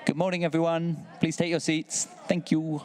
Good morning, everyone. Please take your seats. Thank you.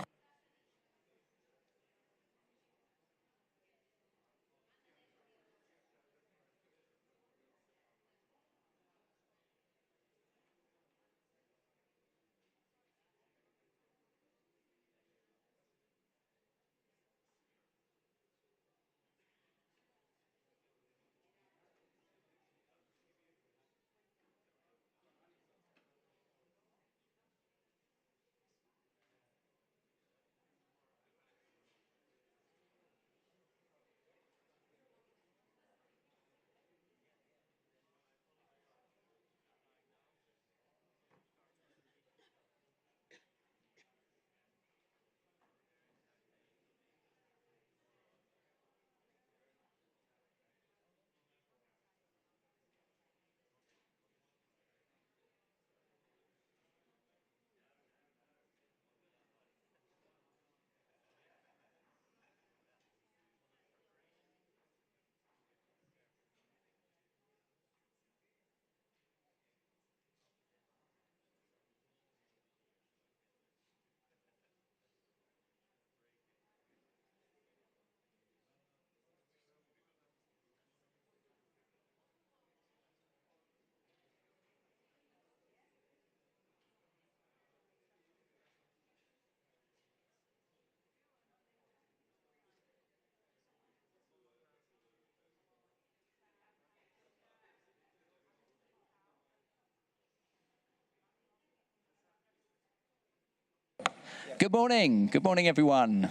Good morning. Good morning, everyone.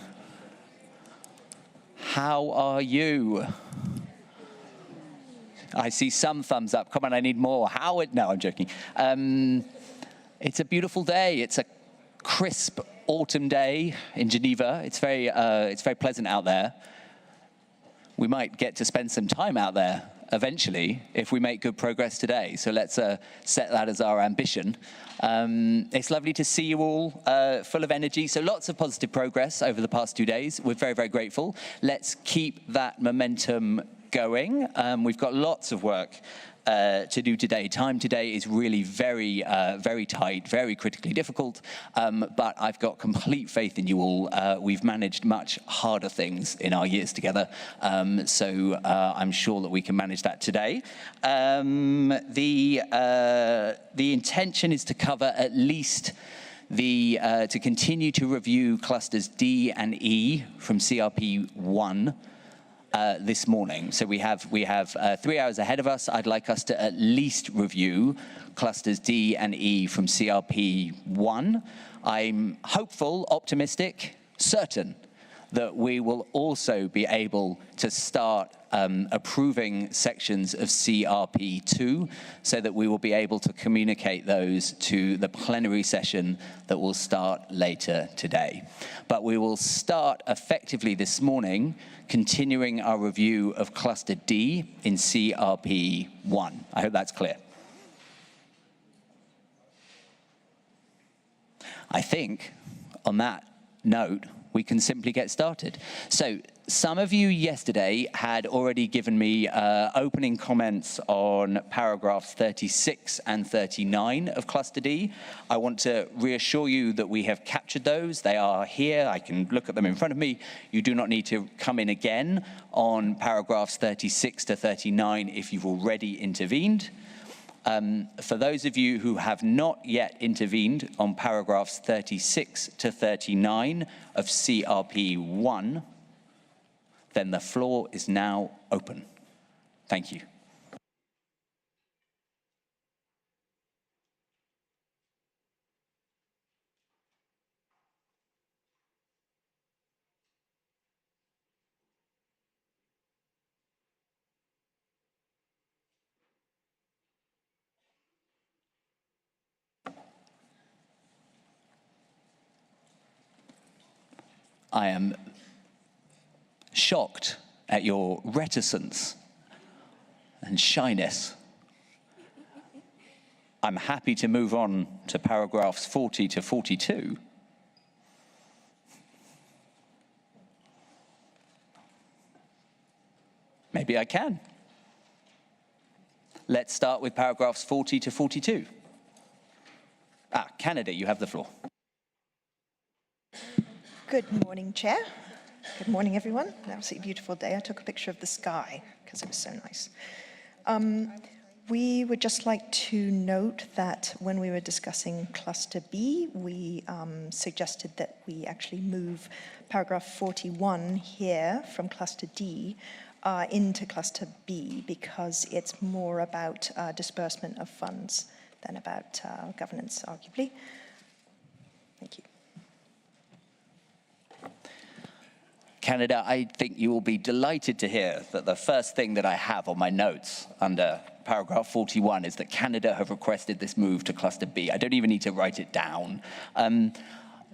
How are you? I see some thumbs up. Come on, I need more. No, I'm joking. It's a beautiful day. It's a crisp autumn day in Geneva. It's very pleasant out there. We might get to spend some time out there eventually if we make good progress today. So let's set that as our ambition. It's lovely to see you all full of energy. So lots of positive progress over the past 2 days. We're very, very grateful. Let's keep that momentum going. We've got lots of work to do today. Time today is really very tight, very critically difficult, but I've got complete faith in you all. We've managed much harder things in our years together, so I'm sure that we can manage that today. The intention is to cover at least to continue to review clusters D and E from CRP1 this morning. So we have 3 hours ahead of us. I'd like us to at least review clusters D and E from CRP1. I'm hopeful, optimistic, certain that we will also be able to start approving sections of CRP2 so that we will be able to communicate those to the plenary session that will start later today. But we will start effectively this morning continuing our review of cluster D in CRP1. I hope that's clear. I think on that note, we can simply get started. So some of you yesterday had already given me opening comments on paragraphs 36 and 39 of cluster D. I want to reassure you that we have captured those. They are here. I can look at them in front of me. You do not need to come in again on paragraphs 36 to 39 if you've already intervened. For those of you who have not yet intervened on paragraphs 36 to 39 of CRP1, then the floor is now open. Thank you. I am shocked at your reticence and shyness. I'm happy to move on to paragraphs 40 to 42. Maybe I can. Let's start with paragraphs 40 to 42. Canada, you have the floor. Good morning, Chair. Good morning, everyone. An absolutely beautiful day. I took a picture of the sky because it was so nice. We would just like to note that when we were discussing Cluster B, we suggested that we actually move paragraph 41 here from Cluster D into Cluster B because it's more about disbursement of funds than about governance, arguably. Thank you. Canada, I think you will be delighted to hear that the first thing that I have on my notes under paragraph 41 is that Canada have requested this move to Cluster B. I don't even need to write it down.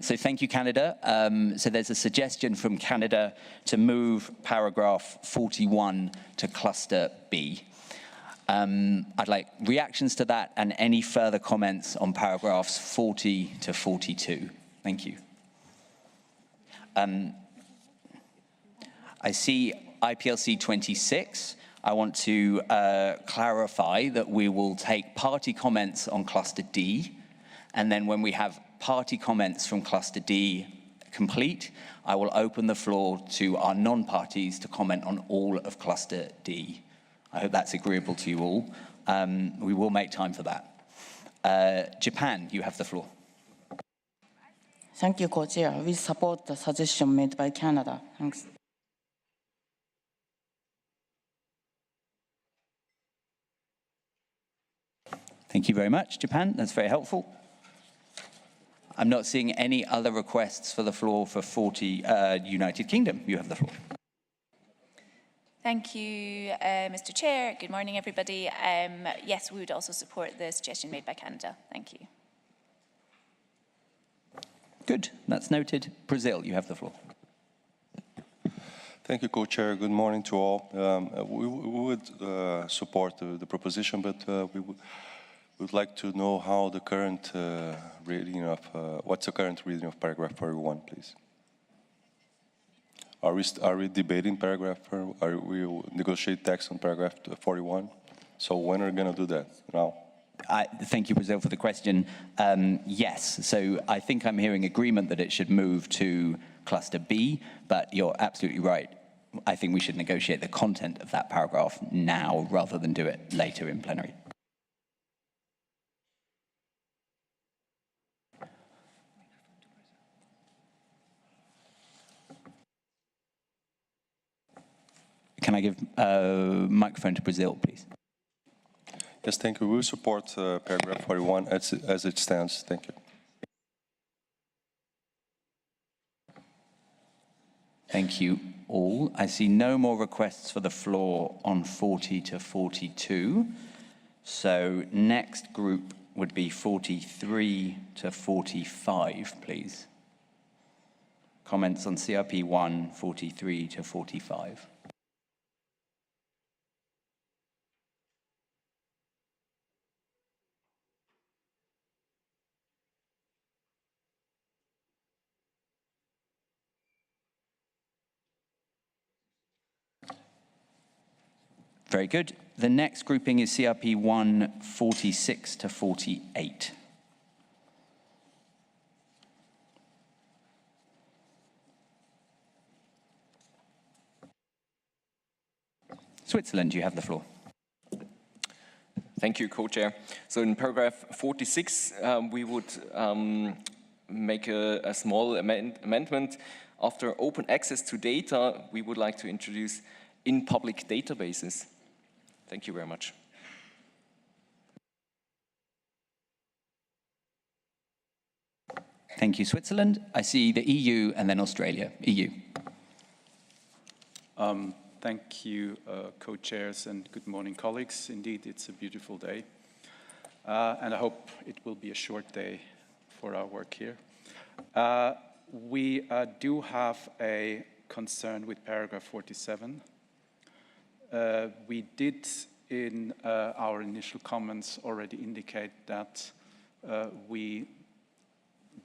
So thank you, Canada. So there's a suggestion from Canada to move paragraph 41 to Cluster B. I'd like reactions to that and any further comments on paragraphs 40 to 42. Thank you. I see IPLC 26. I want to clarify that we will take party comments on Cluster D, and then when we have party comments from Cluster D complete, I will open the floor to our non-parties to comment on all of Cluster D. I hope that's agreeable to you all. We will make time for that. Japan, you have the floor. Thank you, Co-Chair. We support the suggestion made by Canada. Thanks. Thank you very much, Japan. That's very helpful. I'm not seeing any other requests for the floor for 40 United Kingdom. You have the floor. Thank you, Mr. Chair. Good morning, everybody. Yes, we would also support the suggestion made by Canada. Thank you. Good. That's noted. Brazil, you have the floor. Thank you, Co-Chair. Good morning to all. We would support the proposition, but we would like to know how the current reading of, what's the current reading of paragraph 41, please? Are we debating paragraph, are we negotiate text on paragraph 41? So when are we going to do that? Now? Thank you, Brazil, for the question. Yes, so I think I'm hearing agreement that it should move to Cluster B, but you're absolutely right. I think we should negotiate the content of that paragraph now rather than do it later in plenary. Can I give a microphone to Brazil, please? Yes, thank you. We will support paragraph 41 as it stands. Thank you. Thank you all. I see no more requests for the floor on 40 to 42. So next group would be 43 to 45, please. Comments on CRP 1, 43 to 45. Very good. The next grouping is CRP 1, 46 to 48. Switzerland, you have the floor. Thank you, Co-Chair. So in paragraph 46, we would make a small amendment. After open access to data, we would like to introduce in public databases. Thank you very much. Thank you, Switzerland. I see the EU and then Australia. EU. Thank you, co-chairs, and good morning, colleagues. Indeed, it's a beautiful day. And I hope it will be a short day for our work here. We do have a concern with paragraph 47. We did, in our initial comments, already indicate that we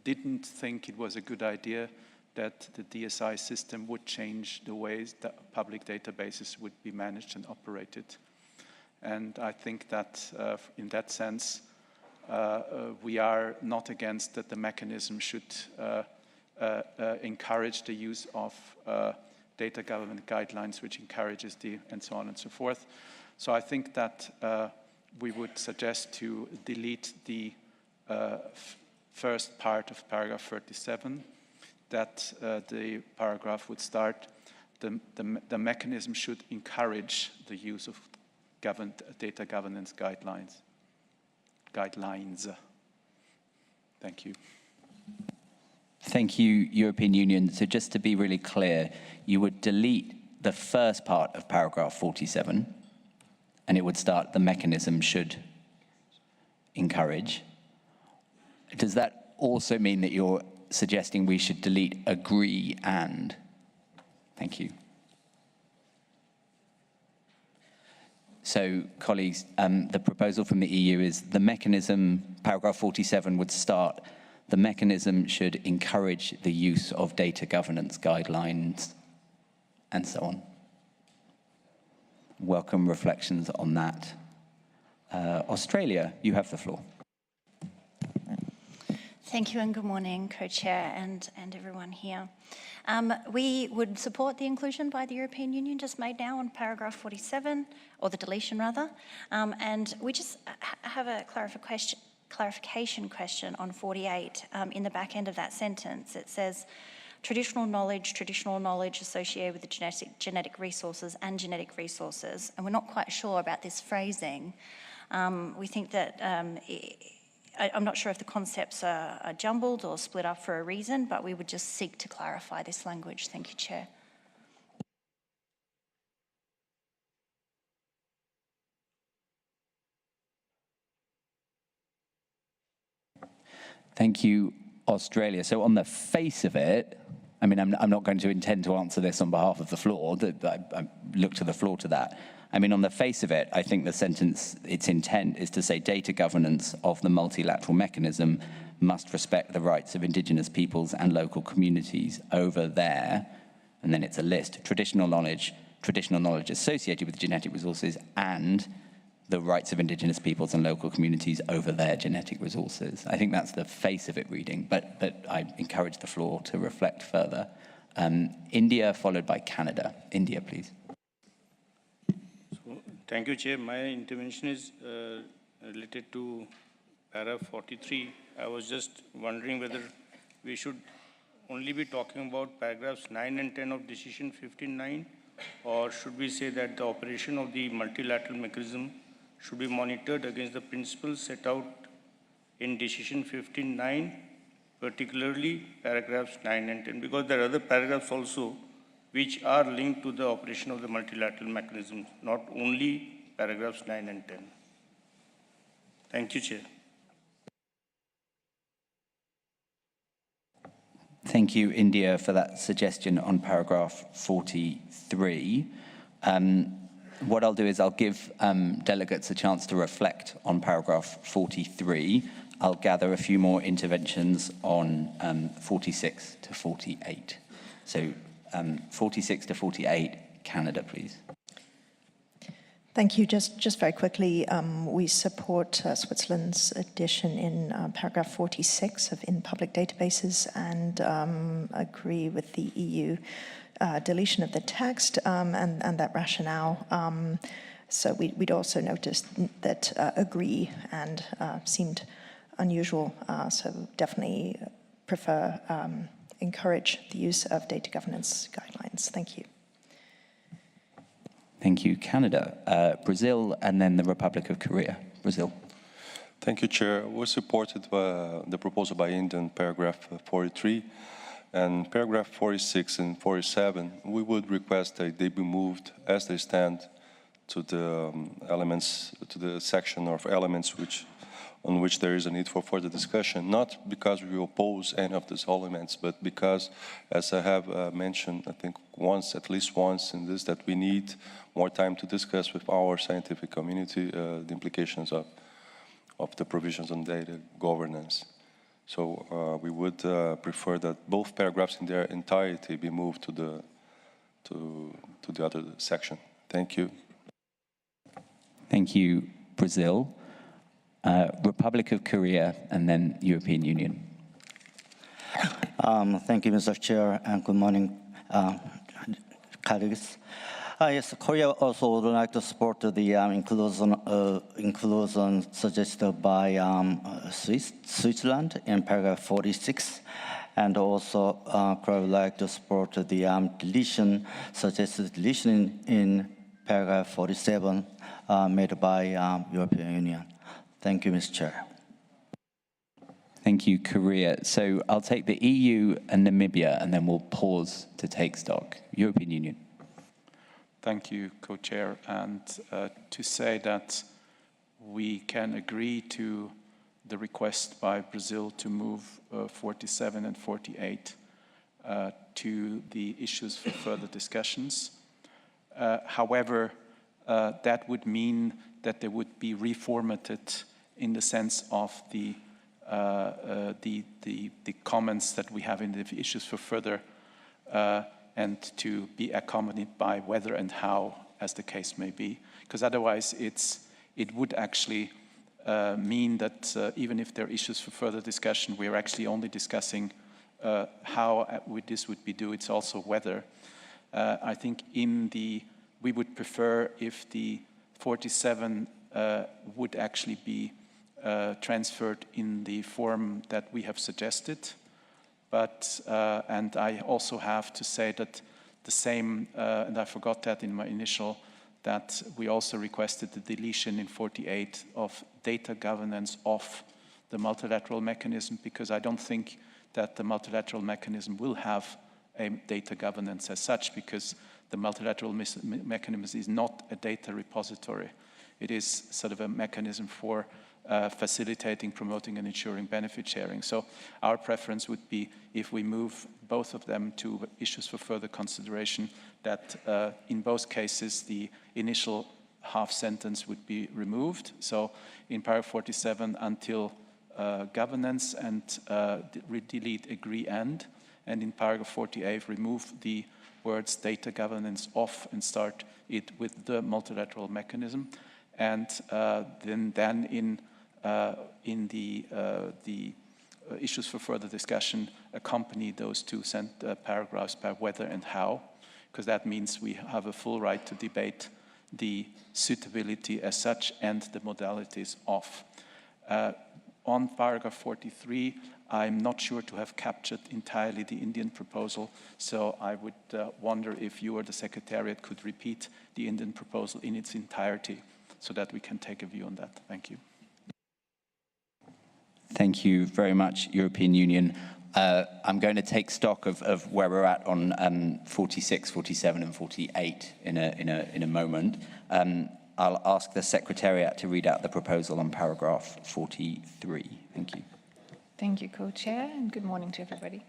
didn't think it was a good idea that the DSI system would change the ways that public databases would be managed and operated. And I think that in that sense, we are not against that the mechanism should encourage the use of data government guidelines, which encourages and so on and so forth. So I think that we would suggest to delete the first part of paragraph 37, that the paragraph would start, the mechanism should encourage the use of data governance guidelines. Thank you. Thank you, European Union. So just to be really clear, you would delete the first part of paragraph 47, and it would start, the mechanism should encourage. Does that also mean that you're suggesting we should delete agree and? Thank you. So, colleagues, the proposal from the EU is the mechanism, paragraph 47 would start, the mechanism should encourage the use of data governance guidelines, and so on. Welcome reflections on that. Australia, you have the floor. Thank you and good morning, Co-Chair and everyone here. We would support the inclusion by the European Union just made now on paragraph 47, or the deletion rather, and we just have a clarification question on 48. In the back end of that sentence, it says, traditional knowledge associated with the genetic resources and genetic resources, and we're not quite sure about this phrasing. We think that I'm not sure if the concepts are jumbled or split up for a reason, but we would just seek to clarify this language. Thank you, Chair. Thank you, Australia. So on the face of it, I mean, I'm not going to intend to answer this on behalf of the floor. I look to the floor to that. I mean, on the face of it, I think the sentence, its intent is to say data governance of the multilateral mechanism must respect the rights of indigenous peoples and local communities over there, and then it's a list, traditional knowledge associated with genetic resources and the rights of indigenous peoples and local communities over their genetic resources. I think that's the face of it reading, but I encourage the floor to reflect further. India, followed by Canada. India, please. Thank you, Chair. My intervention is related to paragraph 43. I was just wondering whether we should only be talking about paragraphs 9 and 10 of decision 15.9, or should we say that the operation of the multilateral mechanism should be monitored against the principles set out in decision 15.9, particularly paragraphs 9 and 10, because there are other paragraphs also which are linked to the operation of the multilateral mechanism, not only paragraphs 9 and 10. Thank you, Chair. Thank you, India, for that suggestion on paragraph 43. What I'll do is I'll give delegates a chance to reflect on paragraph 43. I'll gather a few more interventions on 46 to 48. So 46 to 48, Canada, please. Thank you. Just very quickly, we support Switzerland's addition in paragraph 46 of in public databases and agree with the EU deletion of the text and that rationale. So we'd also noticed that agree and seemed unusual, so definitely prefer encourage the use of data governance guidelines. Thank you. Thank you, Canada. Brazil, and then the Republic of Korea. Brazil. Thank you, Chair. We supported the proposal by India in paragraph 43. And paragraph 46 and 47, we would request that they be moved as they stand to the elements, to the section of elements on which there is a need for further discussion, not because we oppose any of these elements, but because, as I have mentioned, I think at least once in this, that we need more time to discuss with our scientific community the implications of the provisions on data governance. So we would prefer that both paragraphs in their entirety be moved to the other section. Thank you. Thank you, Brazil. Republic of Korea, and then European Union. Thank you, Mr. Chair, and good morning, colleagues. Yes, Korea also would like to support the inclusion suggested by Switzerland in paragraph 46, and also Korea would like to support the suggested deletion in paragraph 47 made by European Union. Thank you, Mr. Chair. Thank you, Korea. So I'll take the EU and Namibia, and then we'll pause to take stock. European Union. Thank you, Co-Chair. And to say that we can agree to the request by Brazil to move 47 and 48 to the issues for further discussions. However, that would mean that they would be reformatted in the sense of the comments that we have in the issues for further and to be accompanied by whether and how, as the case may be. Because otherwise it would actually mean that even if there are issues for further discussion, we're actually only discussing how this would be done. It's also whether. I think we would prefer if the 47 would actually be transferred in the form that we have suggested. But, and I also have to say that the same, and I forgot that in my initial, that we also requested the deletion in 48 of data governance of the multilateral mechanism, because I don't think that the multilateral mechanism will have a data governance as such, because the multilateral mechanism is not a data repository. It is sort of a mechanism for facilitating, promoting, and ensuring benefit sharing. So our preference would be if we move both of them to issues for further consideration, that in both cases the initial half sentence would be removed. So in paragraph 47 until governance and delete agree and in paragraph 48 remove the words data governance off and start it with the multilateral mechanism. And then in the issues for further discussion accompany those two paragraphs by whether and how, because that means we have a full right to debate the suitability as such and the modalities of. On paragraph 43, I'm not sure to have captured entirely the Indian proposal, so I would wonder if you or the Secretariat could repeat the Indian proposal in its entirety so that we can take a view on that. Thank you. Thank you very much, European Union. I'm going to take stock of where we're at on 46, 47, and 48 in a moment. I'll ask the Secretariat to read out the proposal on paragraph 43. Thank you. Thank you, Co-Chair, and good morning to everybody.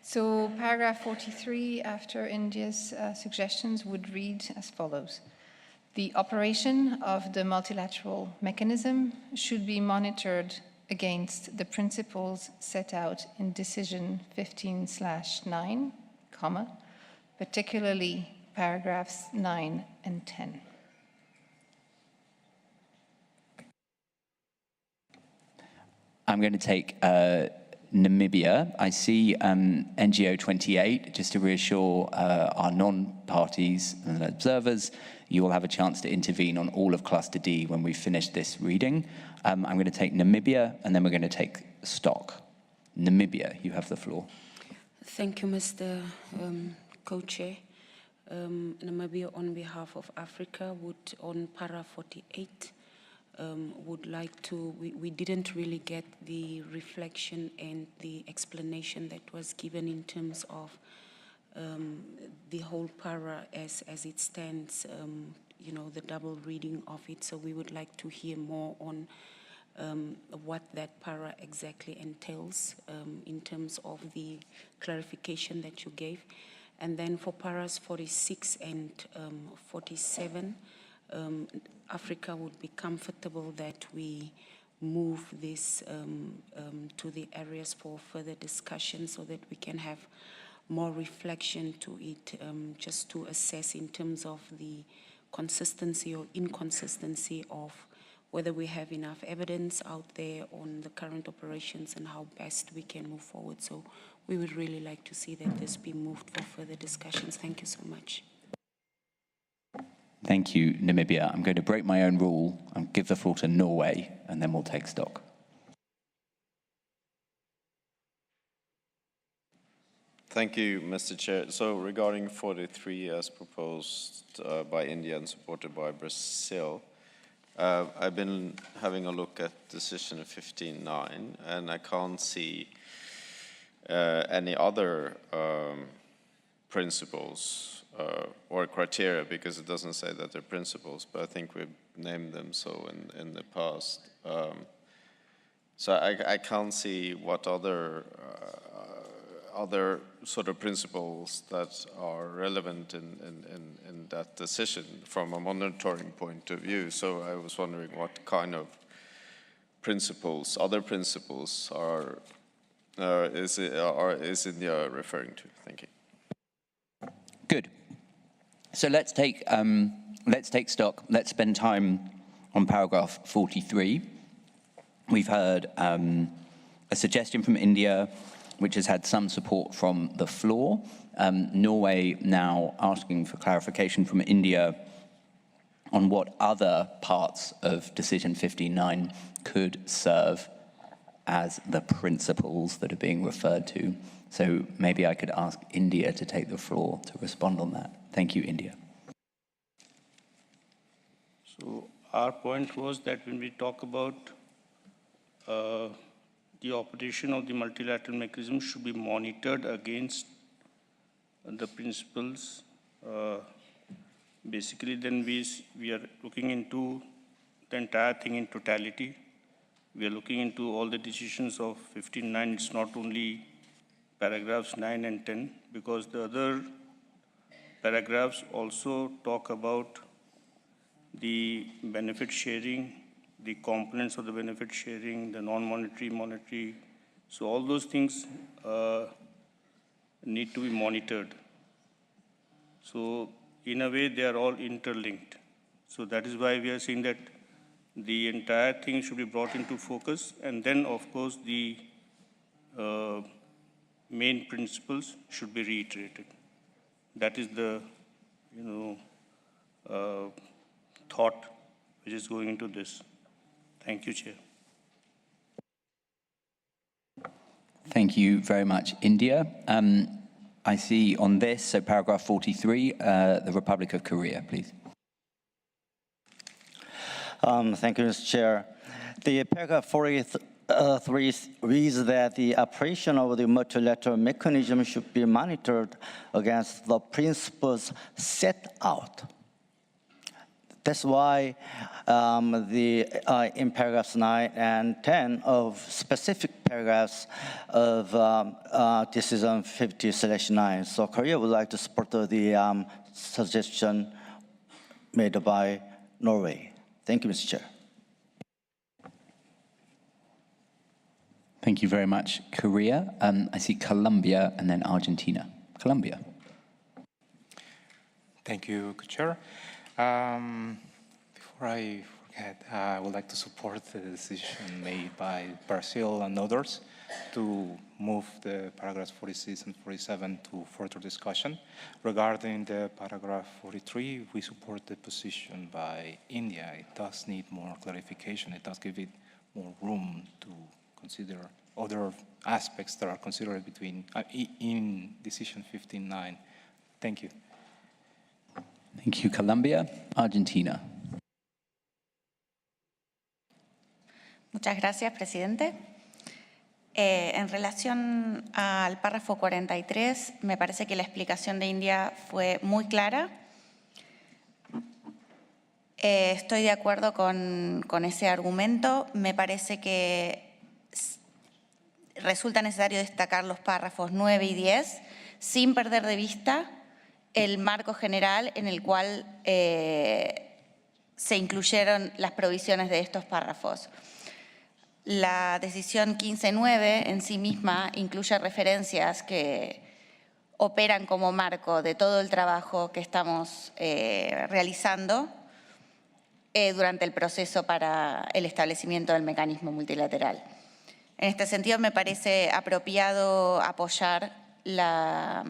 So paragraph 43, after India's suggestions, would read as follows. The operation of the multilateral mechanism should be monitored against the principles set out in Decision 15/9, particularly paragraphs 9 and 10. I'm going to take Namibia. I see NGO 28, just to reassure our non-parties and observers, you will have a chance to intervene on all of Cluster D when we finish this reading. I'm going to take Namibia, and then we're going to take stock. Namibia, you have the floor. Thank you, Mr. Co-Chair. Namibia, on behalf of Africa, would, on para 48, would like to, we didn't really get the reflection and the explanation that was given in terms of the whole para as it stands, you know, the double reading of it. So we would like to hear more on what that para exactly entails in terms of the clarification that you gave. And then for paras 46 and 47, Africa would be comfortable that we move this to the areas for further discussion so that we can have more reflection to it, just to assess in terms of the consistency or inconsistency of whether we have enough evidence out there on the current operations and how best we can move forward. So we would really like to see that this be moved for further discussions. Thank you so much. Thank you, Namibia. I'm going to break my own rule and give the floor to Norway, and then we'll take stock. Thank you, Mr. Chair. So regarding 43 as proposed by India and supported by Brazil, I've been having a look at decision 15.9, and I can't see any other principles or criteria, because it doesn't say that they're principles, but I think we've named them so in the past. So I can't see what other sort of principles that are relevant in that decision from a monitoring point of view. So I was wondering what kind of principles, other principles, is India referring to? Thank you. Good. So let's take stock. Let's spend time on paragraph 43. We've heard a suggestion from India, which has had some support from the floor. Norway now asking for clarification from India on what other parts of decision 15.9 could serve as the principles that are being referred to. So maybe I could ask India to take the floor to respond on that. Thank you, India. So our point was that when we talk about the operation of the multilateral mechanism should be monitored against the principles. Basically, then we are looking into the entire thing in totality. We are looking into all the decisions of 15.9. It's not only paragraphs 9 and 10, because the other paragraphs also talk about the benefit sharing, the components of the benefit sharing, the non-monetary, monetary. So all those things need to be monitored. So in a way, they are all interlinked. So that is why we are saying that the entire thing should be brought into focus, and then, of course, the main principles should be reiterated. That is the, thought which is going into this. Thank you, Chair. Thank you very much, India. I see on this, so paragraph 43, the Republic of Korea, please. Thank you, Mr. Chair. The paragraph 43 reads that the operation of the multilateral mechanism should be monitored against the principles set out. That's why in paragraphs 9 and 10 of specific paragraphs of decision 50/9. So Korea would like to support the suggestion made by Norway. Thank you, Mr. Chair. Thank you very much, Korea. I see Colombia and then Argentina. Colombia. Thank you, Chair. Before I forget, I would like to support the decision made by Brazil and others to move the paragraphs 46 and 47 to further discussion. Regarding the paragraph 43, we support the position by India. It does need more clarification. It does give it more room to consider other aspects that are considered in decision 15.9. Thank you. Thank you, Colombia. Argentina. Muchas gracias, presidente. En relación al párrafo 43, me parece que la explicación de India fue muy clara. Estoy de acuerdo con ese argumento. Me parece que resulta necesario destacar los párrafos 9 y 10 sin perder de vista el marco general en el cual se incluyeron las provisiones de estos párrafos. La decisión 15.9 en sí misma incluye referencias que operan como marco de todo el trabajo que estamos realizando durante el proceso para el establecimiento del mecanismo multilateral. En este sentido, me parece apropiado apoyar la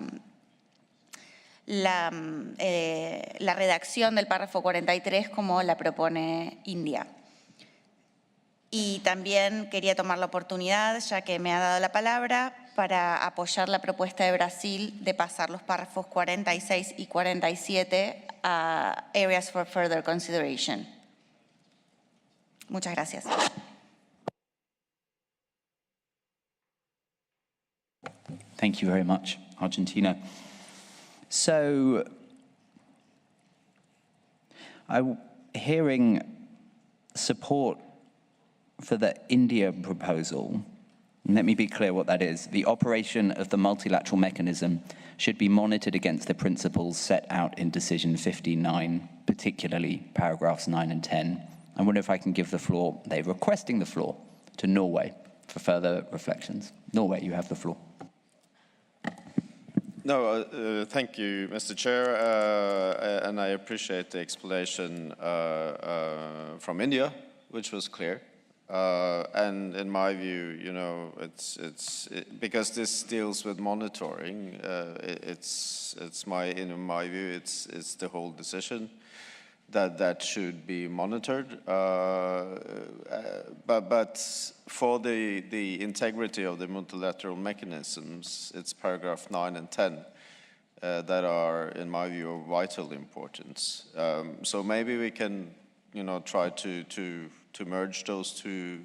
redacción del párrafo 43 como la propone India. Y también quería tomar la oportunidad, ya que me ha dado la palabra, para apoyar la propuesta de Brasil de pasar los párrafos 46 y 47 a Areas for Further Consideration. Muchas gracias. Thank you very much, Argentina. So, I'm hearing support for the India proposal. Let me be clear what that is. The operation of the multilateral mechanism should be monitored against the principles set out in Decision 15.9, particularly paragraphs 9 and 10. I wonder if I can give the floor, they're requesting the floor, to Norway for further reflections. Norway, you have the floor. No, thank you, Mr. Chair, and I appreciate the explanation from India, which was clear. And in my view, you know, because this deals with monitoring. In my view, it's the whole decision that should be monitored. But for the integrity of the multilateral mechanisms, it's paragraph 9 and 10 that are, in my view, of vital importance. So maybe we can, you know, try to merge those two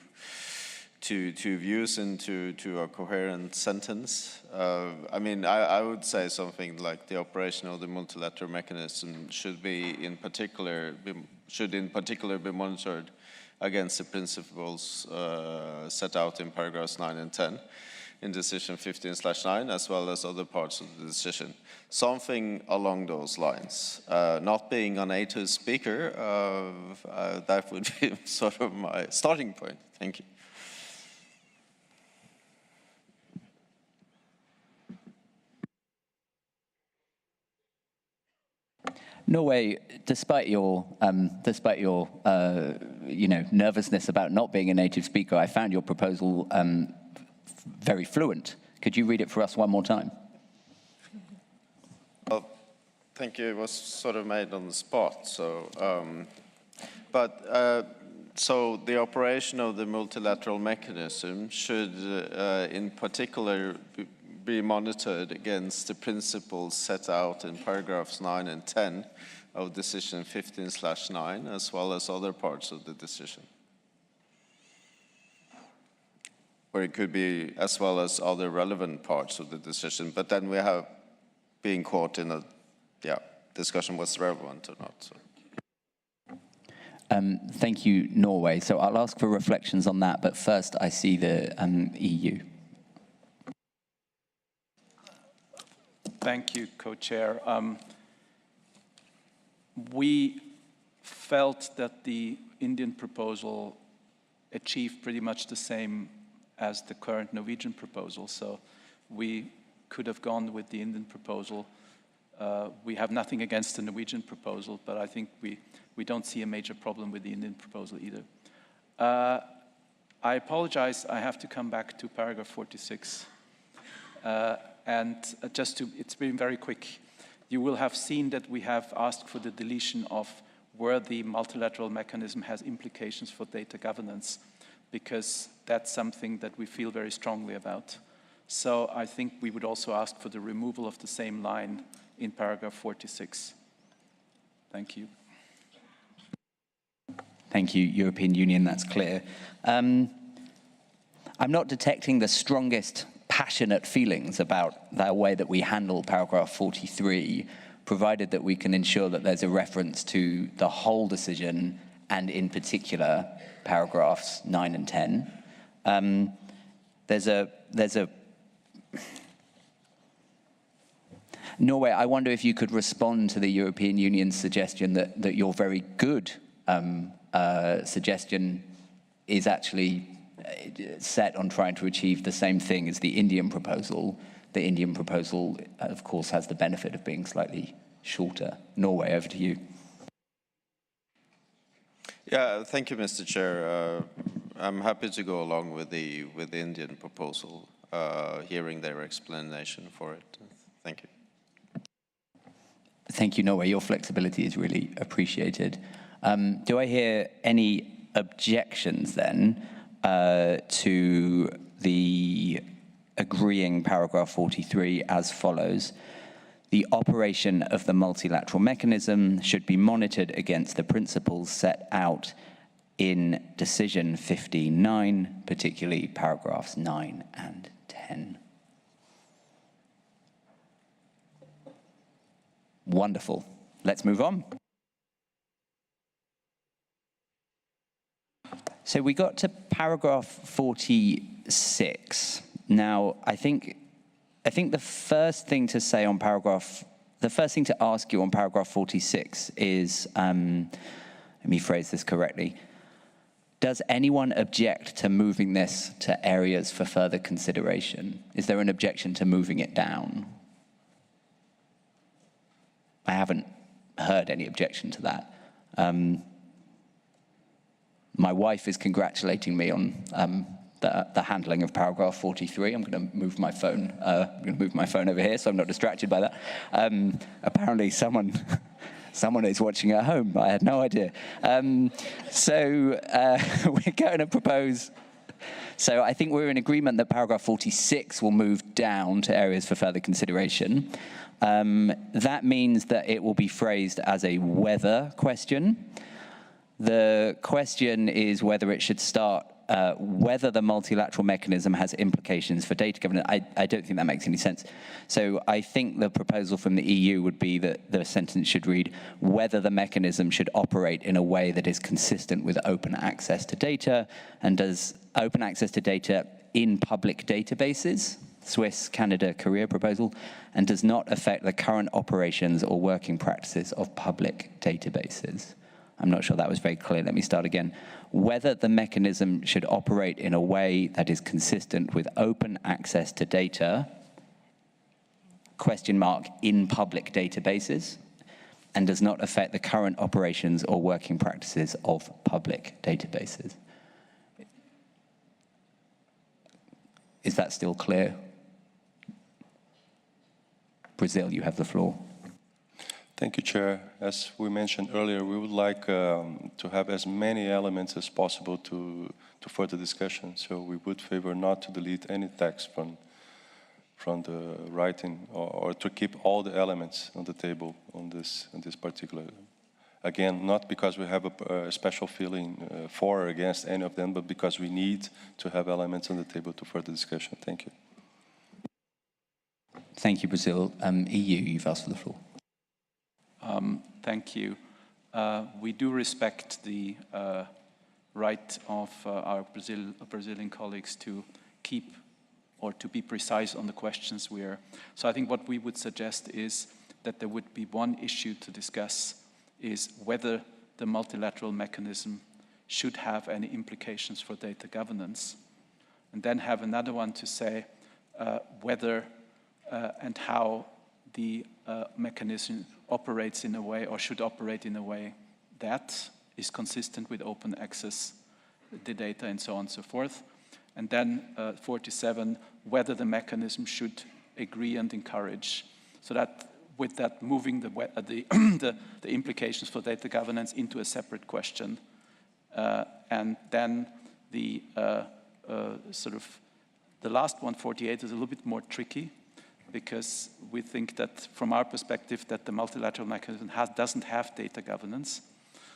views into a coherent sentence. I mean, I would say something like the operation of the multilateral mechanism should in particular be monitored against the principles set out in paragraphs 9 and 10 in decision 15/9, as well as other parts of the decision. Something along those lines. Not being a native speaker, that would be sort of my starting point. Thank you. Norway, despite your nervousness about not being a native speaker, I found your proposal very fluent. Could you read it for us one more time? Well, thank you. It was sort of made on the spot. So, so the operation of the multilateral mechanism should, in particular, be monitored against the principles set out in paragraphs 9 and 10 of decision 15/9, as well as other parts of the decision. Or it could be as well as other relevant parts of the decision, but then we have being caught in a discussion what's relevant or not. So. Thank you, Norway. So I'll ask for reflections on that, but first I see the EU. Thank you, Co-Chair. We felt that the Indian proposal achieved pretty much the same as the current Norwegian proposal, so we could have gone with the Indian proposal. We have nothing against the Norwegian proposal, but I think we don't see a major problem with the Indian proposal either. I apologize, I have to come back to paragraph 46. It's been very quick. You will have seen that we have asked for the deletion of where the multilateral mechanism has implications for data governance, because that's something that we feel very strongly about. So I think we would also ask for the removal of the same line in paragraph 46. Thank you. Thank you, European Union, that's clear. I'm not detecting the strongest passionate feelings about the way that we handle paragraph 43, provided that we can ensure that there's a reference to the whole decision and in particular paragraphs 9 and 10. Norway, I wonder if you could respond to the European Union's suggestion that your very good suggestion is actually set on trying to achieve the same thing as the Indian proposal. The Indian proposal, of course, has the benefit of being slightly shorter. Norway, over to you. Yeah, thank you, Mr. Chair. I'm happy to go along with the Indian proposal, hearing their explanation for it. Thank you. Thank you, Norway. Your flexibility is really appreciated. Do I hear any objections then to the agreeing paragraph 43 as follows? The operation of the multilateral mechanism should be monitored against the principles set out in decision 15.9, particularly paragraphs 9 and 10. Wonderful. Let's move on. So we got to paragraph 46. Now, I think the first thing to say on the first thing to ask you on paragraph 46 is, let me phrase this correctly. Does anyone object to moving this to areas for further consideration? Is there an objection to moving it down? I haven't heard any objection to that. My wife is congratulating me on the handling of paragraph 43. I'm going to move my phone. Over here, so I'm not distracted by that. Apparently, someone is watching at home. I had no idea. So we're going to propose. So I think we're in agreement that paragraph 46 will move down to areas for further consideration. That means that it will be phrased as a whether question. The question is whether it should start, whether the multilateral mechanism has implications for data governance. I don't think that makes any sense. So I think the proposal from the EU would be that the sentence should read, whether the mechanism should operate in a way that is consistent with open access to data, and does open access to data in public databases, Swiss, Canada, Korea proposal, and does not affect the current operations or working practices of public databases. I'm not sure that was very clear. Let me start again. Whether the mechanism should operate in a way that is consistent with open access to data, question mark, in public databases, and does not affect the current operations or working practices of public databases. Is that still clear? Brazil, you have the floor. Thank you, Chair. As we mentioned earlier, we would like to have as many elements as possible to further discussion. So we would favor not to delete any text from the writing, or to keep all the elements on the table on this particular. Again, not because we have a special feeling for or against any of them, but because we need to have elements on the table to further discussion. Thank you. Thank you, Brazil. EU, you've asked for the floor. Thank you. We do respect the right of our Brazilian colleagues to keep or to be precise on the questions So I think what we would suggest is that there would be one issue to discuss, is whether the multilateral mechanism should have any implications for data governance, and then have another one to say whether and how the mechanism operates in a way, or should operate in a way, that is consistent with open access, the data, and so on and so forth. And then 47, whether the mechanism should agree and encourage, so that with that moving the implications for data governance into a separate question. And then the the last one, 48, is a little bit more tricky, because we think that, from our perspective, that the multilateral mechanism doesn't have data governance.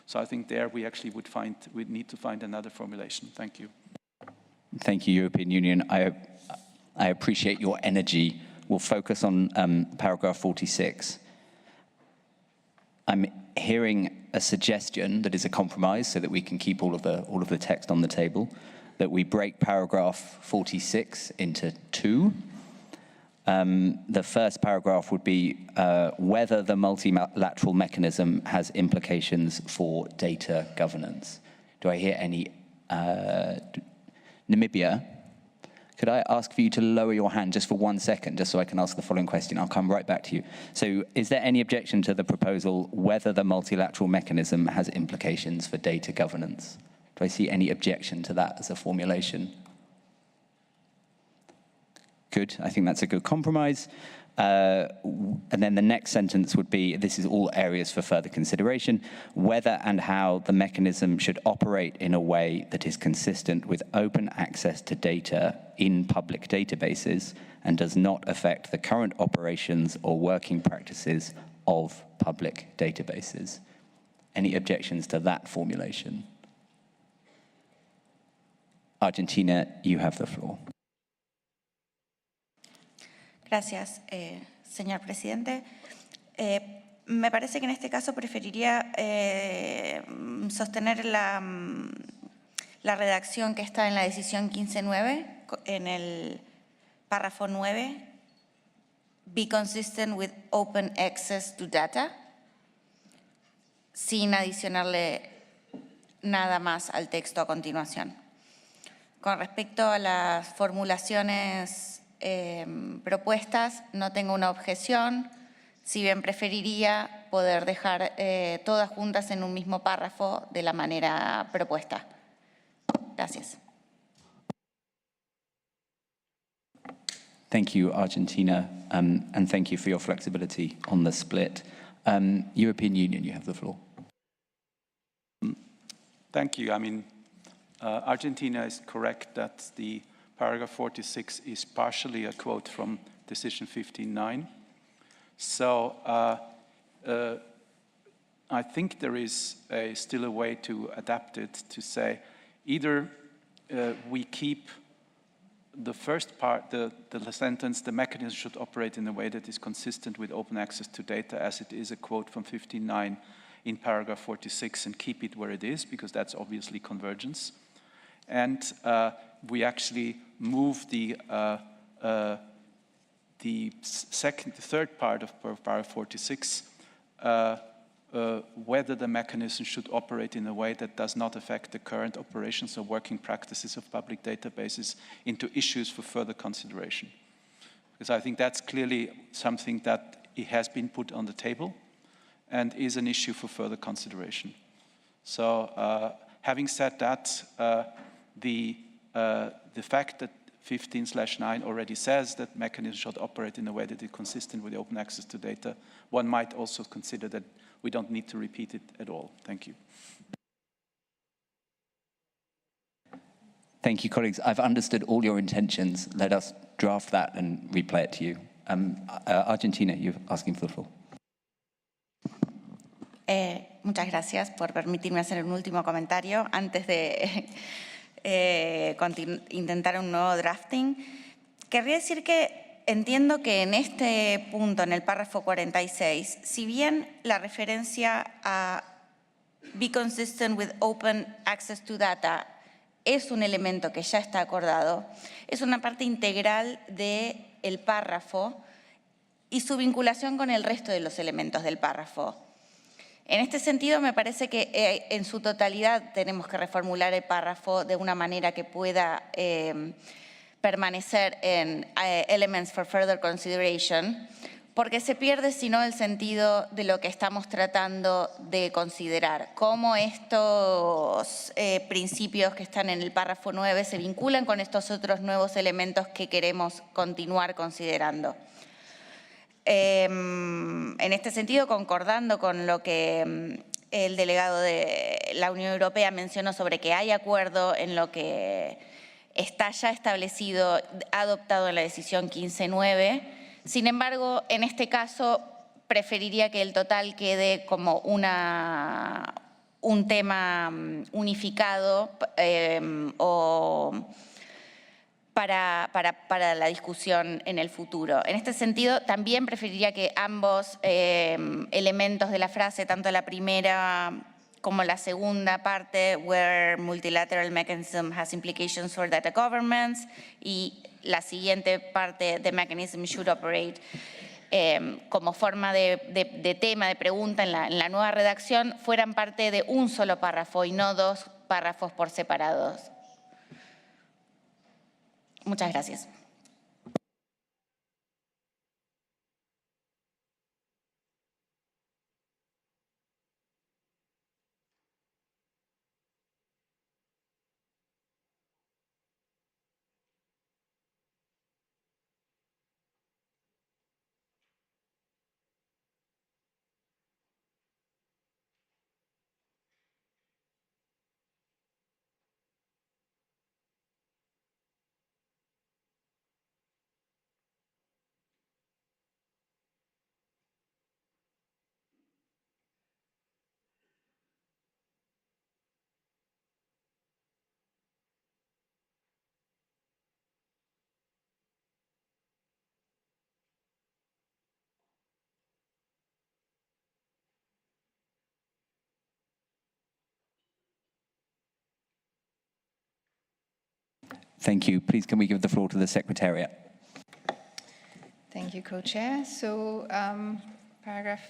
So I think there we actually we'd need to find another formulation. Thank you. Thank you, European Union. I appreciate your energy. We'll focus on paragraph 46. I'm hearing a suggestion that is a compromise, so that we can keep all of the text on the table, that we break paragraph 46 into two. The first paragraph would be whether the multilateral mechanism has implications for data governance. Do I hear any Namibia, could I ask for you to lower your hand just for 1 second, just so I can ask the following question? I'll come right back to you. So is there any objection to the proposal whether the multilateral mechanism has implications for data governance? Do I see any objection to that as a formulation? Good, I think that's a good compromise. And then the next sentence would be, this is all areas for further consideration, whether and how the mechanism should operate in a way that is consistent with open access to data in public databases and does not affect the current operations or working practices of public databases. Any objections to that formulation? Argentina, you have the floor. Gracias, señor presidente. Me parece que en este caso preferiría sostener la redacción que está en la decisión 15.9, en el párrafo 9, be consistent with open access to data, sin adicionarle nada más al texto a continuación. Con respecto a las formulaciones propuestas, no tengo una objeción, si bien preferiría poder dejar todas juntas en un mismo párrafo de la manera propuesta. Gracias. Thank you, Argentina, and thank you for your flexibility on the split. European Union, you have the floor. Thank you. I mean, Argentina is correct that the paragraph 46 is partially a quote from decision 15.9. So I think there is still a way to adapt it to say either we keep the first part, the sentence, the mechanism should operate in a way that is consistent with open access to data, as it is a quote from 15.9 in paragraph 46, and keep it where it is, because that's obviously convergence. And we actually move the third part of paragraph 46, whether the mechanism should operate in a way that does not affect the current operations or working practices of public databases, into issues for further consideration. Because I think that's clearly something that it has been put on the table and is an issue for further consideration. So having said that, the fact that 15/9 already says that mechanisms should operate in a way that is consistent with open access to data, one might also consider that we don't need to repeat it at all. Thank you. Thank you, colleagues. I've understood all your intentions. Let us draft that and replay it to you. Argentina, you're asking for the floor. Muchas gracias por permitirme hacer un último comentario antes de intentar un nuevo drafting. Querría decir que entiendo que en este punto, en el párrafo 46, si bien la referencia a be consistent with open access to data es un elemento que ya está acordado, es una parte integral del párrafo y su vinculación con el resto de los elementos del párrafo. En este sentido, me parece que en su totalidad tenemos que reformular el párrafo de una manera que pueda permanecer en Elements for Further Consideration, porque se pierde, si no, el sentido de lo que estamos tratando de considerar. Cómo estos principios que están en el párrafo 9 se vinculan con estos otros nuevos elementos que queremos continuar considerando. En este sentido, concordando con lo que el delegado de la Unión Europea mencionó sobre que hay acuerdo en lo que está ya establecido, adoptado en la decisión 15.9, sin embargo, en este caso, preferiría que el total quede como un tema unificado o para la discusión en el futuro. En este sentido, también preferiría que ambos elementos de la frase, tanto la primera como la segunda parte, where multilateral mechanism has implications for data governments, y la siguiente parte, the mechanism should operate, como forma de tema, de pregunta en la nueva redacción, fueran parte de un solo párrafo y no dos párrafos por separados. Muchas gracias. Thank you. Please, can we give the floor to the Secretariat? Thank you, Co-Chair. So paragraph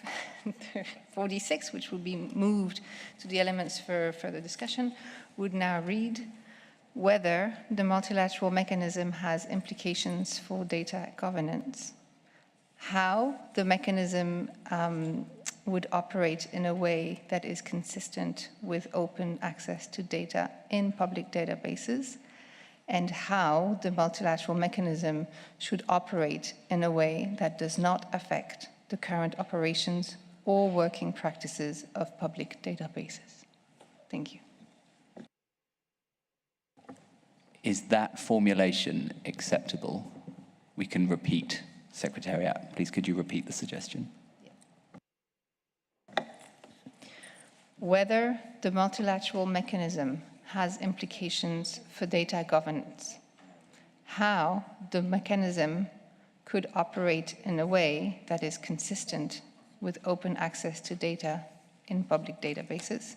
46, which will be moved to the elements for further discussion, would now read whether the multilateral mechanism has implications for data governance, how the mechanism would operate in a way that is consistent with open access to data in public databases, and how the multilateral mechanism should operate in a way that does not affect the current operations or working practices of public databases. Thank you. Is that formulation acceptable? We can repeat. Secretariat, please could you repeat the suggestion? Whether the multilateral mechanism has implications for data governance, how the mechanism could operate in a way that is consistent with open access to data in public databases,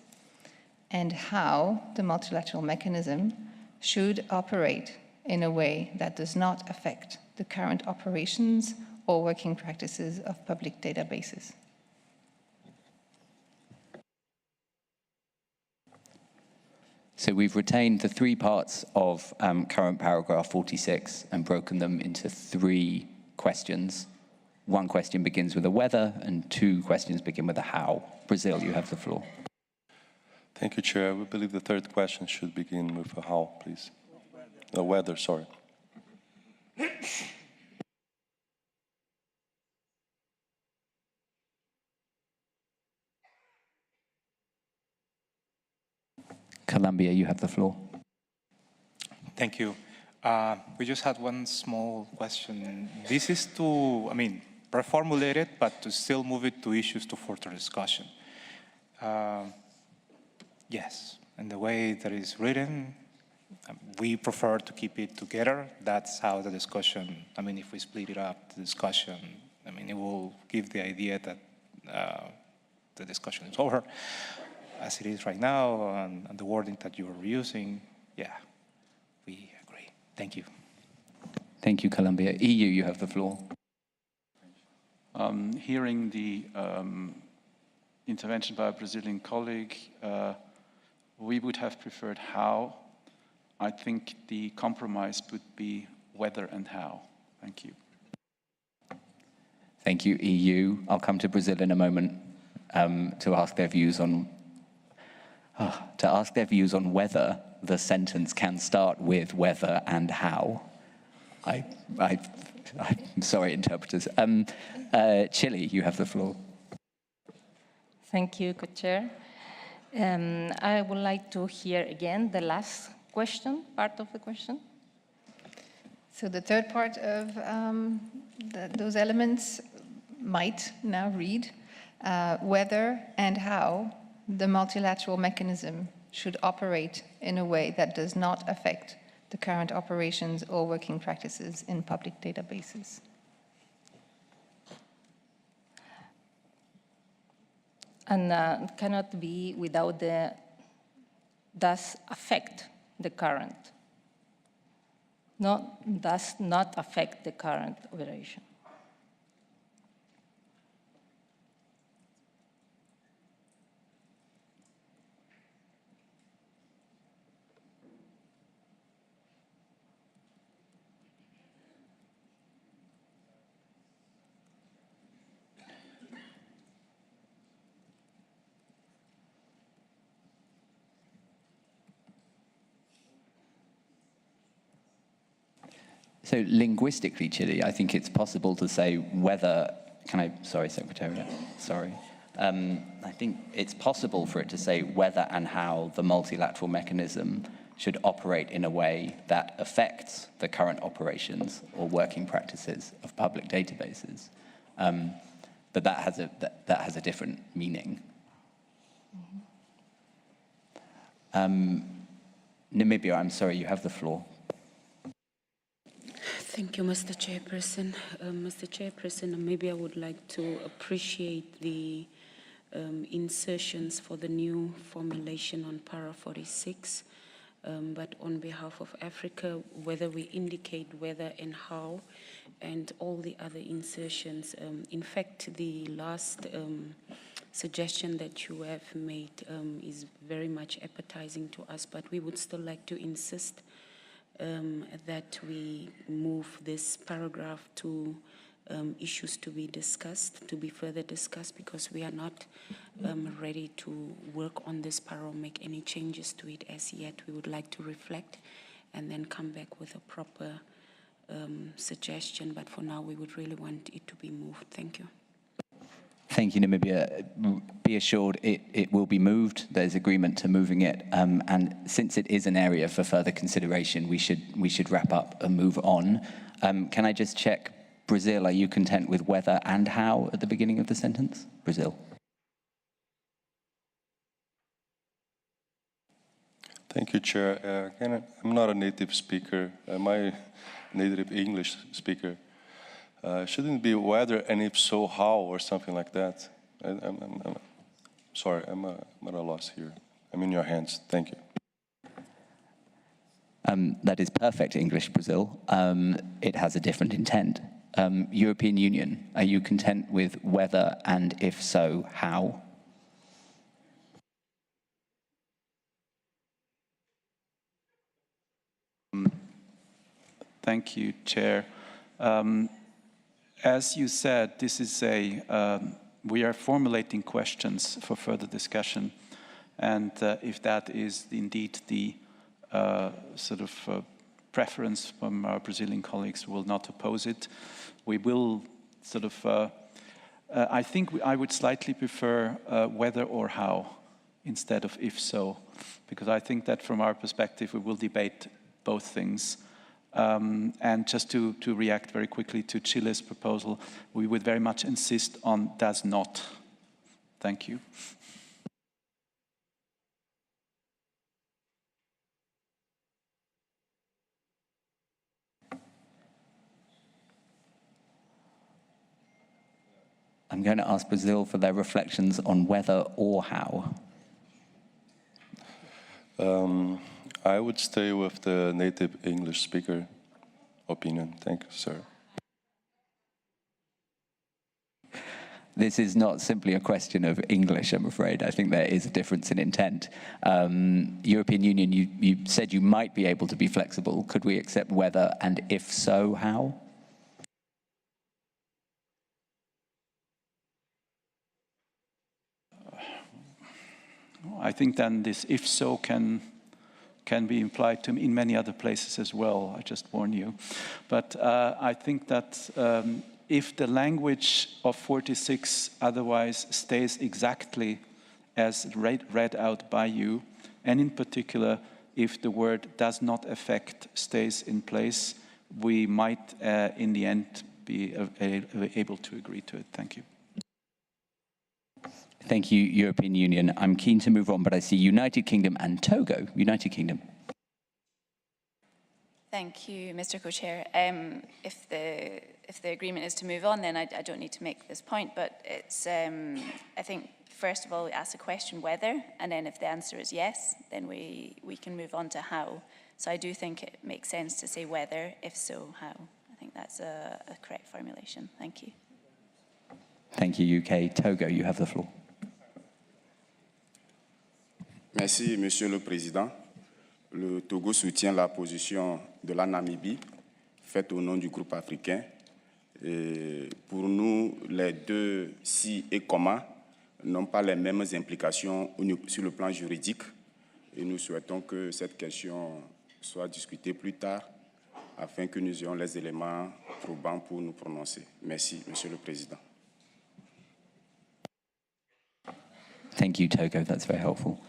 and how the multilateral mechanism should operate in a way that does not affect the current operations or working practices of public databases. So we've retained the three parts of current paragraph 46 and broken them into three questions. One question begins with a whether and two questions begin with a how. Brazil, you have the floor. Thank you, Chair. We believe the third question should begin with a how, please. The whether, sorry. Colombia, you have the floor. Thank you. We just had one small question. This is to, reformulate it, but to still move it to issues to further discussion. Yes, and the way that is written, we prefer to keep it together. That's how the discussion, if we split it up, the discussion, it will give the idea that the discussion is over. As it is right now, and the wording that you are using, yeah, we agree. Thank you. Thank you, Colombia. EU, you have the floor. Hearing the intervention by a Brazilian colleague, we would have preferred how. I think the compromise would be whether and how. Thank you. Thank you, EU. I'll come to Brazil in a moment to ask their views on whether the sentence can start with whether and how. I'm sorry, interpreters. Chile, you have the floor. Thank you, Co-Chair. I would like to hear again the last question, part of the question. So the third part of those elements might now read whether and how the multilateral mechanism should operate in a way that does not affect the current operations or working practices in public databases. And cannot be without the does affect the current. Does not affect the current operation. So linguistically, Chile, I think it's possible to say whether, sorry, Secretariat, sorry. I think it's possible for it to say whether and how the multilateral mechanism should operate in a way that affects the current operations or working practices of public databases. But that has a different meaning. Namibia, I'm sorry, you have the floor. Thank you, Mr. Chairperson. Mr. Chairperson, maybe I would like to appreciate the insertions for the new formulation on para 46. But on behalf of Africa, whether we indicate whether and how, and all the other insertions. In fact, the last suggestion that you have made is very much appetizing to us, but we would still like to insist that we move this paragraph to issues to be discussed, to be further discussed, because we are not ready to work on this para or make any changes to it as yet. We would like to reflect and then come back with a proper suggestion, but for now we would really want it to be moved. Thank you. Thank you, Namibia. Be assured it will be moved. There's agreement to moving it. And since it is an area for further consideration, we should wrap up and move on. Can I just check, Brazil, are you content with whether and how at the beginning of the sentence? Brazil. Thank you, Chair. I'm not a native speaker. My native English speaker. Shouldn't it be whether and if so, how, or something like that? I'm sorry, I'm at a loss here. I'm in your hands. Thank you. That is perfect English, Brazil. It has a different intent. European Union, are you content with whether and if so, how? Thank you, Chair. As you said, this is we are formulating questions for further discussion. And if that is indeed the preference from our Brazilian colleagues, we will not oppose it. We will I think I would slightly prefer whether or how instead of if so, because I think that from our perspective, we will debate both things. And just to react very quickly to Chile's proposal, we would very much insist on does not. Thank you. I'm going to ask Brazil for their reflections on whether or how. I would stay with the native English speaker opinion. Thank you, sir. This is not simply a question of English, I'm afraid. I think there is a difference in intent. European Union, you said you might be able to be flexible. Could we accept whether, and if so, how? I think then this if so can be implied to in many other places as well, I just warn you. But I think that if the language of 46 otherwise stays exactly as read out by you, and in particular, if the word does not affect stays in place, we might in the end be able to agree to it. Thank you. Thank you, European Union. I'm keen to move on, but I see United Kingdom and Togo. United Kingdom. Thank you, Mr. Co-Chair. If the agreement is to move on, then I don't need to make this point, but it's, I think, first of all, we ask the question whether, and then if the answer is yes, then we can move on to how. So I do think it makes sense to say whether, if so, how. I think that's a correct formulation. Thank you. Thank you, UK. Togo, you have the floor. Merci, Monsieur le Président. Le Togo soutient la position de la Namibie, faite au nom du groupe africain. Et pour nous, les deux si et comma n'ont pas les mêmes implications sur le plan juridique. Et nous souhaitons que cette question soit discutée plus tard afin que nous ayons les éléments probants pour nous prononcer. Merci, Monsieur le Président. Thank you, Togo. That's very helpful.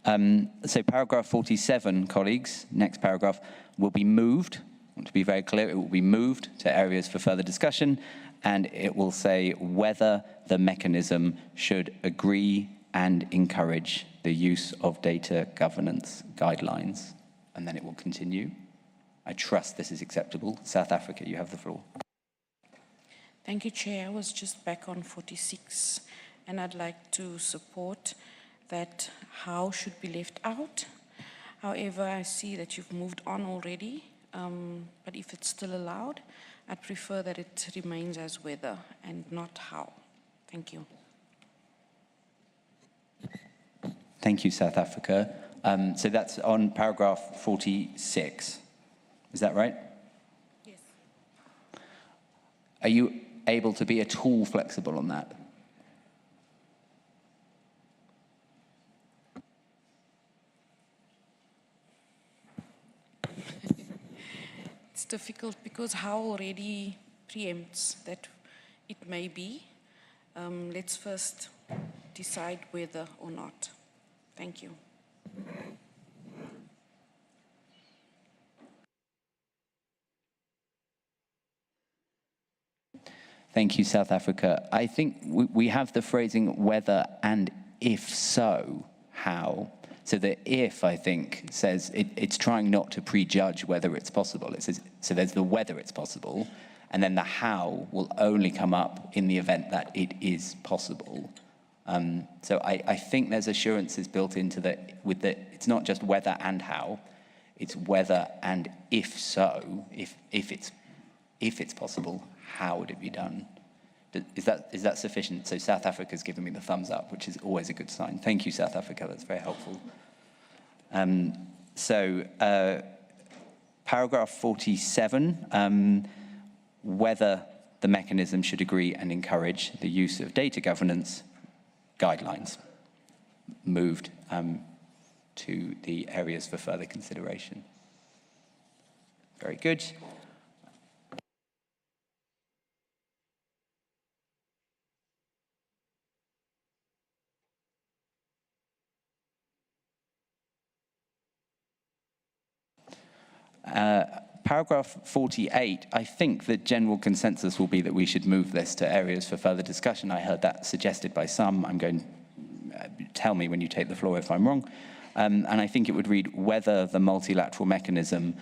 So paragraph 47, colleagues, next paragraph, will be moved. I want to be very clear, it will be moved to areas for further discussion, and it will say whether the mechanism should agree and encourage the use of data governance guidelines. And then it will continue. I trust this is acceptable. South Africa, you have the floor. Thank you, Chair. I was just back on 46, and I'd like to support that how should be left out. However, I see that you've moved on already, but if it's still allowed, I'd prefer that it remains as whether and not how. Thank you. Thank you, South Africa. So that's on paragraph 46. Is that right? Yes. Are you able to be at all flexible on that? It's difficult because how already preempts that it may be. Let's first decide whether or not. Thank you. Thank you, South Africa. I think we have the phrasing whether and if so, how. So the if, I think, says it's trying not to prejudge whether it's possible. It says, so there's the whether it's possible, and then the how will only come up in the event that it is possible. So I think there's assurances built into it's not just whether and how, it's whether and if so, if it's possible, how would it be done? Is that sufficient? So South Africa's given me the thumbs up, which is always a good sign. Thank you, South Africa, that's very helpful. Paragraph 47, whether the mechanism should agree and encourage the use of data governance guidelines, moved to the areas for further consideration. Very good. Paragraph 48, I think the general consensus will be that we should move this to areas for further discussion. I heard that suggested by some. I'm going to tell me when you take the floor if I'm wrong. And I think it would read whether the multilateral mechanism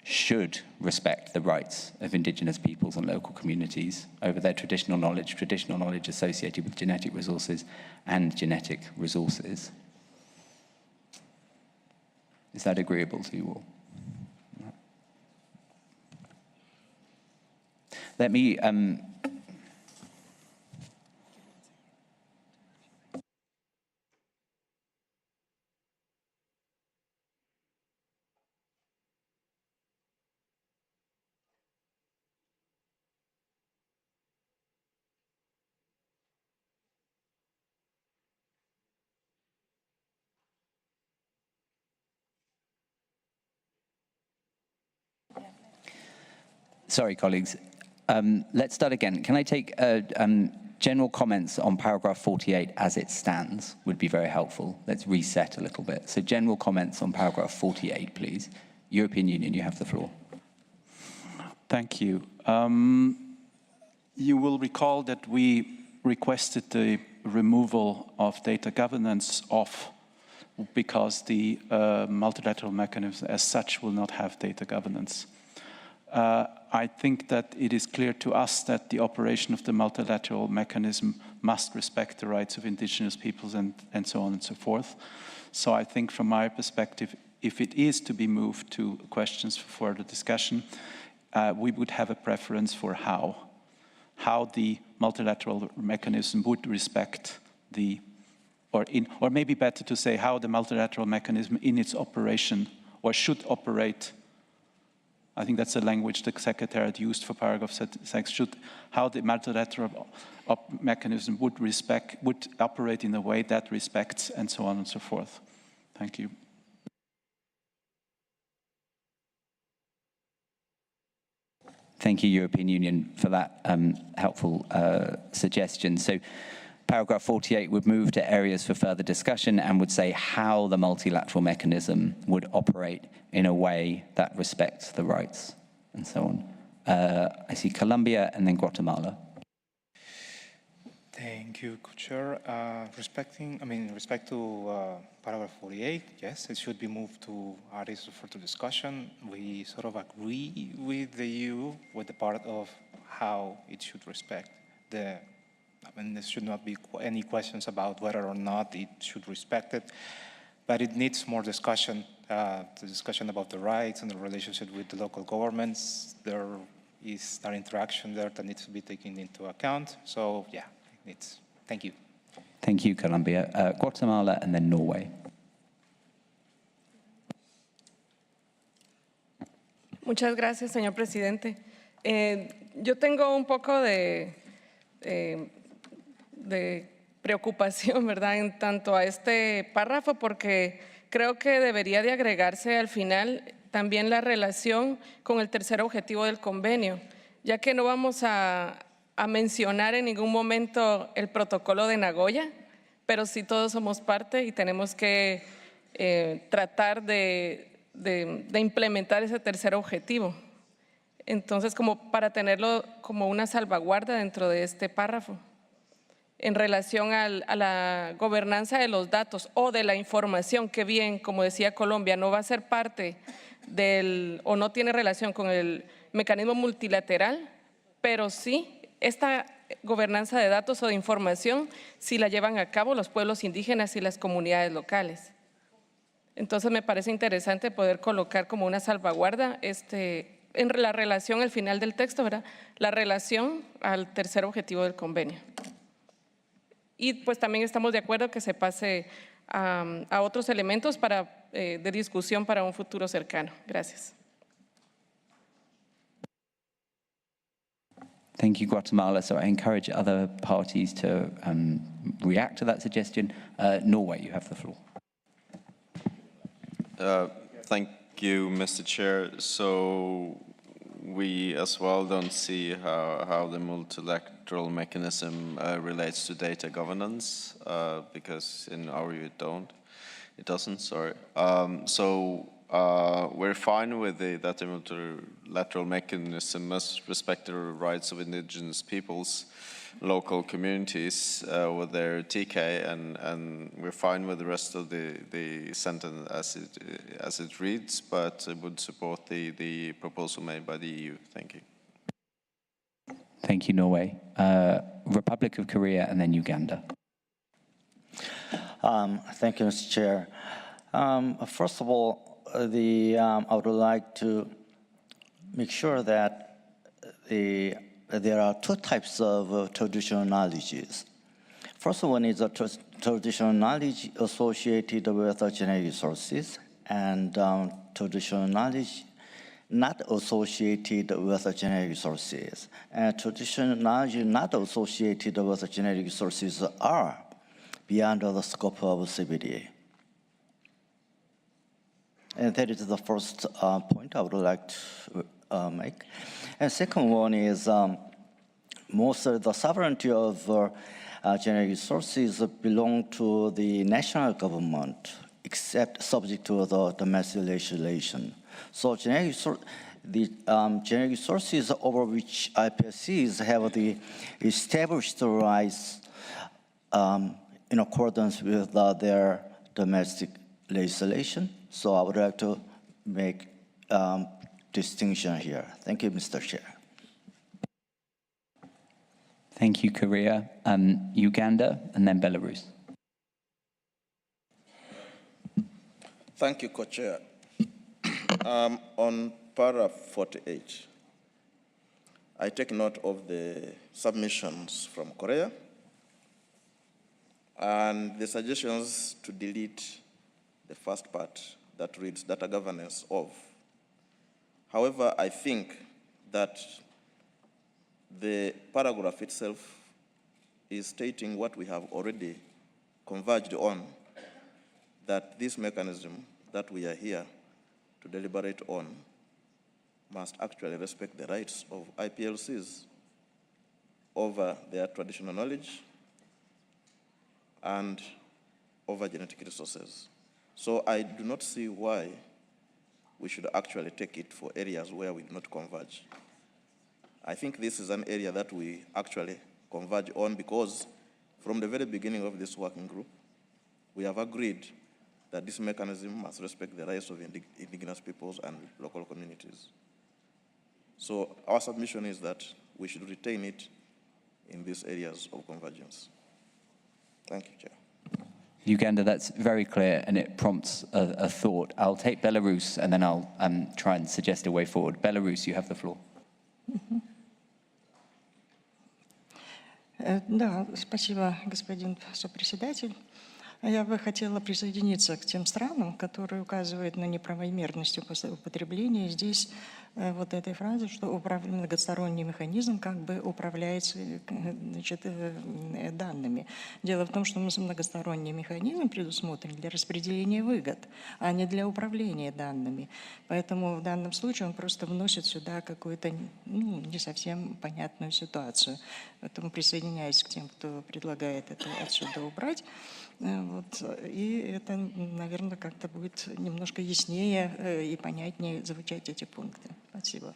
should respect the rights of indigenous peoples and local communities over their traditional knowledge associated with genetic resources and genetic resources. Is that agreeable to you all? Let me sorry, colleagues. Let's start again. Can I take general comments on paragraph 48 as it stands would be very helpful. Let's reset a little bit. So general comments on paragraph 48, please. European Union, you have the floor. Thank you. You will recall that we requested the removal of data governance because the multilateral mechanism as such will not have data governance. I think that it is clear to us that the operation of the multilateral mechanism must respect the rights of indigenous peoples and so on and so forth. So I think from my perspective, if it is to be moved to questions for further discussion, we would have a preference for how the multilateral mechanism would respect or maybe better to say how the multilateral mechanism in its operation or should operate. I think that's the language the Secretariat used for paragraph 6, how the multilateral mechanism would operate in a way that respects and so on and so forth. Thank you. Thank you, European Union, for that helpful suggestion. So paragraph 48 would move to areas for further discussion and would say how the multilateral mechanism would operate in a way that respects the rights and so on. I see Colombia and then Guatemala. Thank you, Co-Chair. Respect to paragraph 48, yes, it should be moved to areas for further discussion. We sort of agree with the EU with the part of how it should respect there should not be any questions about whether or not it should respect it, but it needs more discussion, the discussion about the rights and the relationship with the local governments. There is that interaction there that needs to be taken into account. So yeah, thank you. Thank you, Colombia. Guatemala and then Norway. Muchas gracias, señor presidente. Yo tengo un poco de preocupación, ¿verdad?, en tanto a este párrafo, porque creo que debería de agregarse al final también la relación con el tercer objetivo del convenio, ya que no vamos a mencionar en ningún momento el protocolo de Nagoya, pero sí todos somos parte y tenemos que tratar de implementar ese tercer objetivo. Entonces, como para tenerlo como una salvaguarda dentro de este párrafo, en relación a la gobernanza de los datos o de la información, que bien, como decía Colombia, no va a ser parte o no tiene relación con el mecanismo multilateral, pero sí, esta gobernanza de datos o de información sí la llevan a cabo los pueblos indígenas y las comunidades locales. Entonces me parece interesante poder colocar como una salvaguarda en la relación al final del texto, ¿verdad?, la relación al tercer objetivo del convenio. Y pues también estamos de acuerdo que se pase a otros elementos de discusión para un futuro cercano. Gracias. Thank you, Guatemala. So I encourage other parties to react to that suggestion. Norway, you have the floor. Thank you, Mr. Chair. So we as well don't see how the multilateral mechanism relates to data governance, because in our view it doesn't, sorry. We're fine with that the multilateral mechanism must respect the rights of indigenous peoples, local communities with their TK, and we're fine with the rest of the sentence as it reads, but would support the proposal made by the EU. Thank you. Thank you, Norway. Republic of Korea and then Uganda. Thank you, Mr. Chair. First of all, I would like to make sure that there are two types of traditional knowledges. First one is a traditional knowledge associated with genetic sources, and traditional knowledge not associated with genetic sources. And traditional knowledge not associated with genetic sources are beyond the scope of CBD. And that is the first point I would like to make. And second one is most of the sovereignty of genetic sources belong to the national government, except subject to the domestic legislation. So the genetic sources over which IPSCs have the established rights in accordance with their domestic legislation. So I would like to make distinction here. Thank you, Mr. Chair. Thank you, Korea. Uganda and then Belarus. Thank you, Co-Chair. On paragraph 48, I take note of the submissions from Korea and the suggestions to delete the first part that reads data governance of. However, I think that the paragraph itself is stating what we have already converged on, that this mechanism that we are here to deliberate on must actually respect the rights of IPLCs over their traditional knowledge and over genetic resources. So I do not see why we should actually take it for areas where we do not converge. I think this is an area that we actually converge on because from the very beginning of this working group, we have agreed that this mechanism must respect the rights of indigenous peoples and local communities. So our submission is that we should retain it in these areas of convergence. Thank you, Chair. Uganda, that's very clear, and it prompts a thought. I'll take Belarus, and then I'll try and suggest a way forward. Belarus, you have the floor. Да, спасибо, господин сопредседатель. Я бы хотела присоединиться к тем странам, которые указывают на неправомерность употребления здесь вот этой фразы, что многосторонний механизм как бы управляется, значит, данными. Дело в том, что многосторонний механизм предусмотрен для распределения выгод, а не для управления данными. Поэтому в данном случае он просто вносит сюда какую-то не совсем понятную ситуацию. Поэтому присоединяюсь к тем, кто предлагает это отсюда убрать. Вот. И это, наверное, как-то будет немножко яснее и понятнее звучать эти пункты. Спасибо.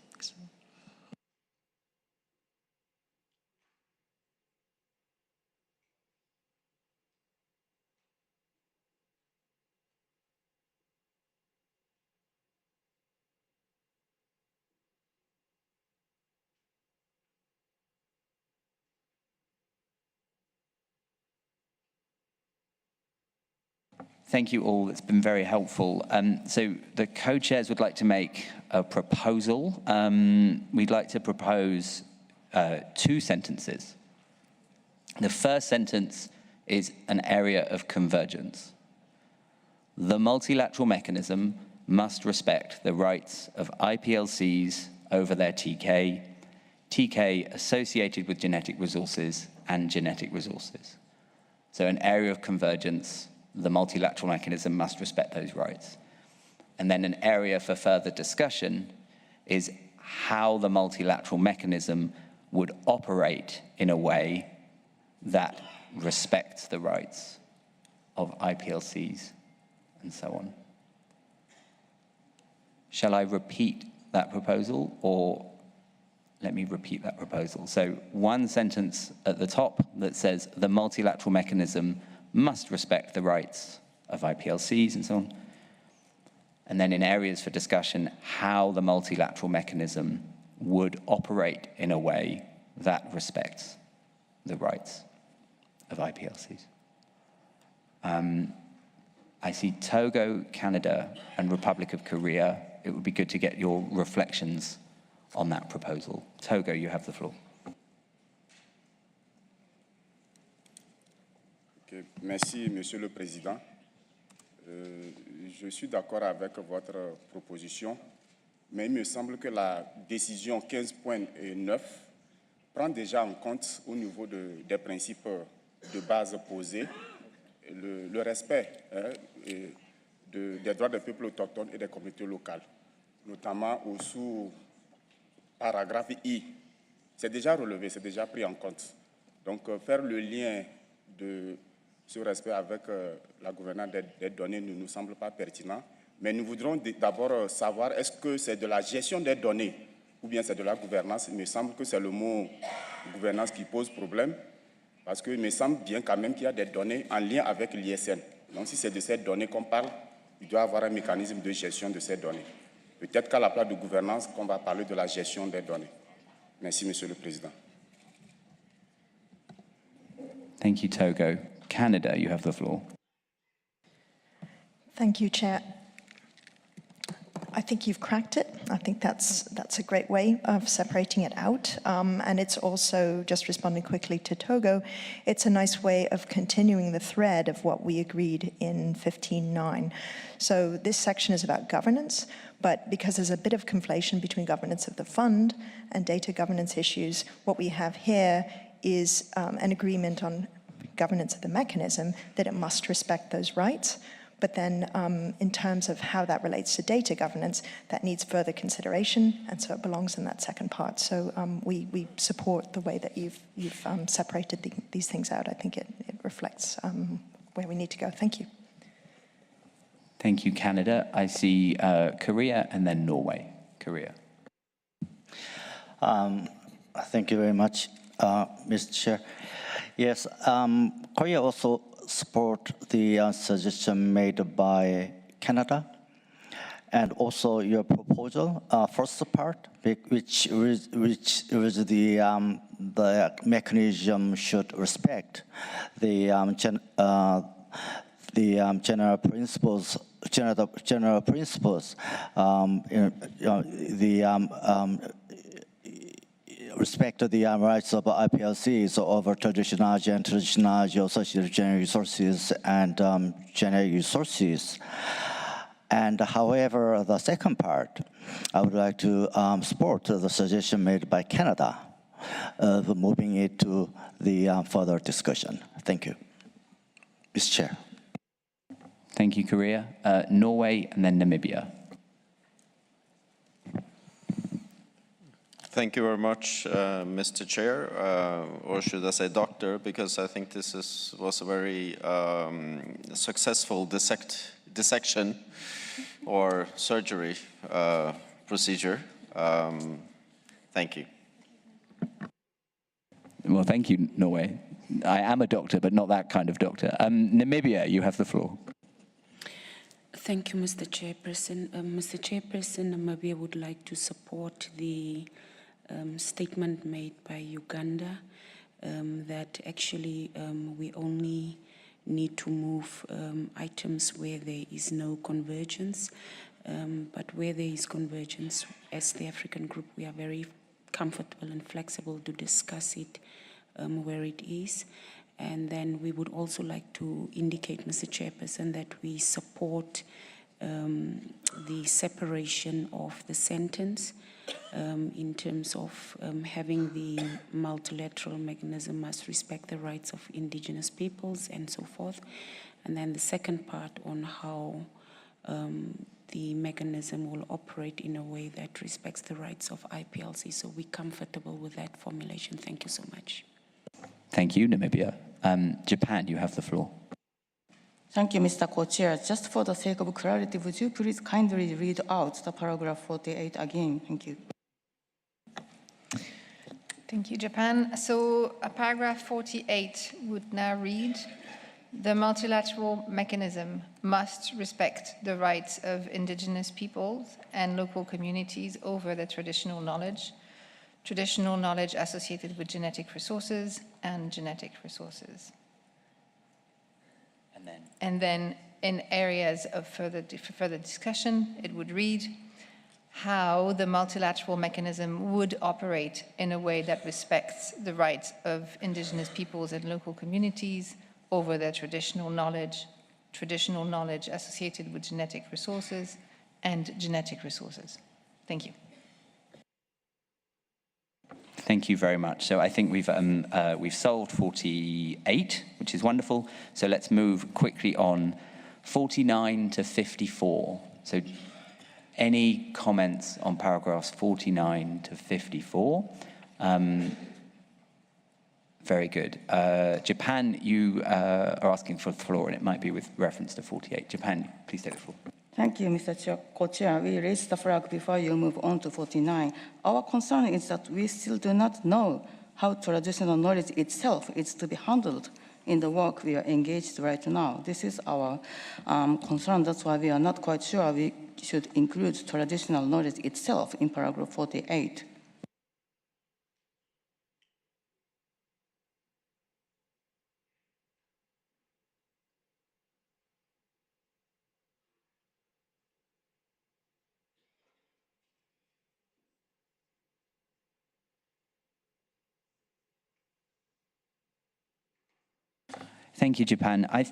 Thank you all. It's been very helpful. So the co-chairs would like to make a proposal. We'd like to propose 2 sentences. The first sentence is an area of convergence. The multilateral mechanism must respect the rights of IPLCs over their TK associated with genetic resources and genetic resources. So an area of convergence, the multilateral mechanism must respect those rights. And then an area for further discussion is how the multilateral mechanism would operate in a way that respects the rights of IPLCs and so on. Shall I repeat that proposal, or let me repeat that proposal? So one sentence at the top that says the multilateral mechanism must respect the rights of IPLCs and so on. And then in areas for discussion, how the multilateral mechanism would operate in a way that respects the rights of IPLCs. I see Togo, Canada, and Republic of Korea. It would be good to get your reflections on that proposal. Togo, you have the floor. Okay. Merci, Monsieur le Président. Je suis d'accord avec votre proposition, mais il me semble que la décision 15.9 prend déjà en compte au niveau des principes de base posés le respect des droits des peuples autochtones et des communautés locales, notamment au sous-paragraphe I. C'est déjà relevé, c'est déjà pris en compte. Donc, faire le lien de ce respect avec la gouvernance des données ne nous semble pas pertinent. Mais nous voudrons d'abord savoir, est-ce que c'est de la gestion des données ou bien c'est de la gouvernance? Il me semble que c'est le mot gouvernance qui pose problème, parce qu'il me semble bien quand même qu'il y a des données en lien avec l'ISN. Donc si c'est de ces données qu'on parle, il doit y avoir un mécanisme de gestion de ces données. Peut-être qu'à la place de gouvernance, qu'on va parler de la gestion des données. Merci, Monsieur le Président. Thank you, Togo. Canada, you have the floor. Thank you, Chair. I think you've cracked it. I think that's a great way of separating it out. And it's also, just responding quickly to Togo, it's a nice way of continuing the thread of what we agreed in 15.9. So this section is about governance, but because there's a bit of conflation between governance of the fund and data governance issues, what we have here is an agreement on governance of the mechanism, that it must respect those rights. but then in terms of how that relates to data governance, that needs further consideration, and so it belongs in that second part. So we support the way that you've separated these things out. I think it reflects where we need to go. Thank you. Thank you, Canada. I see Korea and then Norway. Korea. Thank you very much, Mr. Chair. Yes, Korea also support the suggestion made by Canada, and also your proposal, first part, which the mechanism should respect the general principles. Respect the rights of IPLCs over traditional and traditional associated generic resources and generic resources. And however, the second part, I would like to support the suggestion made by Canada of moving it to the further discussion. Thank you. Mr. Chair. Thank you, Korea. Norway and then Namibia. Thank you very much, Mr. Chair, or should I say doctor, because I think this was a very successful dissection or surgery procedure. Thank you. Well, thank you, Norway. I am a doctor, but not that kind of doctor. Namibia, you have the floor. Thank you, Mr. Chairperson. Mr. Chairperson, Namibia would like to support the statement made by Uganda that actually we only need to move items where there is no convergence, but where there is convergence, as the African group, we are very comfortable and flexible to discuss it where it is. And then we would also like to indicate, Mr. Chairperson, that we support the separation of the sentence in terms of having the multilateral mechanism must respect the rights of indigenous peoples and so forth. And then the second part on how the mechanism will operate in a way that respects the rights of IPLC. So we're comfortable with that formulation. Thank you so much. Thank you, Namibia. Japan, you have the floor. Thank you, Mr. Co-Chair. Just for the sake of clarity, would you please kindly read out the paragraph 48 again? Thank you. Thank you, Japan. So paragraph 48 would now read, the multilateral mechanism must respect the rights of indigenous peoples and local communities over their traditional knowledge associated with genetic resources and genetic resources. And then in areas of further discussion, it would read how the multilateral mechanism would operate in a way that respects the rights of indigenous peoples and local communities over their traditional knowledge associated with genetic resources and genetic resources. Thank you. Thank you very much. So I think we've solved 48, which is wonderful. So let's move quickly on 49 to 54. So any comments on paragraphs 49 to 54? Very good. Japan, you are asking for the floor, and it might be with reference to 48. Japan, please take the floor. Thank you, Mr. Co-Chair. We raised the flag before you move on to 49. Our concern is that we still do not know how traditional knowledge itself is to be handled in the work we are engaged right now. This is our concern. That's why we are not quite sure we should include traditional knowledge itself in paragraph 48. Thank you, Japan. I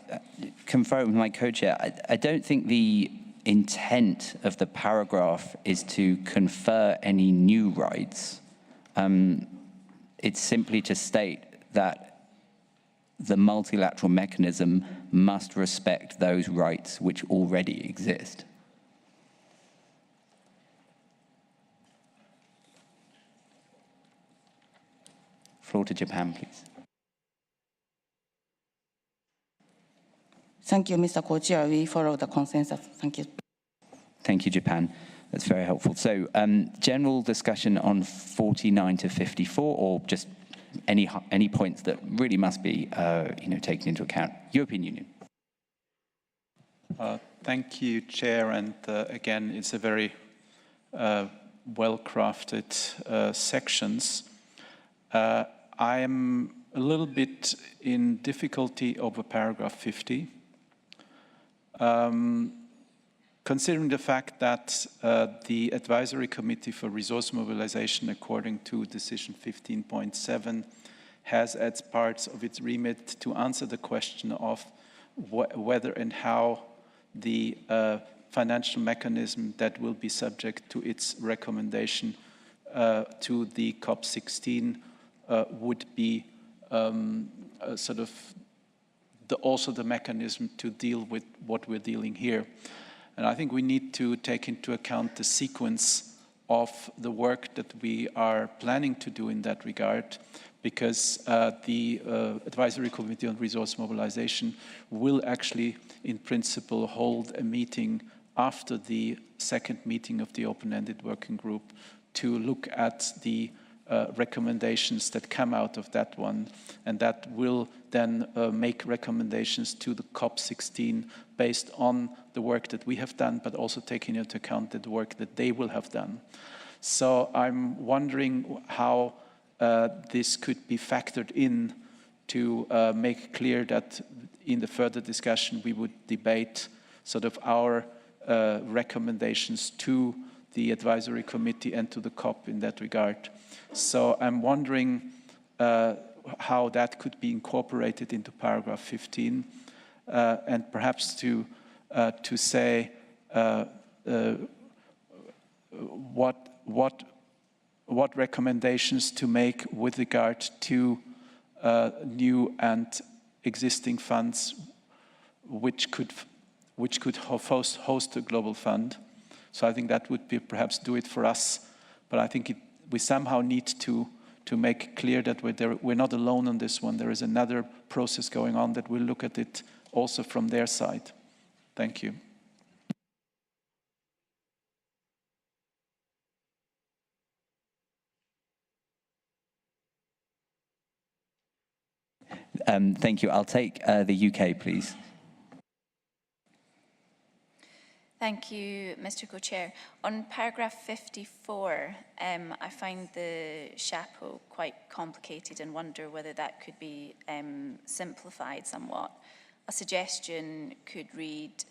confer with my co-chair. I don't think the intent of the paragraph is to confer any new rights. It's simply to state that the multilateral mechanism must respect those rights which already exist. Floor to Japan, please. Thank you, Mr. Co-Chair. We follow the consensus. Thank you. Thank you, Japan. That's very helpful. So, general discussion on 49 to 54, or just any points that really must be, taken into account. European Union. Thank you, Chair. And again, it's a very well-crafted sections. I'm a little bit in difficulty over paragraph 50. Considering the fact that the Advisory Committee for Resource Mobilization, according to Decision 15.7, has as parts of its remit to answer the question of whether and how the financial mechanism that will be subject to its recommendation to the COP16 would be also the mechanism to deal with what we're dealing here. And I think we need to take into account the sequence of the work that we are planning to do in that regard, because the Advisory Committee on Resource Mobilization will actually, in principle, hold a meeting after the second meeting of the open-ended working group to look at the recommendations that come out of that one, and that will then make recommendations to the COP16 based on the work that we have done, but also taking into account the work that they will have done. So I'm wondering how this could be factored in to make clear that in the further discussion we would debate sort of our recommendations to the Advisory Committee and to the COP in that regard. So I'm wondering how that could be incorporated into paragraph 15, and perhaps to say what recommendations to make with regard to new and existing funds which could host a global fund. So I think that would be perhaps do it for us, but I think we somehow need to make clear that we're not alone on this one. There is another process going on that will look at it also from their side. Thank you. Thank you. I'll take the UK, please. Thank you, Mr. Co-Chair. On paragraph 54, I find the chapeau quite complicated and wonder whether that could be simplified somewhat. A suggestion could read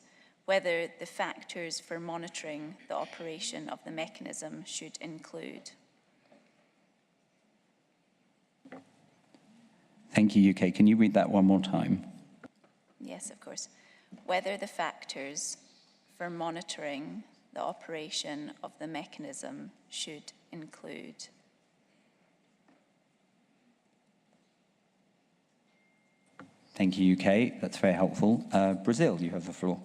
whether the factors for monitoring the operation of the mechanism should include. Thank you, UK. Can you read that one more time? Yes, of course. Whether the factors for monitoring the operation of the mechanism should include. Thank you, UK. That's very helpful. Brazil, you have the floor.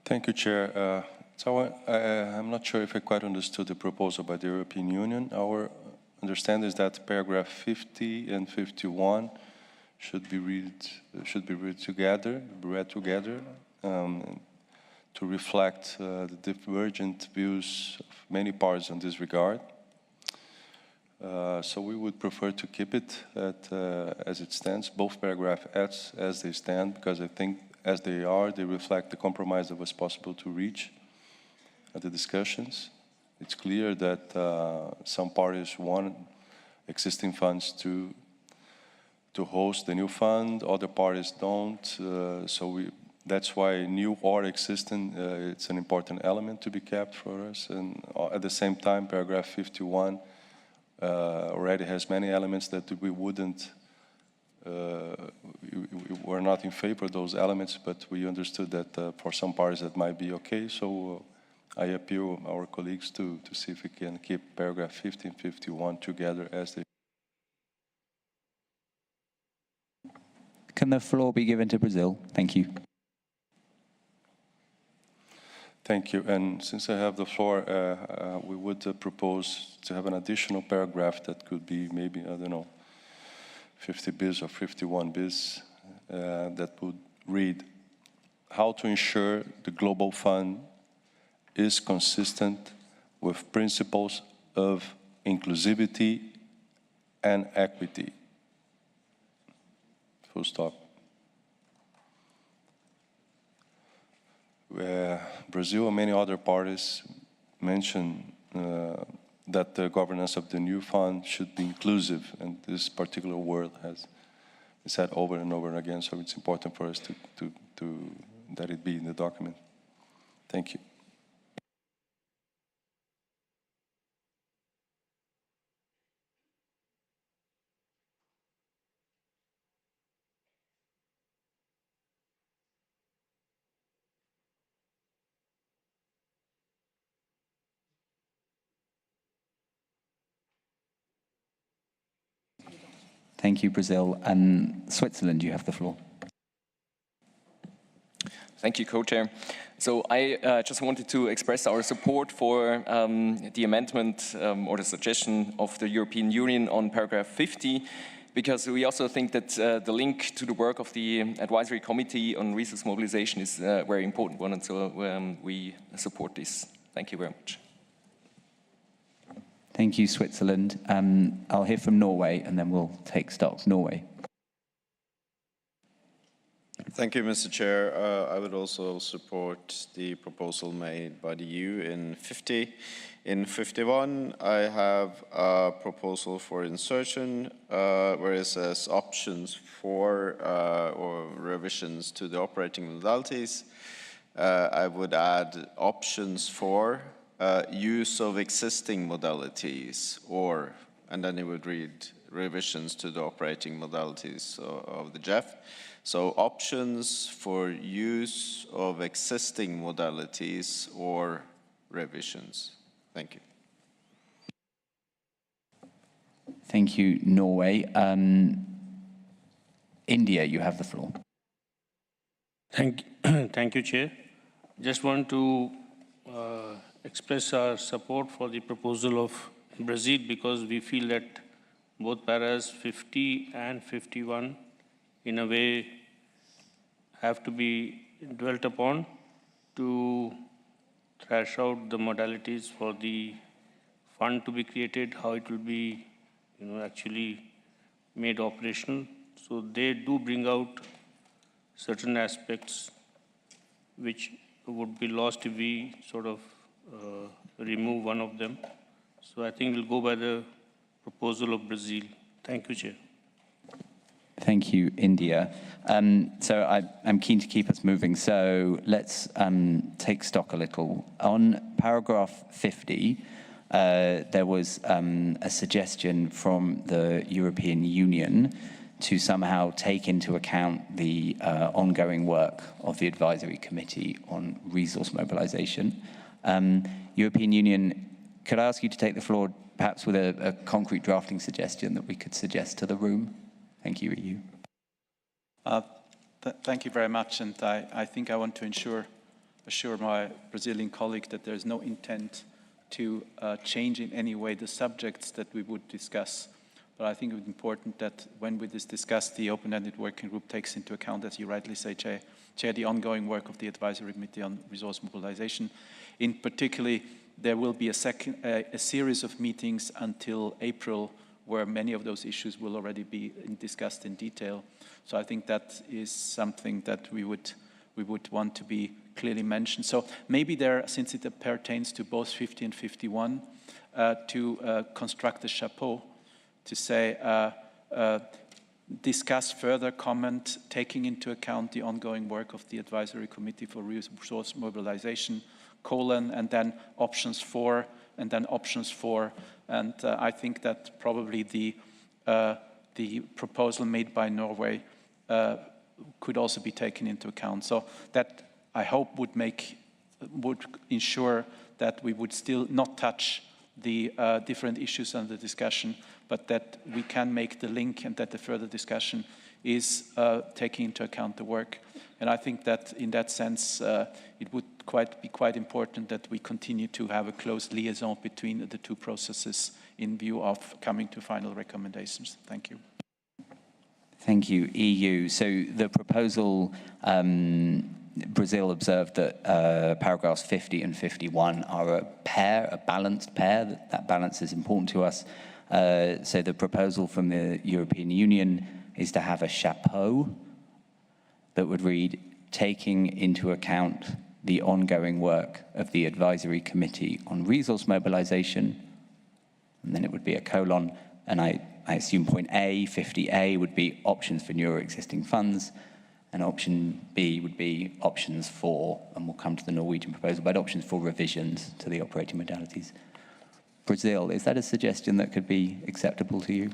Thank you, Chair. I'm not sure if I quite understood the proposal by the European Union. Our understanding is that paragraph 50 and 51 should be read together, to reflect the divergent views of many parties in this regard. So we would prefer to keep it as it stands, both paragraphs as they stand, because I think as they are, they reflect the compromise that was possible to reach at the discussions. It's clear that some parties want existing funds to host the new fund, other parties don't. That's why new or existing, it's an important element to be kept for us. And at the same time, paragraph 51 already has many elements that we wouldn't, we're not in favor of those elements, but we understood that for some parties that might be okay. So I appeal our colleagues to see if we can keep paragraph 50 and 51 together as they. can the floor be given to Brazil? Thank you. Thank you. And since I have the floor, we would propose to have an additional paragraph that could be maybe, I don't know, 50 bis or 51 bis, that would read, how to ensure the Global Fund is consistent with principles of inclusivity and equity. Full stop. Brazil and many other parties mention that the governance of the new fund should be inclusive, and this particular word has been said over and over again, so it's important for us to that it be in the document. Thank you. Thank you, Brazil. Switzerland, you have the floor. Thank you, Co-Chair. So I just wanted to express our support for the amendment or the suggestion of the European Union on paragraph 50, because we also think that the link to the work of the Advisory Committee on Resource Mobilization is a very important one, and so we support this. Thank you very much. Thank you, Switzerland. I'll hear from Norway, and then we'll take stock. Norway. Thank you, Mr. Chair. I would also support the proposal made by the EU in 50. In 51, I have a proposal for insertion where it says options for or revisions to the operating modalities. I would add options for use of existing modalities, or, and then it would read revisions to the operating modalities of the GEF. So options for use of existing modalities or revisions. Thank you. Thank you, Norway. India, you have the floor. Thank you, Chair. Just want to express our support for the proposal of Brazil, because we feel that both paras 50 and 51 in a way have to be dwelt upon to thrash out the modalities for the fund to be created, how it will be actually made operational. So they do bring out certain aspects which would be lost if we sort of remove one of them. So I think we'll go by the proposal of Brazil. Thank you, Chair. Thank you, India. So I'm keen to keep us moving. So let's take stock a little. On paragraph 50, there was a suggestion from the European Union to somehow take into account the ongoing work of the Advisory Committee on Resource Mobilization. European Union, could I ask you to take the floor perhaps with a concrete drafting suggestion that we could suggest to the room? Thank you, EU. Thank you very much, and I think I want to assure my Brazilian colleague that there is no intent to change in any way the subjects that we would discuss. But I think it would be important that when we discuss, the open-ended working group takes into account, as you rightly say, Chair, the ongoing work of the Advisory Committee on Resource Mobilization. In particular, there will be a series of meetings until April where many of those issues will already be discussed in detail. So I think that is something that we would want to be clearly mentioned. So maybe there, since it pertains to both 50 and 51, to construct a chapeau to say, discuss further comment, taking into account the ongoing work of the Advisory Committee for Resource Mobilization, and then options for, and then options for. And I think that probably the proposal made by Norway could also be taken into account. So that, I hope, would ensure that we would still not touch the different issues under discussion, but that we can make the link and that the further discussion is taking into account the work. And I think that in that sense, it would be quite important that we continue to have a close liaison between the two processes in view of coming to final recommendations. Thank you. Thank you, EU. So the proposal, Brazil observed that paragraphs 50 and 51 are a pair, a balanced pair. That balance is important to us. So the proposal from the European Union is to have a chapeau that would read, taking into account the ongoing work of the Advisory Committee on Resource Mobilization, and then it would be a colon, and I assume point A, 50A, would be options for newer existing funds, and option B would be options for, and we'll come to the Norwegian proposal, but options for revisions to the operating modalities. Brazil, is that a suggestion that could be acceptable to you?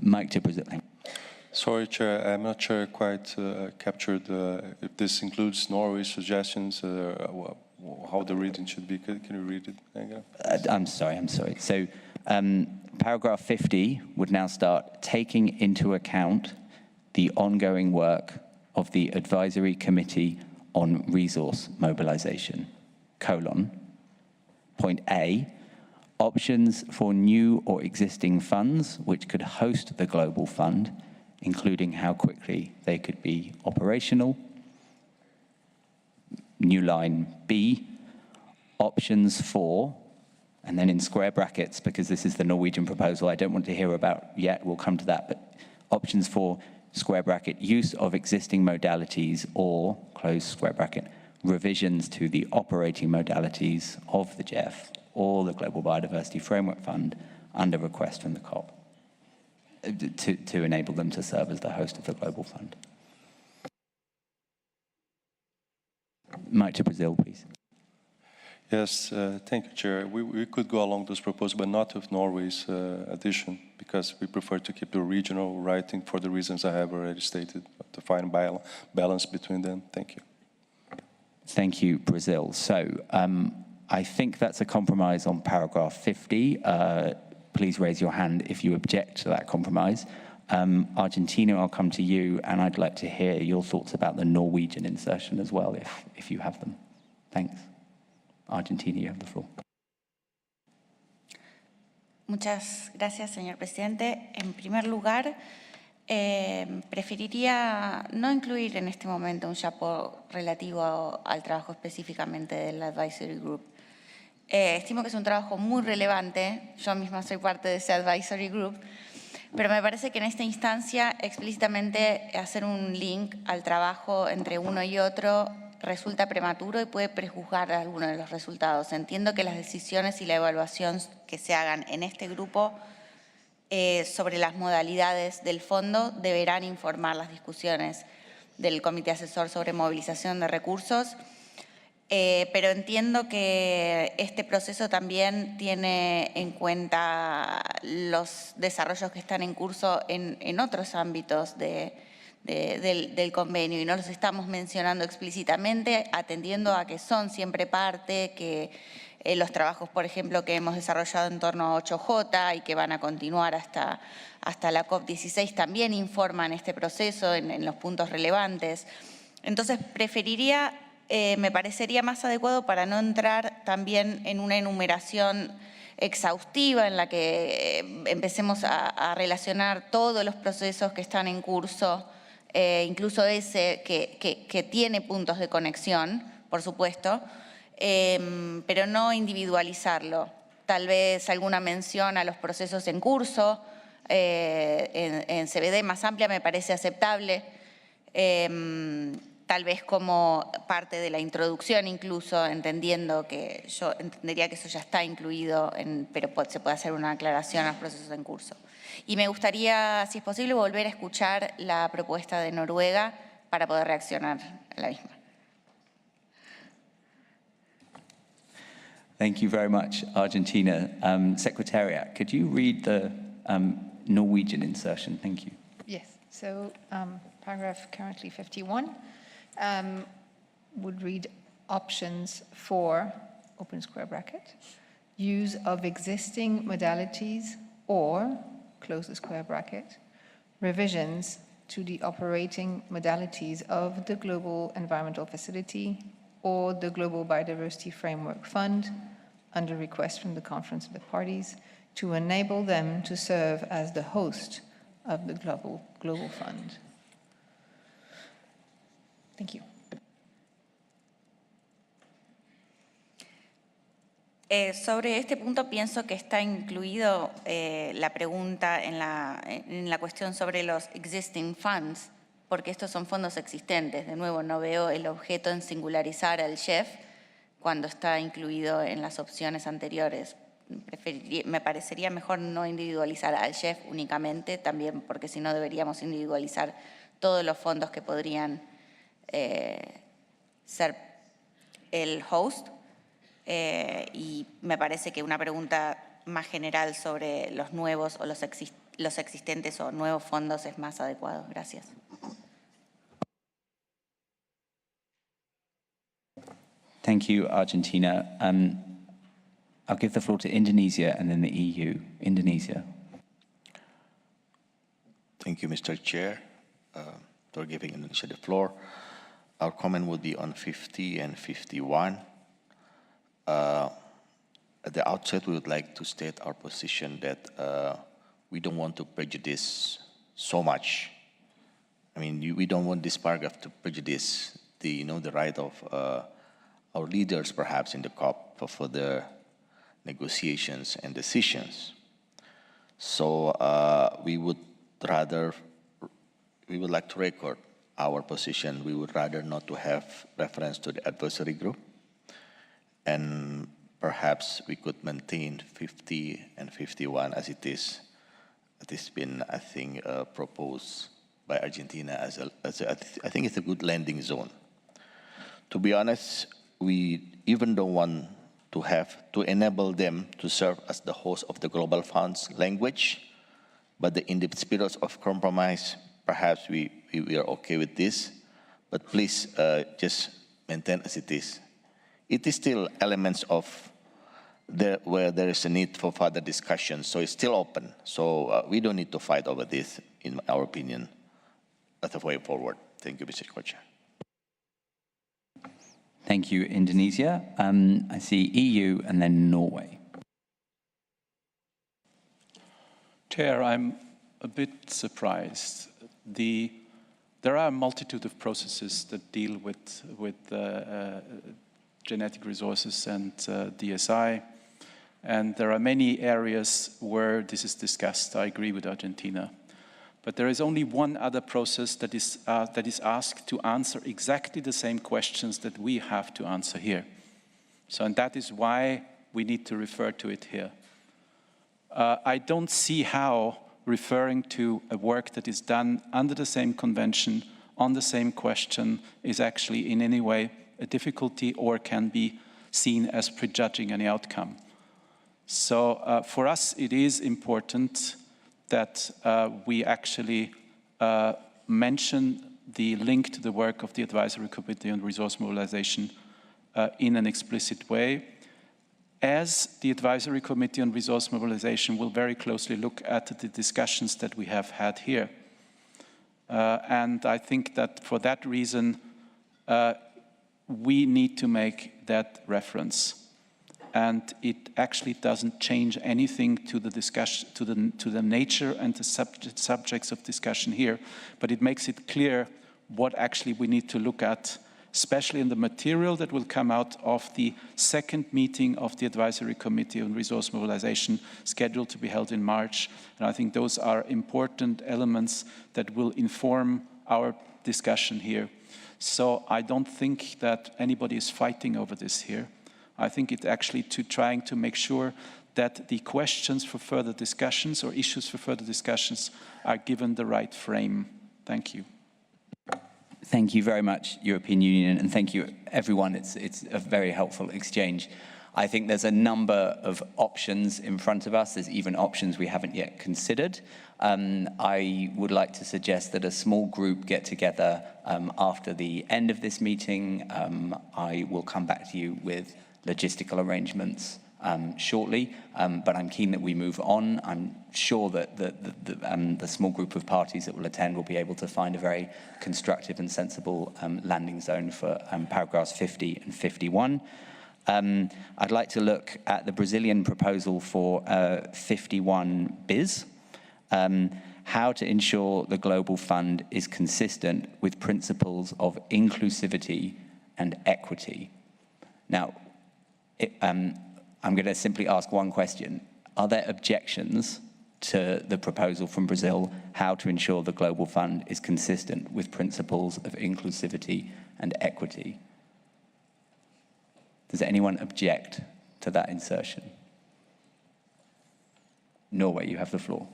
Mike to Brazil. Sorry, Chair, I'm not sure I quite captured if this includes Norway's suggestions, how the reading should be. Can you read it again? I'm sorry. So paragraph 50 would now start, taking into account the ongoing work of the Advisory Committee on Resource Mobilization, colon, point A, options for new or existing funds which could host the global fund, including how quickly they could be operational. New line B, options for, and then in square brackets, because this is the Norwegian proposal I don't want to hear about yet, we'll come to that, but options for, square bracket, use of existing modalities or, close square bracket, revisions to the operating modalities of the GEF or the Global Biodiversity Framework Fund under request from the COP to enable them to serve as the host of the Global Fund. Mike to Brazil, please. Yes, thank you, Chair. We could go along this proposal, but not with Norway's addition, because we prefer to keep the regional writing for the reasons I have already stated, to find balance between them. Thank you. Thank you, Brazil. So I think that's a compromise on paragraph 50. Please raise your hand if you object to that compromise. Argentina, I'll come to you, and I'd like to hear your thoughts about the Norwegian insertion as well, if you have them. Thanks. Argentina, you have the floor. Muchas gracias, señor presidente. En primer lugar, preferiría no incluir en este momento un chapeau relativo al trabajo específicamente del Advisory Group. Estimo que es un trabajo muy relevante, yo misma soy parte de ese Advisory Group, pero me parece que en esta instancia explícitamente hacer un link al trabajo entre uno y otro resulta prematuro y puede prejuzgar algunos de los resultados. Entiendo que las decisiones y la evaluación que se hagan en este grupo sobre las modalidades del fondo deberán informar las discusiones del Comité Asesor sobre Movilización de Recursos, pero entiendo que este proceso también tiene en cuenta los desarrollos que están en curso en otros ámbitos del convenio y no los estamos mencionando explícitamente, atendiendo a que son siempre parte, que los trabajos, por ejemplo, que hemos desarrollado en torno a 8J y que van a continuar hasta la COP16 también informan este proceso en los puntos relevantes. Entonces, preferiría, me parecería más adecuado para no entrar también en una enumeración exhaustiva en la que empecemos a relacionar todos los procesos que están en curso, incluso ese que tiene puntos de conexión, por supuesto, pero no individualizarlo. Tal vez alguna mención a los procesos en curso, en CBD más amplia me parece aceptable, tal vez como parte de la introducción incluso, entendiendo que yo entendería que eso ya está incluido, pero se puede hacer una aclaración a los procesos en curso. Y me gustaría, si es posible, volver a escuchar la propuesta de Noruega para poder reaccionar a la misma. Thank you very much, Argentina. Secretariat, could you read the Norwegian insertion? Thank you. Yes, so paragraph currently 51 would read options for, open square bracket, use of existing modalities or, close the square bracket, revisions to the operating modalities of the Global Environmental Facility or the Global Biodiversity Framework Fund under request from the Conference of the Parties to enable them to serve as the host of the Global Fund. Thank you. Sobre este punto pienso que está incluido la pregunta en la cuestión sobre los existing funds, porque estos son fondos existentes. De nuevo, no veo el objeto en singularizar al chef cuando está incluido en las opciones anteriores. Me parecería mejor no individualizar al chef únicamente, también porque si no deberíamos individualizar todos los fondos que podrían ser el host. Y me parece que una pregunta más general sobre los nuevos o los existentes o nuevos fondos es más adecuado. Gracias. Thank you, Argentina. I'll give the floor to Indonesia and then the EU. Indonesia. Thank you, Mr. Chair, for giving Indonesia the floor. Our comment would be on 50 and 51. At the outset, we would like to state our position that we don't want to prejudice so much. I mean, we don't want this paragraph to prejudice the right of our leaders, perhaps in the COP, for further negotiations and decisions. So we would like to record our position. We would rather not to have reference to the advisory group. And perhaps we could maintain 50 and 51 as it is. It has been, I think, proposed by Argentina as I think it's a good landing zone. To be honest, we even don't want to have to enable them to serve as the host of the global funds language, but in the spirit of compromise, perhaps we are okay with this, but please just maintain as it is. It is still elements of where there is a need for further discussion, so it's still open. So we don't need to fight over this, in our opinion, as a way forward. Thank you, Mr. Co-Chair. Thank you, Indonesia. I see EU and then Norway. Chair, I'm a bit surprised. There are a multitude of processes that deal with genetic resources and DSI, and there are many areas where this is discussed. I agree with Argentina. But there is only one other process that is asked to answer exactly the same questions that we have to answer here. So, and that is why we need to refer to it here. I don't see how referring to a work that is done under the same convention, on the same question, is actually in any way a difficulty or can be seen as prejudging any outcome. So for us, it is important that we actually mention the link to the work of the Advisory Committee on Resource Mobilization in an explicit way, as the Advisory Committee on Resource Mobilization will very closely look at the discussions that we have had here. And I think that for that reason, we need to make that reference. And it actually doesn't change anything to the discussion, to the nature and the subjects of discussion here, but it makes it clear what actually we need to look at, especially in the material that will come out of the second meeting of the Advisory Committee on Resource Mobilization, scheduled to be held in March. And I think those are important elements that will inform our discussion here. So I don't think that anybody is fighting over this here. I think it's actually trying to make sure that the questions for further discussions or issues for further discussions are given the right frame. Thank you. Thank you very much, European Union, and thank you, everyone. It's a very helpful exchange. I think there's a number of options in front of us. There's even options we haven't yet considered. I would like to suggest that a small group get together after the end of this meeting. I will come back to you with logistical arrangements shortly, but I'm keen that we move on. I'm sure that the small group of parties that will attend will be able to find a very constructive and sensible landing zone for paragraphs 50 and 51. I'd like to look at the Brazilian proposal for 51 bis, how to ensure the Global Fund is consistent with principles of inclusivity and equity. Now, I'm going to simply ask one question. Are there objections to the proposal from Brazil, how to ensure the Global Fund is consistent with principles of inclusivity and equity? Does anyone object to that insertion? Norway, you have the floor.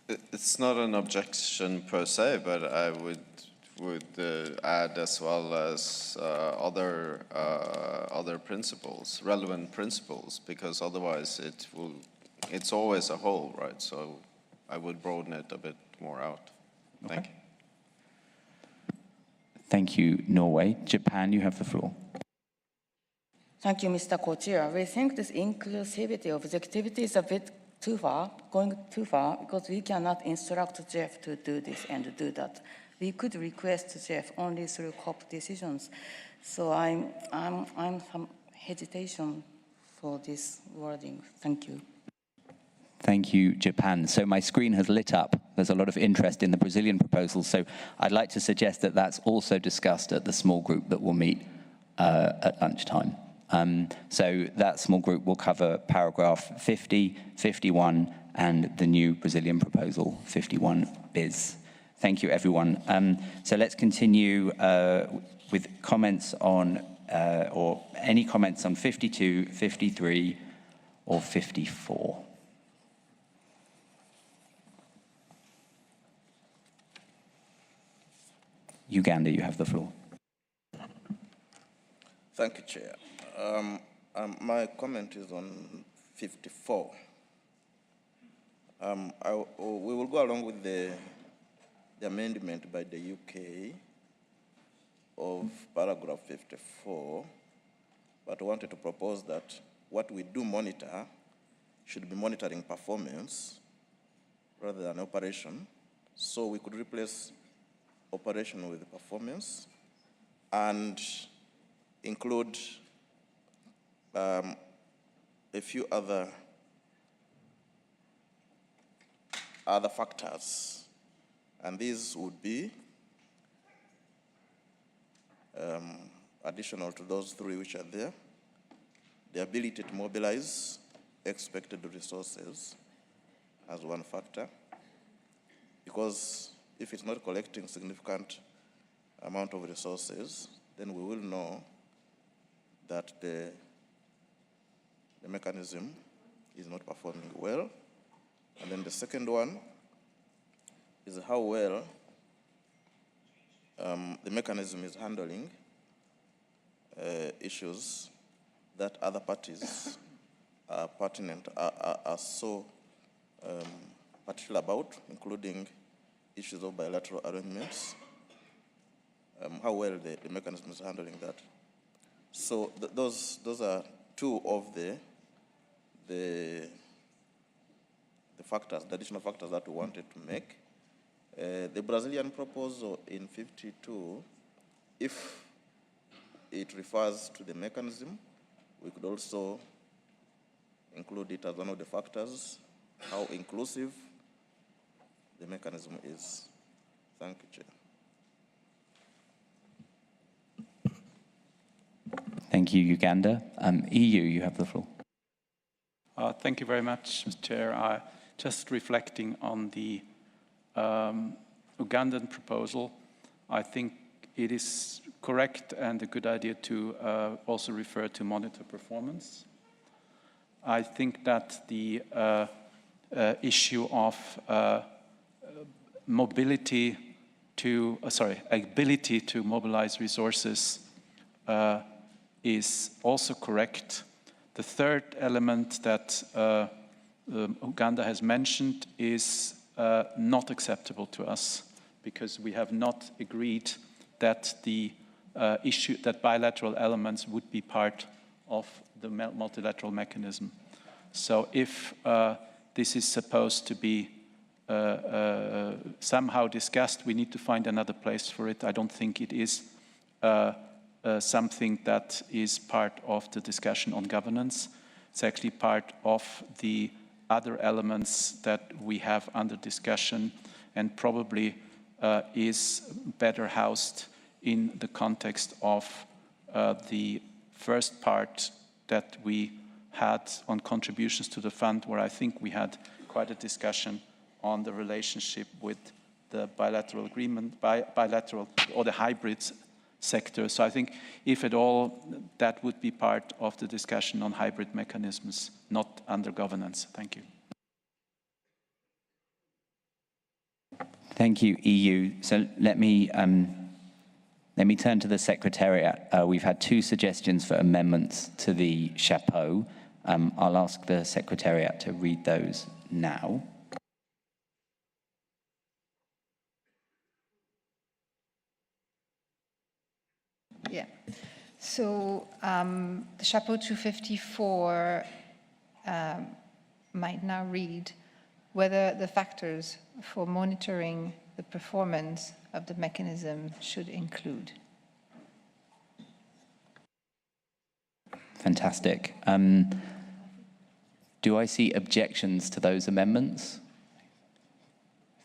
It's not an objection per se, but I would add as well as other principles, relevant principles, because otherwise it's always a whole, right? So I would broaden it a bit more out. Thank you. Thank you, Norway. Japan, you have the floor. Thank you, Mr. Co-Chair. We think this inclusivity objectivity is a bit too far, going too far, because we cannot instruct Jeff to do this and do that. We could request Jeff only through COP decisions. So I'm some hesitation for this wording. Thank you. Thank you, Japan. So my screen has lit up. There's a lot of interest in the Brazilian proposal. So I'd like to suggest that that's also discussed at the small group that will meet at lunchtime. So that small group will cover paragraph 50, 51, and the new Brazilian proposal, 51 bis. Thank you, everyone. So let's continue with comments on, or any comments on 52, 53, or 54. Uganda, you have the floor. Thank you, Chair. My comment is on 54. We will go along with the amendment by the UK of paragraph 54, but I wanted to propose that what we do monitor should be monitoring performance rather than operation. So we could replace operation with performance and include a few other factors, and these would be additional to those three which are there: the ability to mobilize expected resources as one factor, because if it's not collecting significant amount of resources, then we will know that the mechanism is not performing well. And then the second one is how well the mechanism is handling issues that other parties are pertinent, are so particular about, including issues of bilateral arrangements, how well the mechanism is handling that. So those are two of the factors, the additional factors that we wanted to make. The Brazilian proposal in 52, if it refers to the mechanism, we could also include it as one of the factors, how inclusive the mechanism is. Thank you, Chair. Thank you, Uganda. EU, you have the floor. Thank you very much, Mr. Chair. Just reflecting on the Ugandan proposal, I think it is correct and a good idea to also refer to monitor performance. I think that the issue of ability to mobilize resources is also correct. The third element that Uganda has mentioned is not acceptable to us, because we have not agreed that the issue that bilateral elements would be part of the multilateral mechanism. So if this is supposed to be somehow discussed, we need to find another place for it. I don't think it is something that is part of the discussion on governance. It's actually part of the other elements that we have under discussion, and probably is better housed in the context of the first part that we had on contributions to the fund, where I think we had quite a discussion on the relationship with the bilateral agreement, bilateral or the hybrid sector. So I think, if at all, that would be part of the discussion on hybrid mechanisms, not under governance. Thank you. Thank you, EU. So let me turn to the Secretariat. We've had 2 suggestions for amendments to the chapeau. I'll ask the Secretariat to read those now. Yeah. So the chapeau 254 might now read whether the factors for monitoring the performance of the mechanism should include. Fantastic. Do I see objections to those amendments?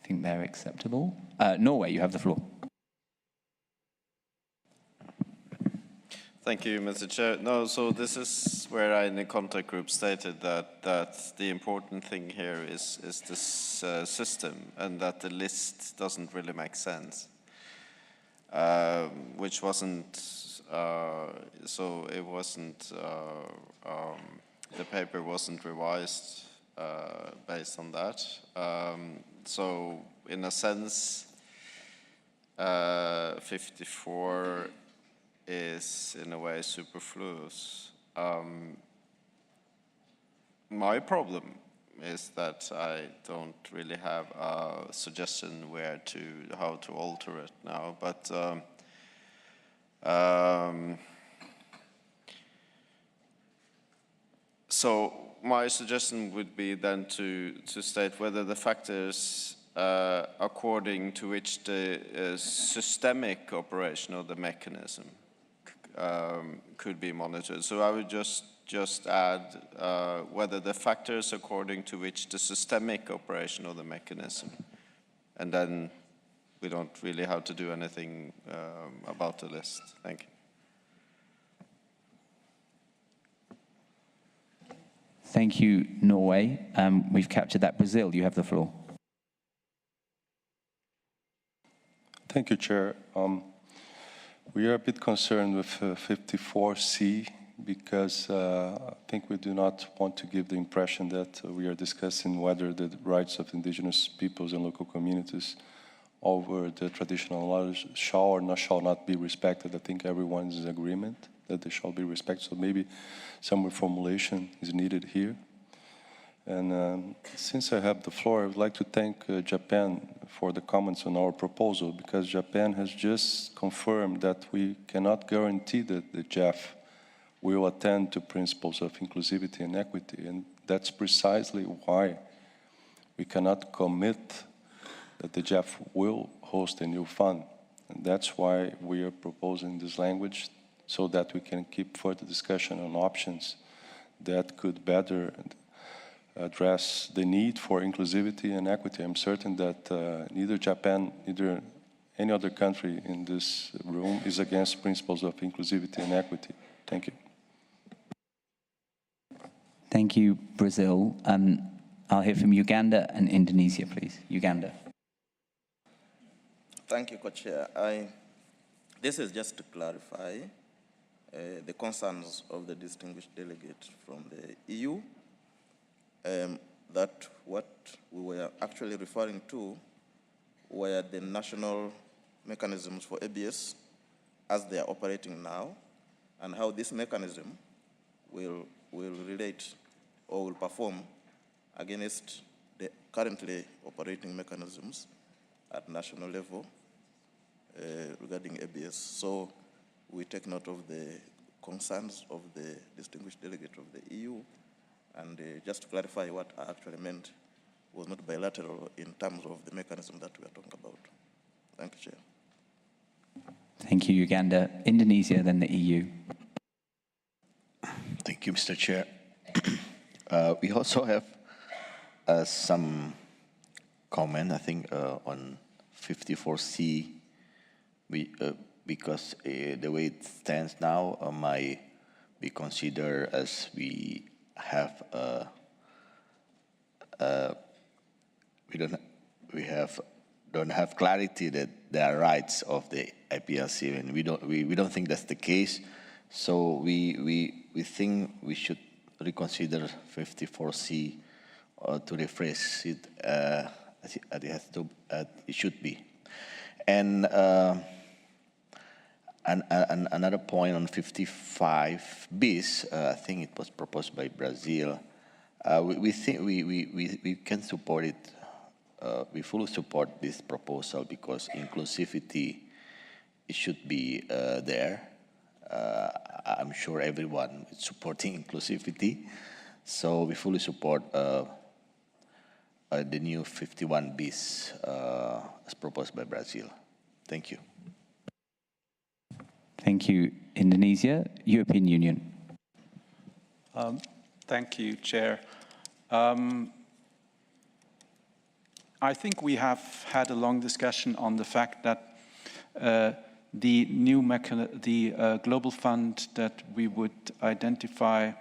I think they're acceptable. Norway, you have the floor. Thank you, Mr. Chair. No, so this is where I, in the contact group, stated that the important thing here is this system, and that the list doesn't really make sense, which wasn't, so it wasn't, the paper wasn't revised based on that. So in a sense, 54 is in a way superfluous. My problem is that I don't really have a suggestion how to alter it now, but so my suggestion would be then to state whether the factors according to which the systemic operation of the mechanism could be monitored. So I would just add whether the factors according to which the systemic operation of the mechanism, and then we don't really have to do anything about the list. Thank you. Thank you, Norway. We've captured that. Brazil, you have the floor. Thank you, Chair. We are a bit concerned with 54C because I think we do not want to give the impression that we are discussing whether the rights of indigenous peoples and local communities over the traditional laws shall or shall not be respected. I think everyone is in agreement that they shall be respected, so maybe some reformulation is needed here. And since I have the floor, I would like to thank Japan for the comments on our proposal, because Japan has just confirmed that we cannot guarantee that the JEF will attend to principles of inclusivity and equity, and that's precisely why we cannot commit that the JEF will host a new fund. And that's why we are proposing this language, so that we can keep further discussion on options that could better address the need for inclusivity and equity. I'm certain that neither Japan, neither any other country in this room is against principles of inclusivity and equity. Thank you. Thank you, Brazil. I'll hear from Uganda and Indonesia, please. Uganda. Thank you, Co-Chair. This is just to clarify the concerns of the distinguished delegate from the EU, that what we were actually referring to were the national mechanisms for ABS as they are operating now, and how this mechanism will relate or will perform against the currently operating mechanisms at national level regarding ABS. So we take note of the concerns of the distinguished delegate of the EU. And just to clarify what I actually meant was not bilateral in terms of the mechanism that we are talking about. Thank you, Chair. Thank you, Uganda. Indonesia, then the EU. Thank you, Mr. Chair. We also have some comment, I think, on 54C, because the way it stands now might be considered as we have don't have clarity that there are rights of the IPLC, and we don't think that's the case. So we think we should reconsider 54C to rephrase it as it should be. And another point on 55 bis, I think it was proposed by Brazil. We think we can support it. We fully support this proposal because inclusivity, it should be there. I'm sure everyone is supporting inclusivity. So we fully support the new 51 bis as proposed by Brazil. Thank you. Thank you, Indonesia. European Union. Thank you, Chair. I think we have had a long discussion on the fact that the new global fund that we would identify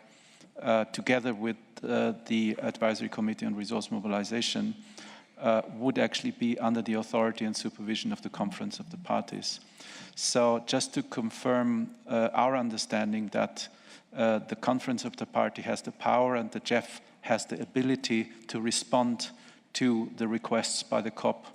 together with the Advisory Committee on Resource Mobilization would actually be under the authority and supervision of the Conference of the Parties. So just to confirm our understanding that the Conference of the Party has the power and the GEF has the ability to respond to the requests by the COP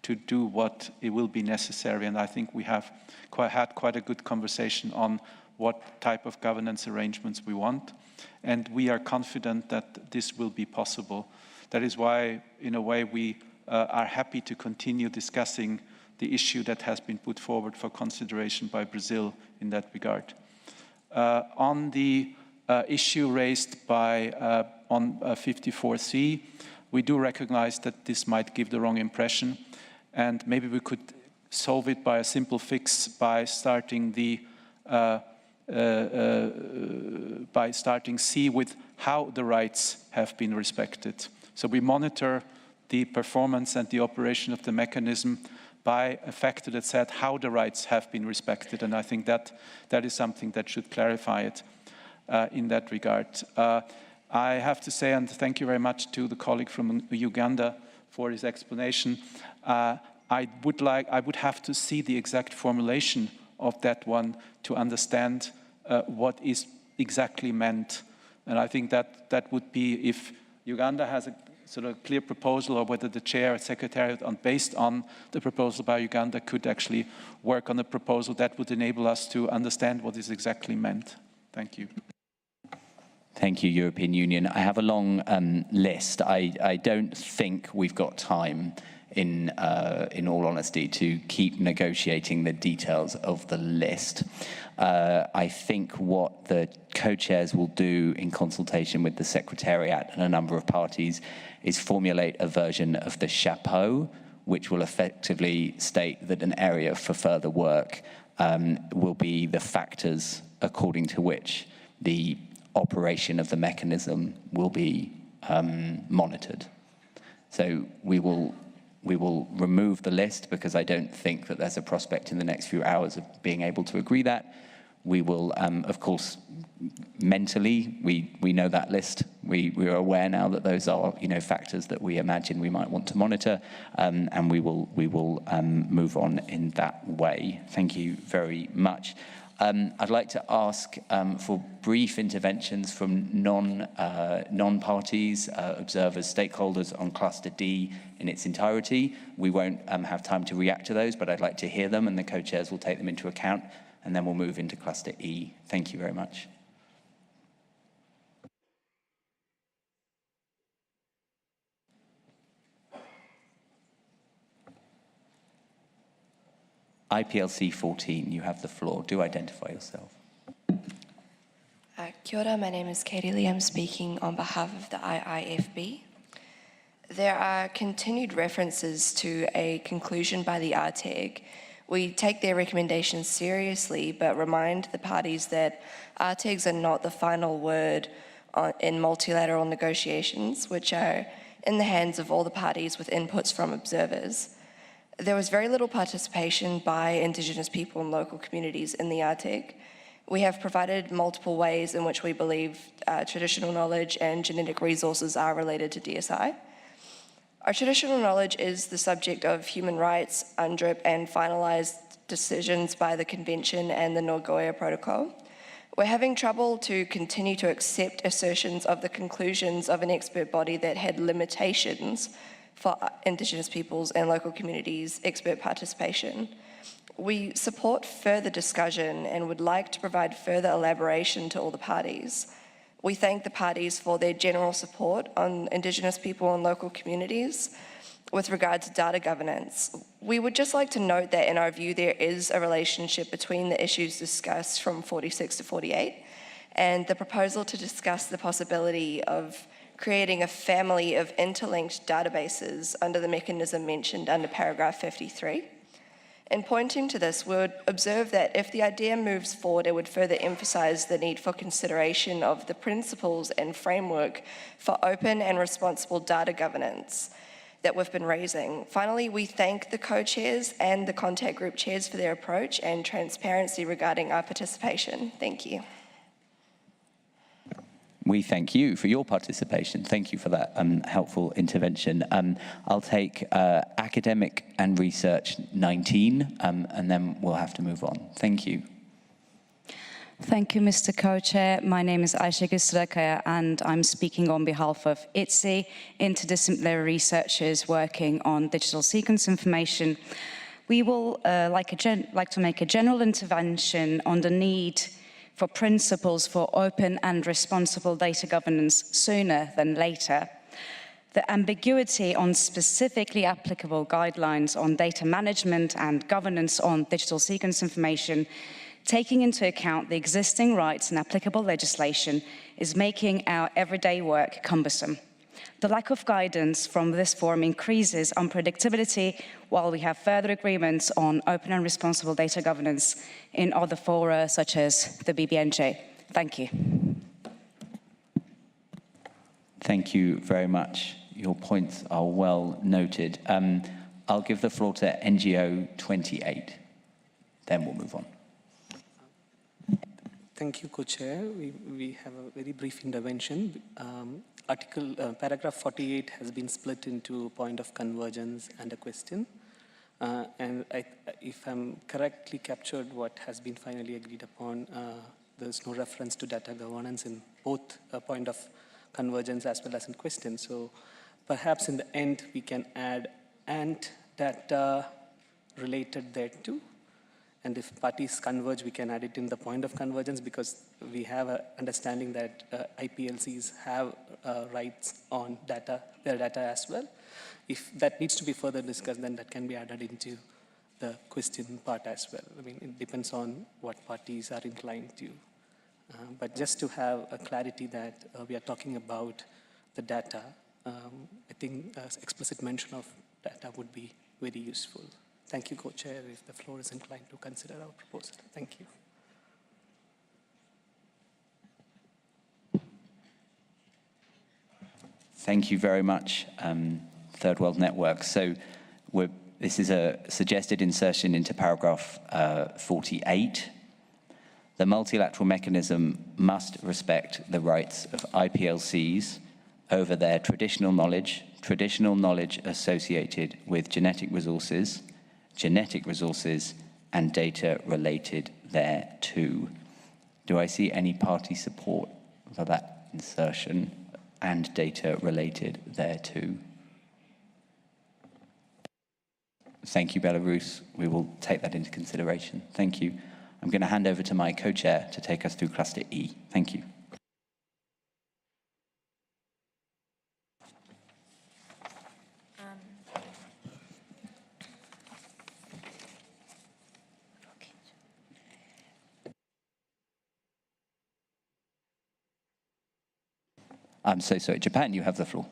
to do what it will be necessary. And I think we have had quite a good conversation on what type of governance arrangements we want. And we are confident that this will be possible. That is why, in a way, we are happy to continue discussing the issue that has been put forward for consideration by Brazil in that regard. On the issue raised by on 54C, we do recognize that this might give the wrong impression, and maybe we could solve it by a simple fix by starting C with how the rights have been respected. So we monitor the performance and the operation of the mechanism by a factor that said how the rights have been respected, and I think that is something that should clarify it in that regard. I have to say, and thank you very much to the colleague from Uganda for his explanation, I would have to see the exact formulation of that one to understand what is exactly meant. And I think that would be if Uganda has a sort of clear proposal, or whether the chair or secretariat, based on the proposal by Uganda, could actually work on a proposal that would enable us to understand what is exactly meant. Thank you. Thank you, European Union. I have a long list. I don't think we've got time, in all honesty, to keep negotiating the details of the list. I think what the co-chairs will do in consultation with the Secretariat and a number of parties is formulate a version of the chapeau, which will effectively state that an area for further work will be the factors according to which the operation of the mechanism will be monitored. So we will remove the list because I don't think that there's a prospect in the next few hours of being able to agree that. We will, of course, mentally, we know that list. We are aware now that those are, factors that we imagine we might want to monitor, and we will move on in that way. Thank you very much. I'd like to ask for brief interventions from non-parties, observers, stakeholders on Cluster D in its entirety. We won't have time to react to those, but I'd like to hear them, and the co-chairs will take them into account, and then we'll move into Cluster E. Thank you very much. IPLC 14, you have the floor. Do identify yourself. Kia ora, my name is Katie Lee. I'm speaking on behalf of the IIFB. There are continued references to a conclusion by the RTEG. We take their recommendations seriously, but remind the parties that RTEGs are not the final word in multilateral negotiations, which are in the hands of all the parties with inputs from observers. There was very little participation by Indigenous people and local communities in the RTEG. We have provided multiple ways in which we believe traditional knowledge and genetic resources are related to DSI. Our traditional knowledge is the subject of human rights, UNDRIP, and finalized decisions by the Convention and the Nagoya Protocol. We're having trouble to continue to accept assertions of the conclusions of an expert body that had limitations for Indigenous peoples and local communities' expert participation. We support further discussion and would like to provide further elaboration to all the parties. We thank the parties for their general support on Indigenous people and local communities with regard to data governance. We would just like to note that in our view there is a relationship between the issues discussed from 46 to 48 and the proposal to discuss the possibility of creating a family of interlinked databases under the mechanism mentioned under paragraph 53. In pointing to this, we would observe that if the idea moves forward, it would further emphasize the need for consideration of the principles and framework for open and responsible data governance that we've been raising. Finally, we thank the co-chairs and the contact group chairs for their approach and transparency regarding our participation. Thank you. We thank you for your participation. Thank you for that helpful intervention. I'll take academic and research 19, and then we'll have to move on. Thank you. Thank you, Mr. Co-Chair. My name is Aisha Gustrakaya, and I'm speaking on behalf of ITSI, interdisciplinary researchers working on digital sequence information. We will like to make a general intervention on the need for principles for open and responsible data governance sooner than later. The ambiguity on specifically applicable guidelines on data management and governance on digital sequence information, taking into account the existing rights and applicable legislation, is making our everyday work cumbersome. The lack of guidance from this forum increases unpredictability, while we have further agreements on open and responsible data governance in other fora, such as the BBNJ. Thank you. Thank you very much. Your points are well noted. I'll give the floor to NGO 28. Then we'll move on. Thank you, Co-Chair. We have a very brief intervention. Paragraph 48 has been split into a point of convergence and a question. And if I'm correctly captured what has been finally agreed upon, there's no reference to data governance in both a point of convergence as well as in question. So perhaps in the end we can add and data related there too. And if parties converge, we can add it in the point of convergence, because we have an understanding that IPLCs have rights on data, their data as well. If that needs to be further discussed, then that can be added into the question part as well. I mean, it depends on what parties are inclined to. But just to have a clarity that we are talking about the data, I think explicit mention of data would be very useful. Thank you, Co-Chair, if the floor is inclined to consider our proposal. Thank you. Thank you very much, Third World Network. So this is a suggested insertion into paragraph 48. The multilateral mechanism must respect the rights of IPLCs over their traditional knowledge associated with genetic resources, and data related thereto. Do I see any party support for that insertion, and data related thereto? Thank you, Belarus. We will take that into consideration. Thank you. I'm going to hand over to my co-chair to take us through cluster E. Thank you. I'm so sorry. Japan, you have the floor.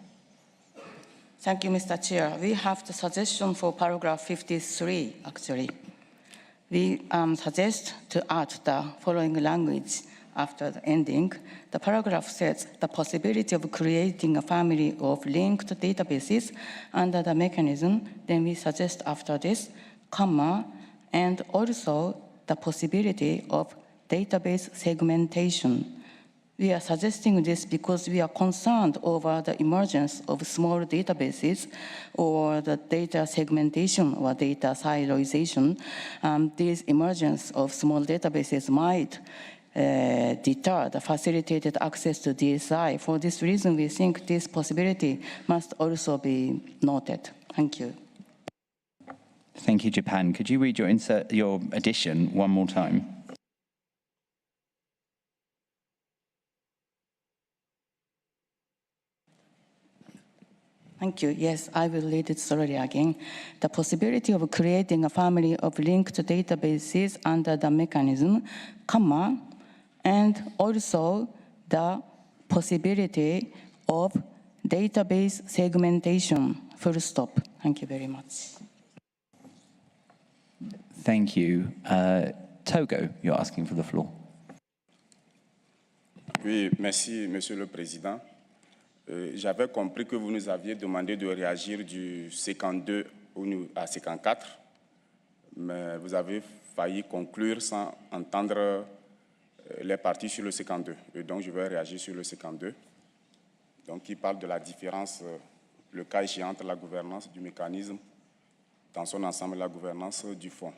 Thank you, Mr. Chair. We have the suggestion for paragraph 53, actually. We suggest to add the following language after the ending. The paragraph says the possibility of creating a family of linked databases under the mechanism. Then we suggest after this, comma, and also the possibility of database segmentation. We are suggesting this because we are concerned over the emergence of small databases or the data segmentation or data siloization. This emergence of small databases might deter the facilitated access to DSI. For this reason, we think this possibility must also be noted. Thank you. Thank you, Japan. Could you read your addition one more time? Thank you. Yes, I will read it slowly again. The possibility of creating a family of linked databases under the mechanism, comma, and also the possibility of database segmentation, full stop. Thank you very much. Thank you. Togo, you're asking for the floor. Oui, merci, Monsieur le Président. J'avais compris que vous nous aviez demandé de réagir du 52 à 54, mais vous avez failli conclure sans entendre les parties sur le 52. Et donc, je vais réagir sur le 52. Donc, il parle de la différence, le cas échéant entre la gouvernance du mécanisme dans son ensemble et la gouvernance du fonds.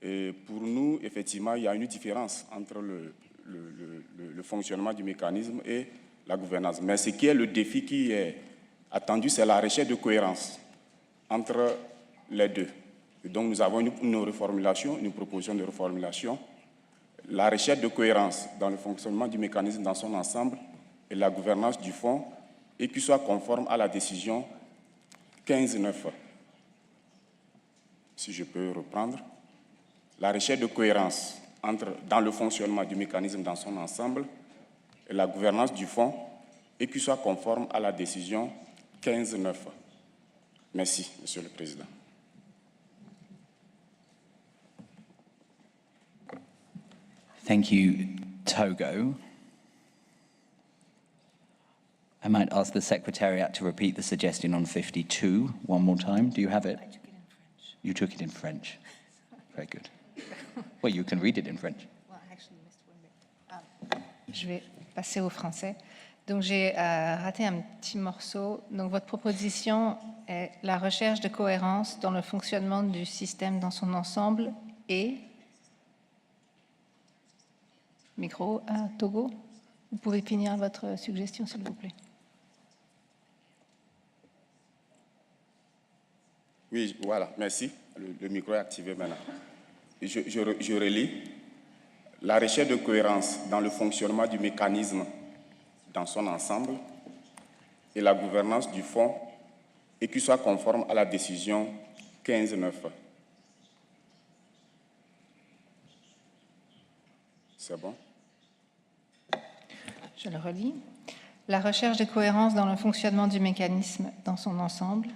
Et pour nous, effectivement, il y a une différence entre le fonctionnement du mécanisme et la gouvernance. Mais ce qui est le défi qui est attendu, c'est la recherche de cohérence entre les deux. Et donc, nous avons une reformulation, une proposition de reformulation. La recherche de cohérence dans le fonctionnement du mécanisme dans son ensemble et la gouvernance du fonds, et qui soit conforme à la décision 15-9. Si je peux reprendre. La recherche de cohérence dans le fonctionnement du mécanisme dans son ensemble et la gouvernance du fonds, et qui soit conforme à la décision 15-9. Merci, Monsieur le Président. Thank you, Togo. I might ask the Secretariat to repeat the suggestion on 52 one more time. Do you have it? I took it in French. You took it in French. Very good. Well, you can read it in French. Well, actually, je vais passer au français. Donc, j'ai raté un petit morceau. Donc, votre proposition est la recherche de cohérence dans le fonctionnement du système dans son ensemble et... Micro à Togo. Vous pouvez finir votre suggestion, s'il vous plaît. Oui, voilà, merci. Le micro est activé maintenant. Je relis. La recherche de cohérence dans le fonctionnement du mécanisme dans son ensemble et la gouvernance du fonds, et qui soit conforme à la décision 15-9. C'est bon? Je le relis. La recherche de cohérence dans le fonctionnement du mécanisme dans son ensemble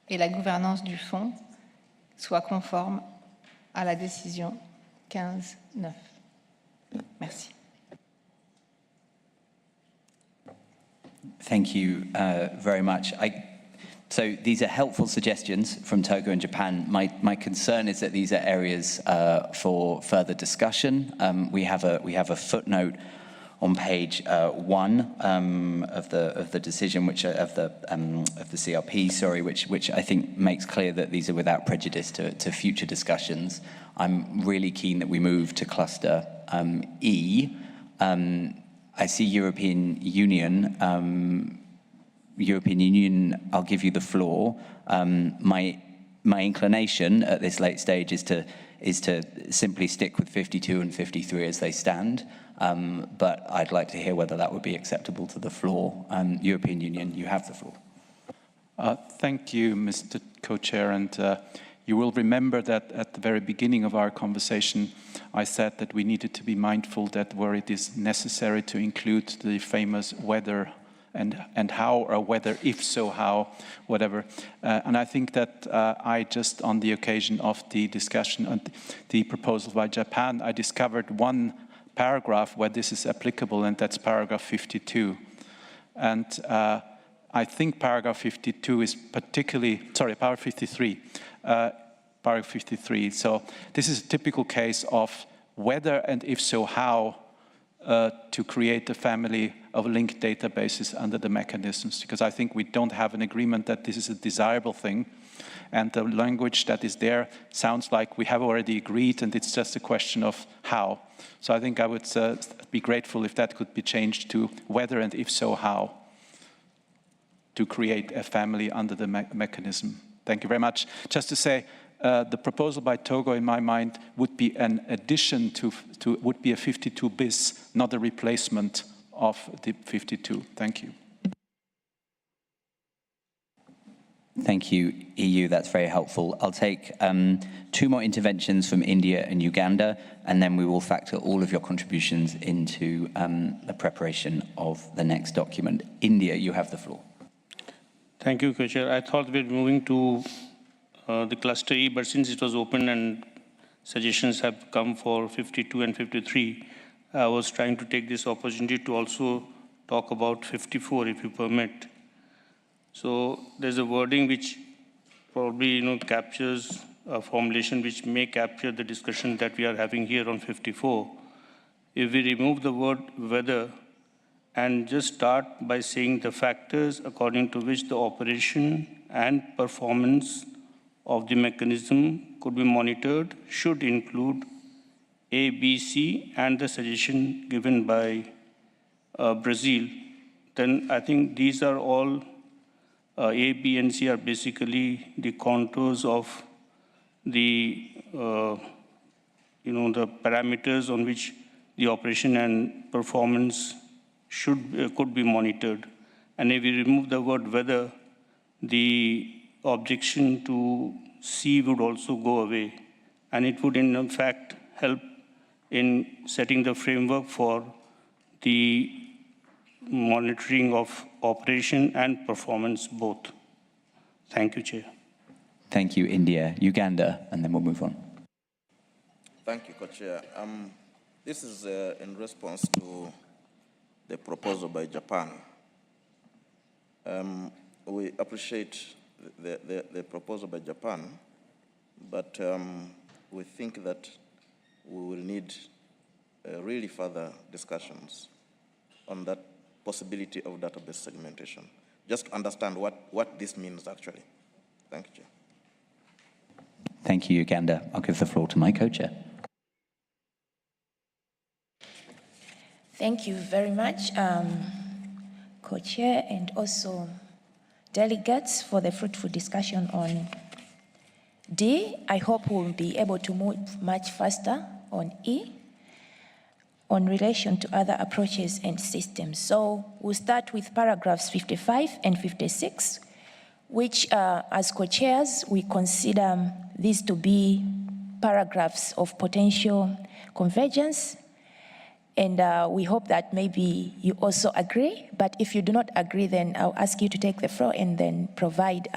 et la gouvernance du fonds soit conforme à la décision 15-9. Merci. Thank you very much. So these are helpful suggestions from Togo and Japan. My concern is that these are areas for further discussion. We have a footnote on page 1 of the decision, which of the CRP, sorry, which I think makes clear that these are without prejudice to future discussions. I'm really keen that we move to cluster E. I see European Union. I'll give you the floor. My inclination at this late stage is to simply stick with 52 and 53 as they stand. But I'd like to hear whether that would be acceptable to the floor. European Union, you have the floor. Thank you, Mr. Co-Chair. And you will remember that at the very beginning of our conversation, I said that we needed to be mindful that where it is necessary to include the famous whether and how, or whether, if so, how, whatever. And I think that I just, on the occasion of the discussion on the proposal by Japan, I discovered one paragraph where this is applicable, and that's paragraph 52. And I think paragraph 52 is particularly, sorry, paragraph 53. Paragraph 53. So this is a typical case of whether, and if so, how to create a family of linked databases under the mechanisms, because I think we don't have an agreement that this is a desirable thing, and the language that is there sounds like we have already agreed and it's just a question of how. So I think I would be grateful if that could be changed to whether, and if so, how to create a family under the mechanism. Thank you very much. Just to say, the proposal by Togo, in my mind, would be an addition would be a 52 bis, not a replacement of the 52. Thank you. Thank you, EU. That's very helpful. I'll take 2 more interventions from India and Uganda, and then we will factor all of your contributions into the preparation of the next document. India, you have the floor. Thank you, Co-Chair. I thought we were moving to the cluster E, but since it was open and suggestions have come for 52 and 53, I was trying to take this opportunity to also talk about 54, if you permit. So there's a wording which probably captures a formulation which may capture the discussion that we are having here on 54. If we remove the word whether and just start by saying the factors according to which the operation and performance of the mechanism could be monitored should include A, B, C, and the suggestion given by Brazil, then I think these are all A, B, and C are basically the contours of the the parameters on which the operation and performance could be monitored. And if we remove the word whether, the objection to C would also go away, and it would in fact help in setting the framework for the monitoring of operation and performance both. Thank you, Chair. Thank you, India. Uganda, and then we'll move on. Thank you, Co-Chair. This is in response to the proposal by Japan. We appreciate the proposal by Japan, but we think that we will need really further discussions on that possibility of database segmentation, just to understand what this means actually. Thank you, Chair. Thank you, Uganda. I'll give the floor to my co-chair. Thank you very much, co-chair, and also delegates for the fruitful discussion on D. I hope we'll be able to move much faster on E, on relation to other approaches and systems. So we'll start with paragraphs 55 and 56, which as co-chairs, we consider these to be paragraphs of potential convergence. And we hope that maybe you also agree, but if you do not agree, then I'll ask you to take the floor and then provide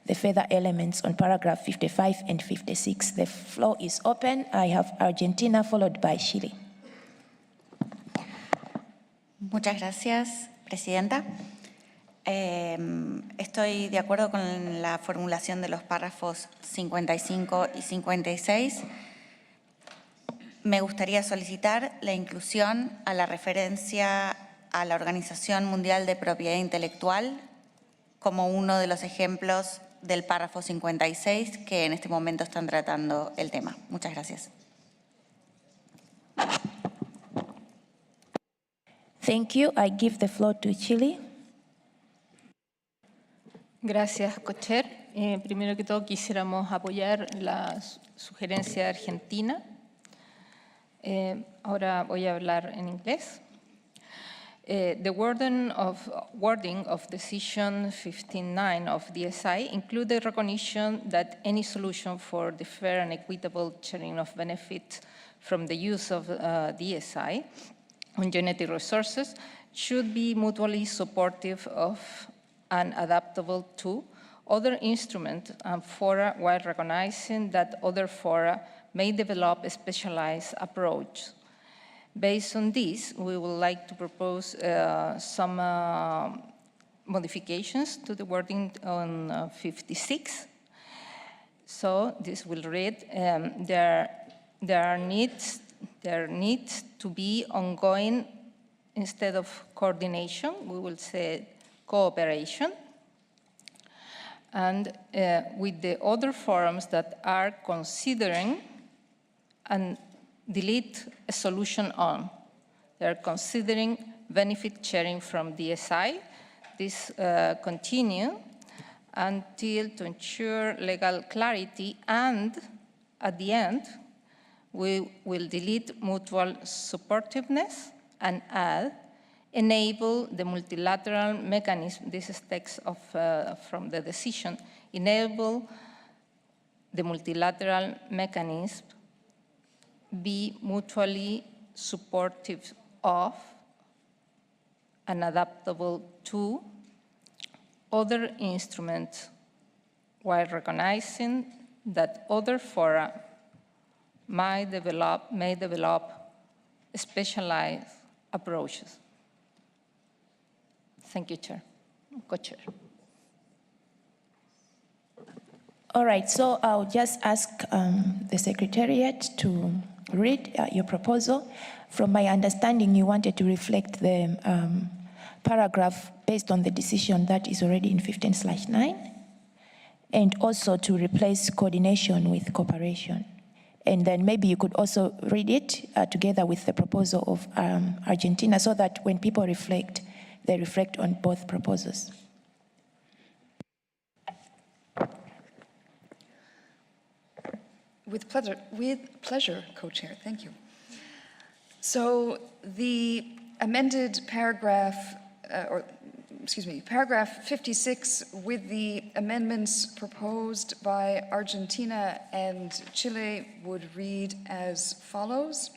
the further elements on paragraph 55 and 56. The floor is open. I have Argentina followed by Chile. Muchas gracias, Presidenta. Estoy de acuerdo con la formulación de los párrafos 55 y 56. Me gustaría solicitar la inclusión a la referencia a la Organización Mundial de Propiedad Intelectual como uno de los ejemplos del párrafo 56 que en este momento están tratando el tema. Muchas gracias. Thank you. I give the floor to Chile. Gracias, co-chair. Primero que todo, quisiéramos apoyar la sugerencia argentina. Ahora voy a hablar en inglés. The wording of Decision 59 of DSI include the recognition that any solution for the fair and equitable sharing of benefits from the use of DSI on genetic resources should be mutually supportive of and adaptable to other instruments and fora, while recognizing that other fora may develop a specialized approach. Based on this, we would like to propose some modifications to the wording on 56. So this will read, there needs to be ongoing, instead of coordination, we will say cooperation, and with the other forums that are considering and delete a solution on. They're considering benefit sharing from DSI. This continue until to ensure legal clarity, and at the end, we will delete mutual supportiveness and add enable the multilateral mechanism. This is text of, from the decision. Enable the multilateral mechanism be mutually supportive of and adaptable to other instruments, while recognizing that other fora may develop specialized approaches. Thank you, Chair. Co-Chair. All right, so I'll just ask the Secretariat to read your proposal. From my understanding, you wanted to reflect the paragraph based on the decision that is already in 15/9, and also to replace coordination with cooperation. And then maybe you could also read it together with the proposal of Argentina, so that when people reflect, they reflect on both proposals. With pleasure, Co-Chair, thank you. So the amended paragraph, paragraph 56 with the amendments proposed by Argentina and Chile would read as follows.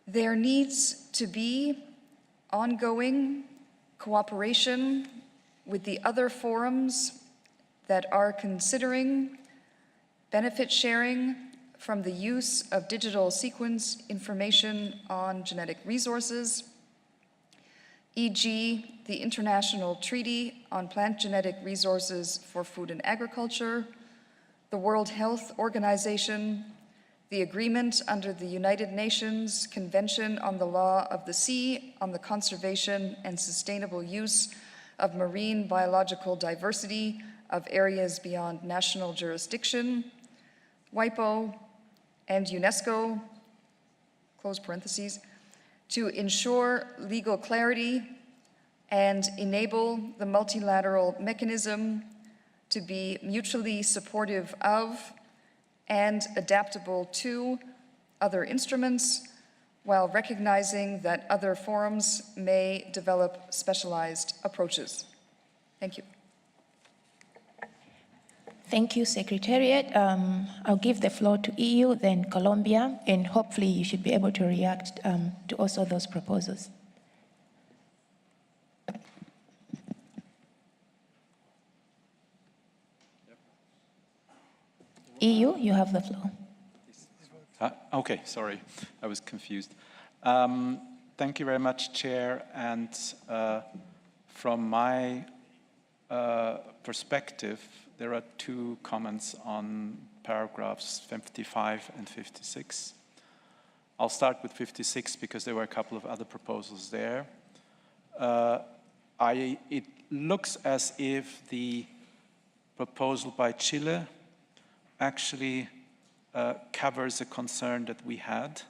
There needs to be ongoing cooperation with the other forums that are considering benefit sharing from the use of digital sequence information on genetic resources, e.g. the International Treaty on Plant Genetic Resources for Food and Agriculture, the World Health Organization, the agreement under the United Nations Convention on the Law of the Sea on the conservation and sustainable use of marine biological diversity of areas beyond national jurisdiction, WIPO, and UNESCO, close parentheses, to ensure legal clarity and enable the multilateral mechanism to be mutually supportive of and adaptable to other instruments, while recognizing that other forums may develop specialized approaches. Thank you. Thank you, Secretariat. I'll give the floor to EU, then Colombia, and hopefully you should be able to react to also those proposals. EU, you have the floor. Okay, sorry, I was confused. Thank you very much, Chair. And from my perspective, there are two comments on paragraphs 55 and 56. I'll start with 56 because there were a couple of other proposals there. It looks as if the proposal by Chile actually covers a concern that we had,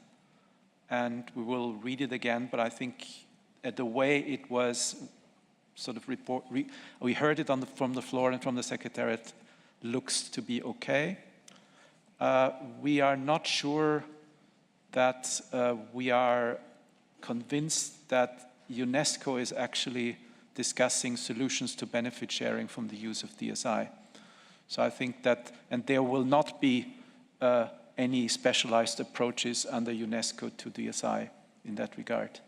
and we will read it again, but I think the way it was sort of we heard it from the floor and from the Secretariat, looks to be okay. We are not sure that we are convinced that UNESCO is actually discussing solutions to benefit sharing from the use of DSI. So I think that, and there will not be any specialized approaches under UNESCO to DSI in that regard.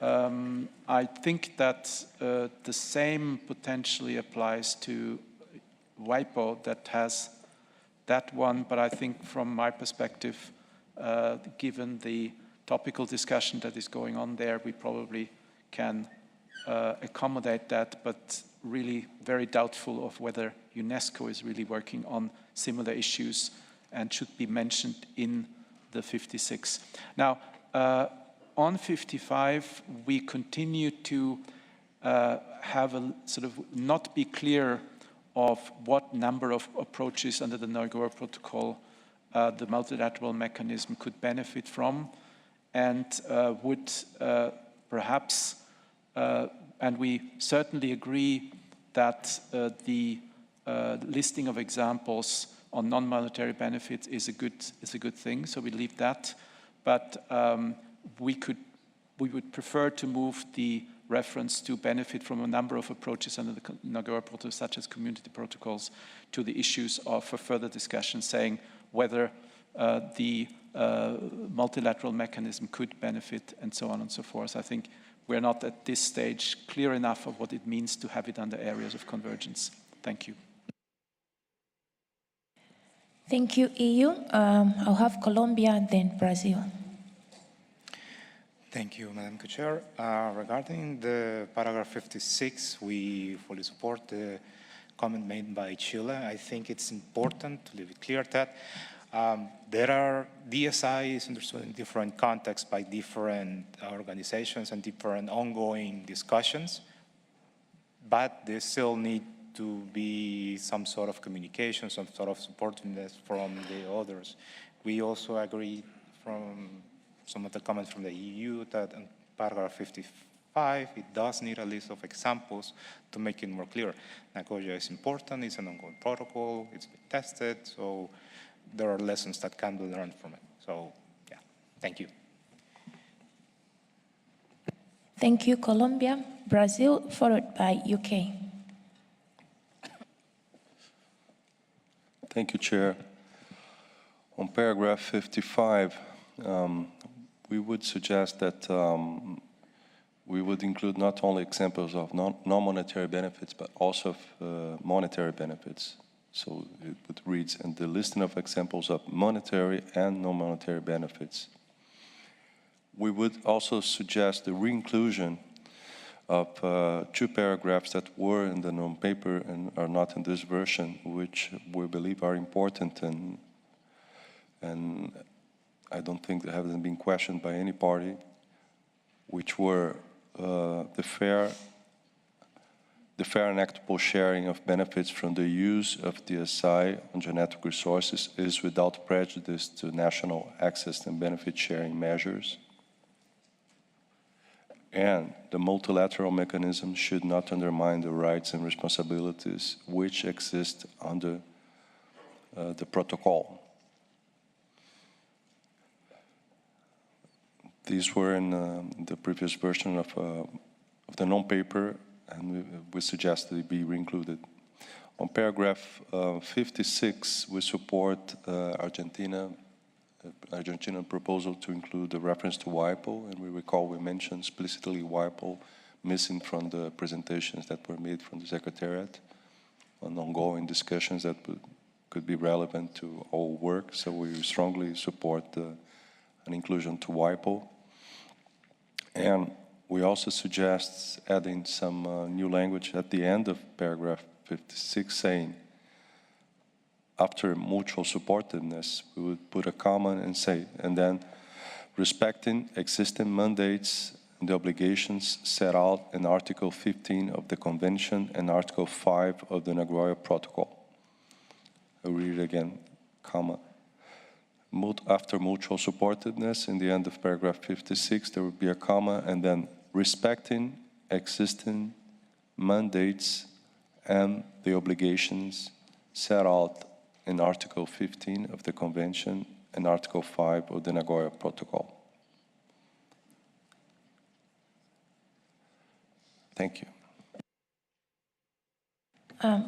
I think that the same potentially applies to WIPO that has that one, but I think from my perspective, given the topical discussion that is going on there, we probably can accommodate that, but really very doubtful of whether UNESCO is really working on similar issues and should be mentioned in the 56. Now, on 55, we continue to have a sort of not be clear of what number of approaches under the Nagoya Protocol the multilateral mechanism could benefit from, and would perhaps, and we certainly agree that the listing of examples on non-monetary benefits is a good thing, so we leave that. But we would prefer to move the reference to benefit from a number of approaches under the Nagoya Protocol, such as community protocols, to the issues of further discussion, saying whether the multilateral mechanism could benefit, and so on and so forth. I think we're not at this stage clear enough of what it means to have it under areas of convergence. Thank you. Thank you, EU. I'll have Colombia and then Brazil. Thank you, Madam Co-Chair. Regarding the paragraph 56, we fully support the comment made by Chile. I think it's important to leave it clear that there are DSI is understood in different contexts by different organizations and different ongoing discussions, but there still need to be some sort of communication, some sort of supportiveness from the others. We also agree from some of the comments from the EU that in paragraph 55, it does need a list of examples to make it more clear. Nagoya is important, it's an ongoing protocol, it's been tested, so there are lessons that can be learned from it. So, yeah, thank you. Thank you, Colombia. Brazil, followed by UK. Thank you, Chair. On paragraph 55, we would suggest that we would include not only examples of non-monetary benefits, but also of monetary benefits. So it reads, and the listing of examples of monetary and non-monetary benefits. We would also suggest the re-inclusion of two paragraphs that were in the non-paper and are not in this version, which we believe are important, and I don't think they haven't been questioned by any party, which were the fair and equitable sharing of benefits from the use of DSI on genetic resources is without prejudice to national access and benefit sharing measures. And the multilateral mechanism should not undermine the rights and responsibilities which exist under the protocol. These were in the previous version of the non-paper, and we suggest that it be re-included. On paragraph 56, we support Argentinian proposal to include the reference to WIPO, and we recall we mentioned explicitly WIPO missing from the presentations that were made from the Secretariat on ongoing discussions that could be relevant to our work, so we strongly support an inclusion to WIPO. And we also suggest adding some new language at the end of paragraph 56 saying, after mutual supportiveness, we would put a comma and say, and then respecting existing mandates and the obligations set out in Article 15 of the Convention and Article 5 of the Nagoya Protocol. I'll read it again, comma. After mutual supportiveness, in the end of paragraph 56, there would be a comma, and then respecting existing mandates and the obligations set out in Article 15 of the Convention and Article 5 of the Nagoya Protocol. Thank you.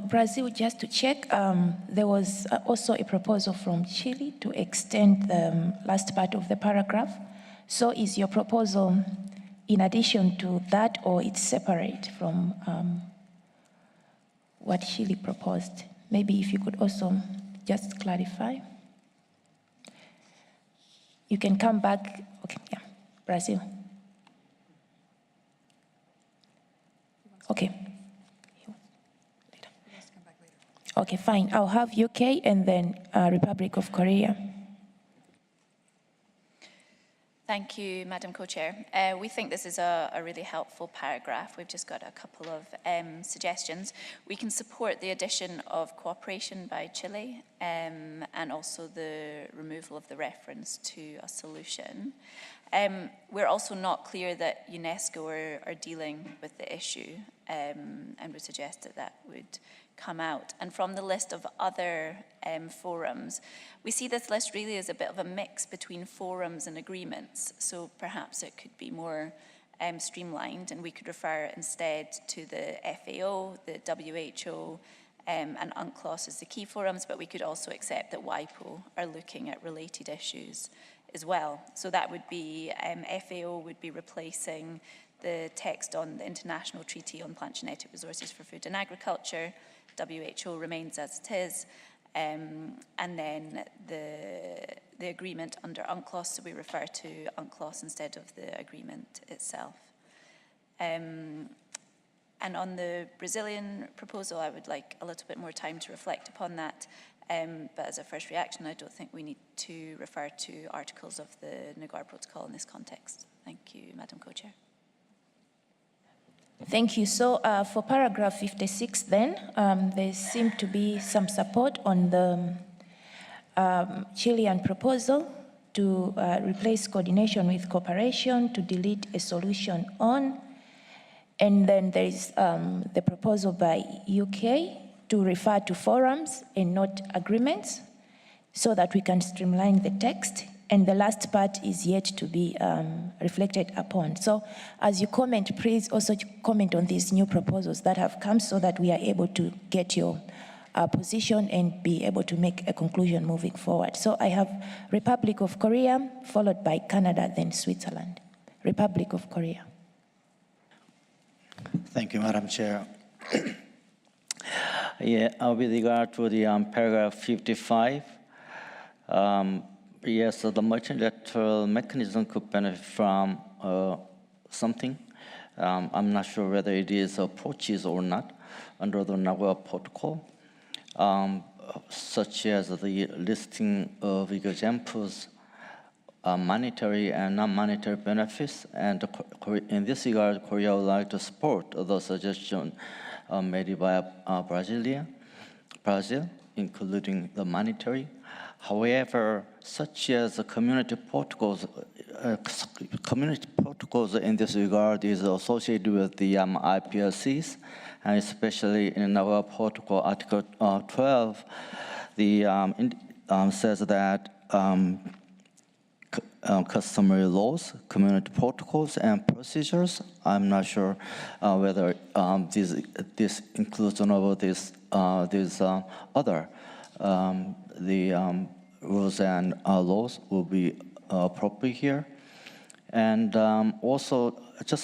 Brazil, just to check, there was also a proposal from Chile to extend the last part of the paragraph. So is your proposal in addition to that, or it's separate from what Chile proposed? Maybe if you could also just clarify. You can come back. Okay, yeah, Brazil. Okay. Okay, fine. I'll have UK and then Republic of Korea. Thank you, Madam Co-Chair. We think this is a really helpful paragraph. We've just got a couple of suggestions. We can support the addition of cooperation by Chile and also the removal of the reference to a solution. We're also not clear that UNESCO are dealing with the issue and would suggest that that would come out. And from the list of other forums, we see this list really as a bit of a mix between forums and agreements. So perhaps it could be more streamlined, and we could refer instead to the FAO, the WHO, and UNCLOS as the key forums, but we could also accept that WIPO are looking at related issues as well. So that would be, FAO would be replacing the text on the International Treaty on Plant Genetic Resources for Food and Agriculture. WHO remains as it is, and then the agreement under UNCLOS, so we refer to UNCLOS instead of the agreement itself. And on the Brazilian proposal, I would like a little bit more time to reflect upon that, but as a first reaction, I don't think we need to refer to articles of the Nagoya Protocol in this context. Thank you, Madam Co-Chair. Thank you. So for paragraph 56 then, there seemed to be some support on the Chilean proposal to replace coordination with cooperation, to delete a solution on, and then there is the proposal by UK to refer to forums and not agreements so that we can streamline the text. And the last part is yet to be reflected upon. So as you comment, please also comment on these new proposals that have come so that we are able to get your position and be able to make a conclusion moving forward. So I have Republic of Korea, followed by Canada, then Switzerland. Republic of Korea. Thank you, Madam Chair. With regard to the paragraph 55, yes, so the multilateral mechanism could benefit from something. I'm not sure whether it is approaches or not under the Nagoya Protocol, such as the listing of examples, monetary and non-monetary benefits. And in this regard, Korea would like to support the suggestion made by Brazil, including the monetary. However, such as the community protocols in this regard is associated with the IPLCs, and especially in our protocol Article 12, the says that customary laws, community protocols, and procedures. I'm not sure whether this includes one of these other rules and laws will be appropriate here. And also,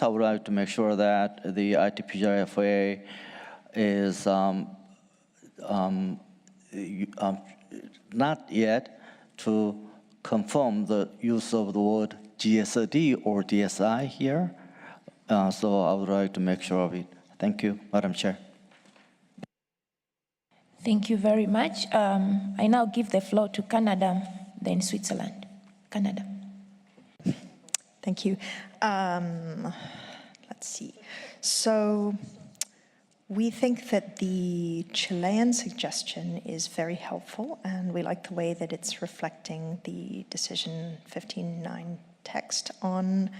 I would like to make sure that the ITPJFA is not yet to confirm the use of the word GSD or DSI here. So I would like to make sure of it. Thank you, Madam Chair. Thank you very much. I now give the floor to Canada, then Switzerland. Canada. Thank you. Let's see. So we think that the Chilean suggestion is very helpful, and we like the way that it's reflecting the decision 15.9 text on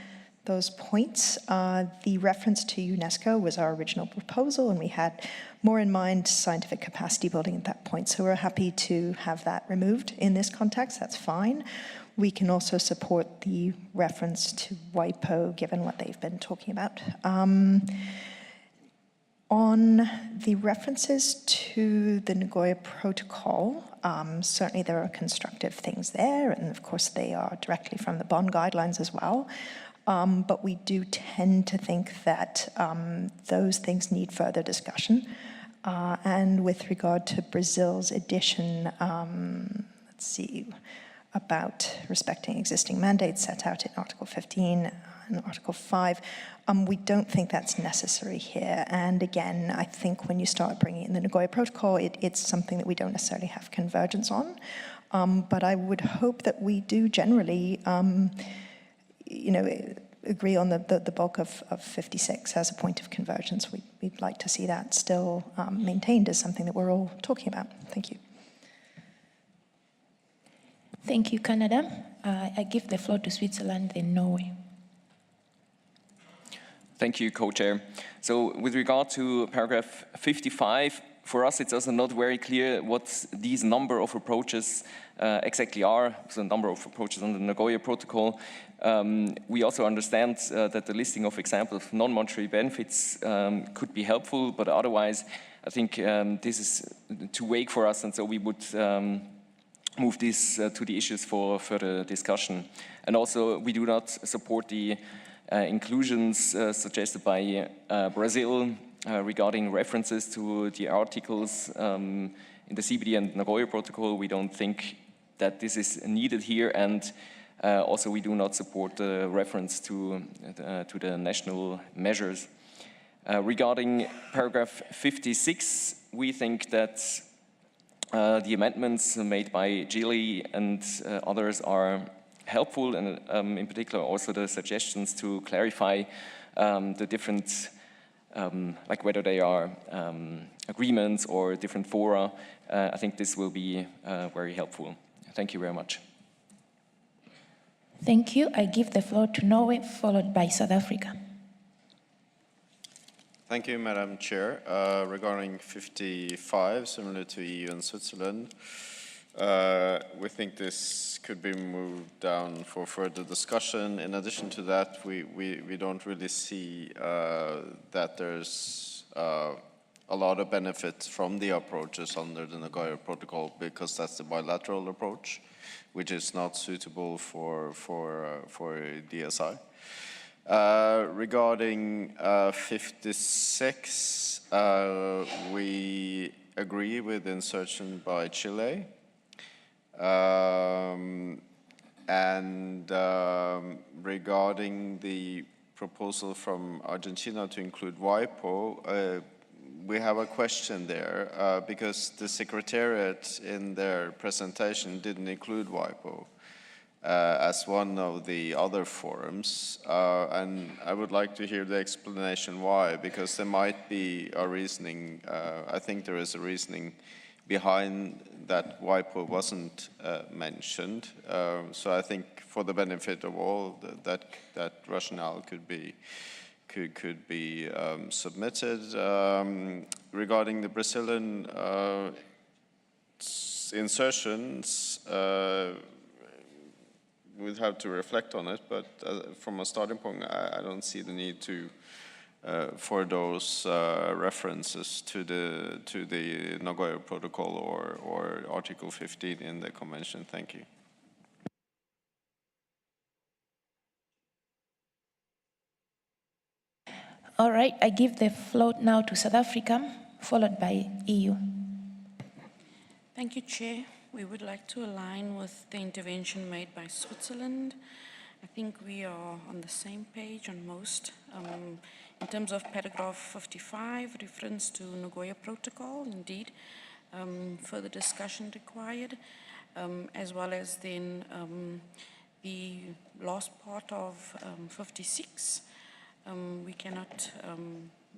those points. The reference to UNESCO was our original proposal, and we had more in mind scientific capacity building at that point. So we're happy to have that removed in this context. That's fine. We can also support the reference to WIPO, given what they've been talking about. On the references to the Nagoya Protocol, certainly there are constructive things there, and of course they are directly from the Bonn guidelines as well. But we do tend to think that those things need further discussion. And with regard to Brazil's addition, let's see, about respecting existing mandates set out in Article 15 and Article 5, we don't think that's necessary here. And again, I think when you start bringing in the Nagoya Protocol, it's something that we don't necessarily have convergence on. But I would hope that we do generally, agree on the bulk of 56 as a point of convergence. We'd like to see that still maintained as something that we're all talking about. Thank you. Thank you, Canada. I give the floor to Switzerland, then Norway. Thank you, Co-Chair. So with regard to paragraph 55, for us it's also not very clear what these number of approaches exactly are, so a number of approaches on the Nagoya Protocol. We also understand that the listing of examples of non-monetary benefits could be helpful, but otherwise I think this is too vague for us, and so we would move this to the issues for further discussion. And also we do not support the inclusions suggested by Brazil regarding references to the articles in the CBD and Nagoya Protocol. We don't think that this is needed here, and also we do not support the reference to the national measures. Regarding paragraph 56, we think that the amendments made by Gili and others are helpful, and in particular also the suggestions to clarify the different, like whether they are agreements or different fora. I think this will be very helpful. Thank you very much. Thank you. I give the floor to Norway, followed by South Africa. Thank you, Madam Chair. Regarding 55, similar to EU and Switzerland, we think this could be moved down for further discussion. In addition to that, we don't really see that there's a lot of benefits from the approaches under the Nagoya Protocol, because that's the bilateral approach, which is not suitable for DSI. Regarding 56, we agree with insertion by Chile. Regarding the proposal from Argentina to include WIPO, we have a question there because the Secretariat in their presentation didn't include WIPO as one of the other forums, and I would like to hear the explanation why, because there might be a reasoning, I think there is a reasoning behind that WIPO wasn't mentioned. So I think for the benefit of all, that rationale could be submitted. Regarding the Brazilian insertions, we'd have to reflect on it, but from a starting point, I don't see the need to for those references to the Nagoya Protocol or Article 15 in the Convention. Thank you. All right, I give the floor now to South Africa, followed by EU. Thank you, Chair. We would like to align with the intervention made by Switzerland. I think we are on the same page on most. In terms of paragraph 55, reference to Nagoya Protocol, indeed, further discussion required, as well as then the last part of 56.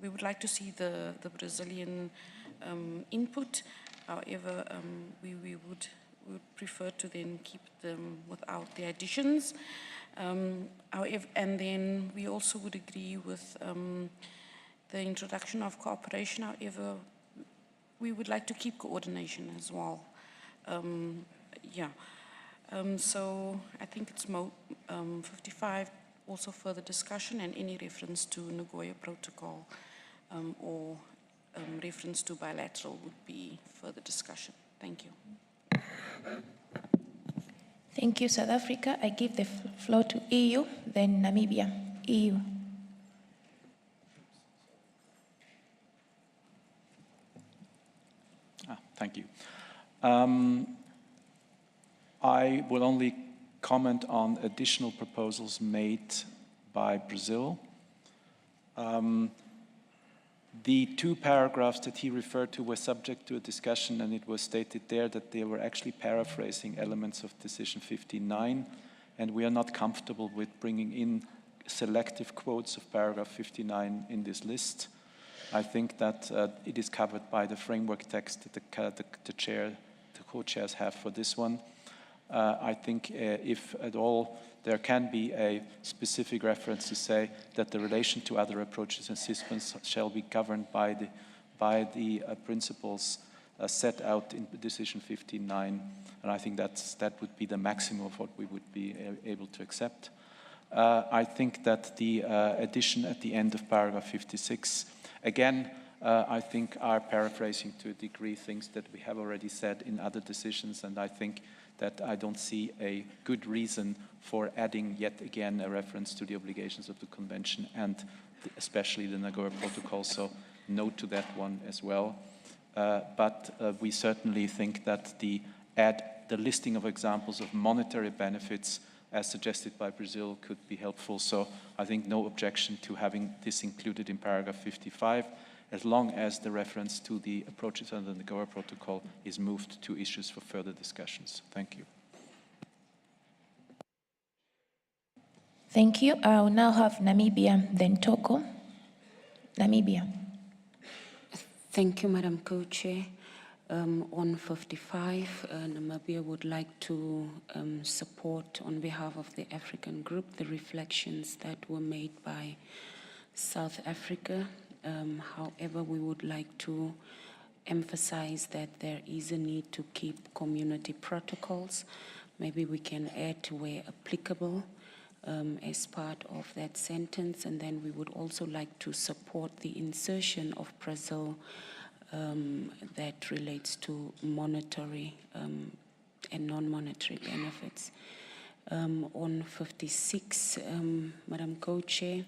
We would like to see the Brazilian input. However, we would prefer to then keep them without the additions. However, and then we also would agree with the introduction of cooperation. However, we would like to keep coordination as well. So I think it's 55, also further discussion, and any reference to Nagoya Protocol or reference to bilateral would be further discussion. Thank you. Thank you, South Africa. I give the floor to EU, then Namibia, EU. Thank you. I will only comment on additional proposals made by Brazil. The two paragraphs that he referred to were subject to a discussion, and it was stated there that they were actually paraphrasing elements of Decision 59, and we are not comfortable with bringing in selective quotes of paragraph 59 in this list. I think that it is covered by the framework text that the co-chairs have for this one. I think if at all there can be a specific reference to say that the relation to other approaches and systems shall be governed by the principles set out in Decision 59, and I think that would be the maximum of what we would be able to accept. I think that the addition at the end of paragraph 56, again, I think are paraphrasing to a degree things that we have already said in other decisions, and I think that I don't see a good reason for adding yet again a reference to the obligations of the Convention and especially the Nagoya Protocol, so no to that one as well. But we certainly think that the listing of examples of monetary benefits as suggested by Brazil could be helpful, so I think no objection to having this included in paragraph 55, as long as the reference to the approaches under the Nagoya Protocol is moved to issues for further discussions. Thank you. Thank you. I'll now have Namibia, then Togo. Namibia. Thank you, Madam Co-Chair. On 55, Namibia would like to support, on behalf of the African group, the reflections that were made by South Africa. However, we would like to emphasize that there is a need to keep community protocols. Maybe we can add where applicable as part of that sentence, and then we would also like to support the insertion of Brazil that relates to monetary and non-monetary benefits. On 56, Madam Co-Chair,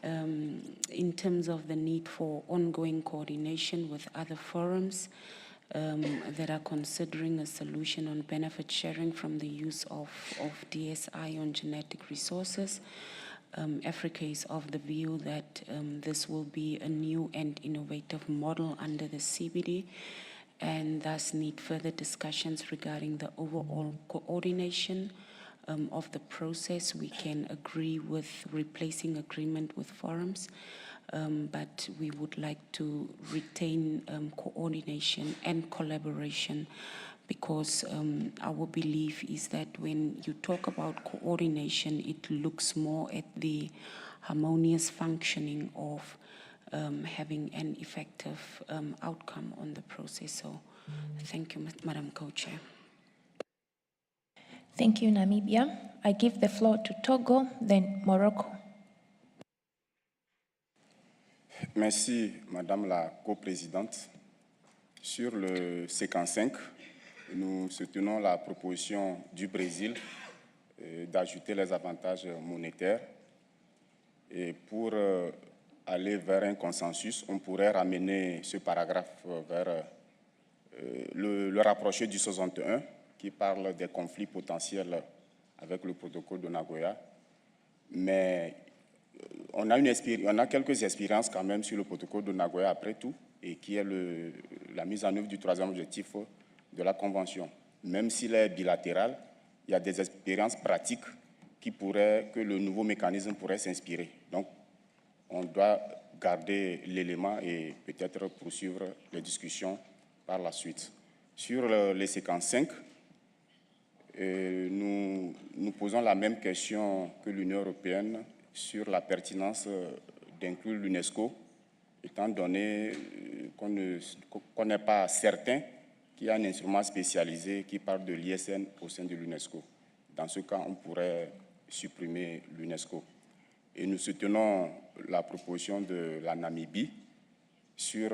in terms of the need for ongoing coordination with other forums that are considering a solution on benefit sharing from the use of DSI on genetic resources, Africa is of the view that this will be a new and innovative model under the CBD, and thus need further discussions regarding the overall coordination of the process. We can agree with replacing agreement with forums, but we would like to retain coordination and collaboration, because our belief is that when you talk about coordination, it looks more at the harmonious functioning of having an effective outcome on the process. So thank you, Madam Co-Chair. Thank you, Namibia. I give the floor to Togo, then Morocco. Merci, Madame la coprésidente. Sur le C55, nous soutenons la proposition du Brésil d'ajouter les avantages monétaires. Et pour aller vers un consensus, on pourrait ramener ce paragraphe vers le rapprocher du 61, qui parle des conflits potentiels avec le protocole de Nagoya. Mais on a quelques expériences quand même sur le protocole de Nagoya après tout, et qui est la mise en œuvre du troisième objectif de la Convention. Même s'il est bilatéral, il y a des expériences pratiques que le nouveau mécanisme pourrait s'inspirer. Donc, on doit garder l'élément et peut-être poursuivre les discussions par la suite. Sur les séquences 5, nous posons la même question que l'Union européenne sur la pertinence d'inclure l'UNESCO, étant donné qu'on n'est pas certain qu'il y a un instrument spécialisé qui parle de l'ISN au sein de l'UNESCO. Dans ce cas, on pourrait supprimer l'UNESCO. Et nous soutenons la proposition de la Namibie sur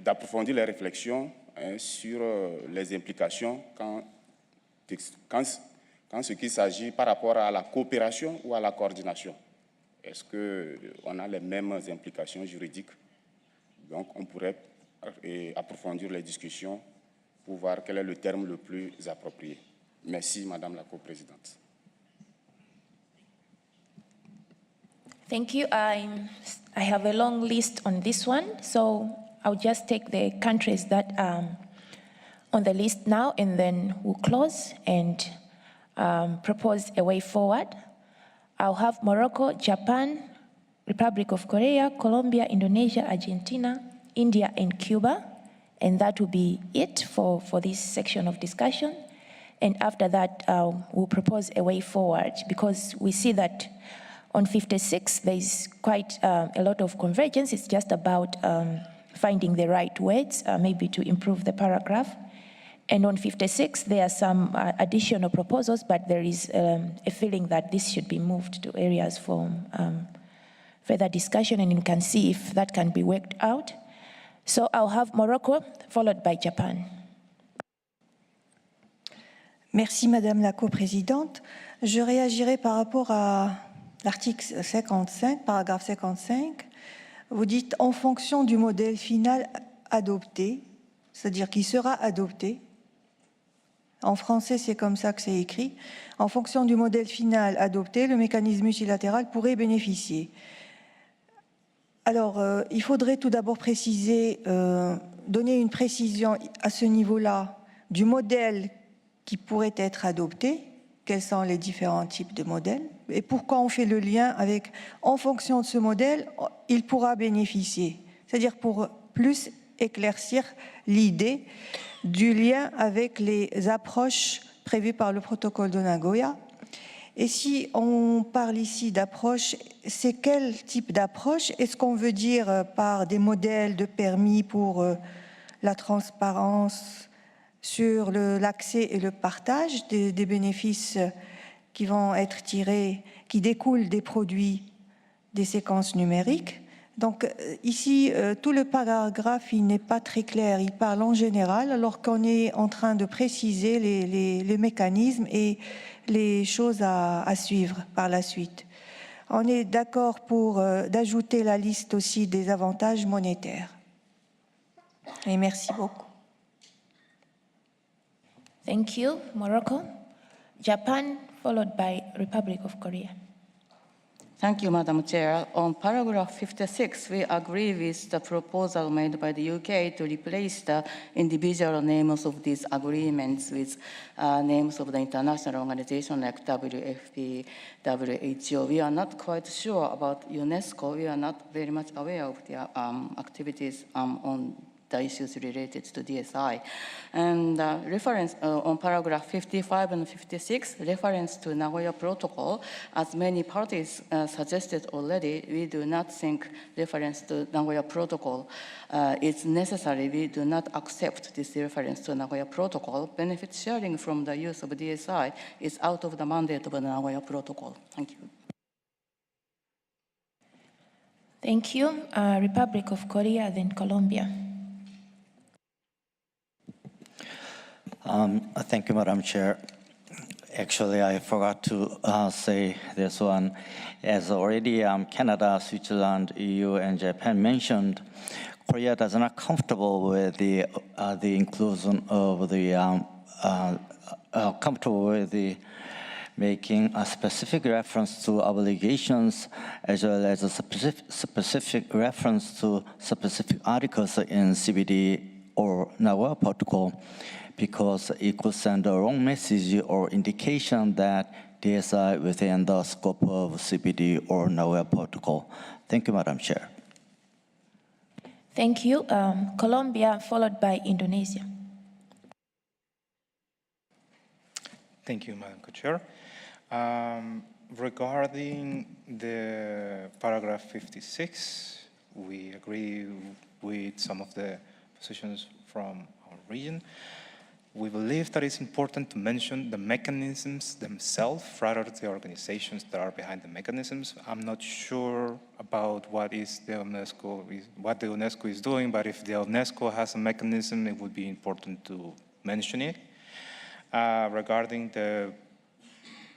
d'approfondir les réflexions sur les implications quand quand ce qui s'agit par rapport à la coopération ou à la coordination, est-ce qu'on a les mêmes implications juridiques? Donc, on pourrait approfondir les discussions pour voir quel est le terme le plus approprié. Merci, Madame la coprésidente. Thank you. I have a long list on this one, so I'll just take the countries that are on the list now, and then we'll close and propose a way forward. I'll have Morocco, Japan, Republic of Korea, Colombia, Indonesia, Argentina, India, and Cuba, and that will be it for this section of discussion. And after that, we'll propose a way forward, because we see that on 56, there's quite a lot of convergence. It's just about finding the right words, maybe to improve the paragraph. And on 56, there are some additional proposals, but there is a feeling that this should be moved to areas for further discussion, and you can see if that can be worked out. So I'll have Morocco, followed by Japan. Merci Madame la coprésidente. Je réagirai par rapport à l'article 55, paragraphe 55. Vous dites en fonction du modèle final adopté, c'est-à-dire qui sera adopté. En français, c'est comme ça que c'est écrit. En fonction du modèle final adopté, le mécanisme multilatéral pourrait bénéficier. Alors, il faudrait tout d'abord préciser, donner une précision à ce niveau-là du modèle qui pourrait être adopté, quels sont les différents types de modèles, et pourquoi on fait le lien avec, en fonction de ce modèle, il pourra bénéficier. C'est-à-dire pour plus éclaircir l'idée du lien avec les approches prévues par le protocole de Nagoya. Et si on parle ici d'approche, c'est quel type d'approche? Est-ce qu'on veut dire par des modèles de permis pour la transparence sur l'accès et le partage des bénéfices qui vont être tirés, qui découlent des produits des séquences numériques? Donc ici, tout le paragraphe, il n'est pas très clair, il parle en général, alors qu'on est en train de préciser les mécanismes et les choses à suivre par la suite. On est d'accord pour d'ajouter la liste aussi des avantages monétaires. Et merci beaucoup. Thank you, Morocco. Japan, followed by Republic of Korea. Thank you, Madam Chair. On paragraph 56, we agree with the proposal made by the UK to replace the individual names of these agreements with names of the international organization like WFP, WHO. We are not quite sure about UNESCO. We are not very much aware of their activities on the issues related to DSI. And reference on paragraph 55 and 56, reference to Nagoya Protocol, as many parties suggested already, we do not think reference to Nagoya Protocol is necessary. We do not accept this reference to Nagoya Protocol. Benefit sharing from the use of DSI is out of the mandate of the Nagoya Protocol. Thank you. Thank you. Republic of Korea, then Colombia. Thank you, Madam Chair. Actually, I forgot to say this one. As already Canada, Switzerland, EU, and Japan mentioned, Korea is not comfortable with the inclusion of the making a specific reference to obligations as well as a specific reference to specific articles in CBD or Nagoya Protocol, because it could send a wrong message or indication that DSI within the scope of CBD or Nagoya Protocol. Thank you, Madam Chair. Thank you. Colombia, followed by Indonesia. Thank you, Madam Co-Chair. Regarding the paragraph 56, we agree with some of the positions from our region. We believe that it's important to mention the mechanisms themselves rather than the organizations that are behind the mechanisms. I'm not sure about what the UNESCO is doing, but if the UNESCO has a mechanism, it would be important to mention it. Regarding the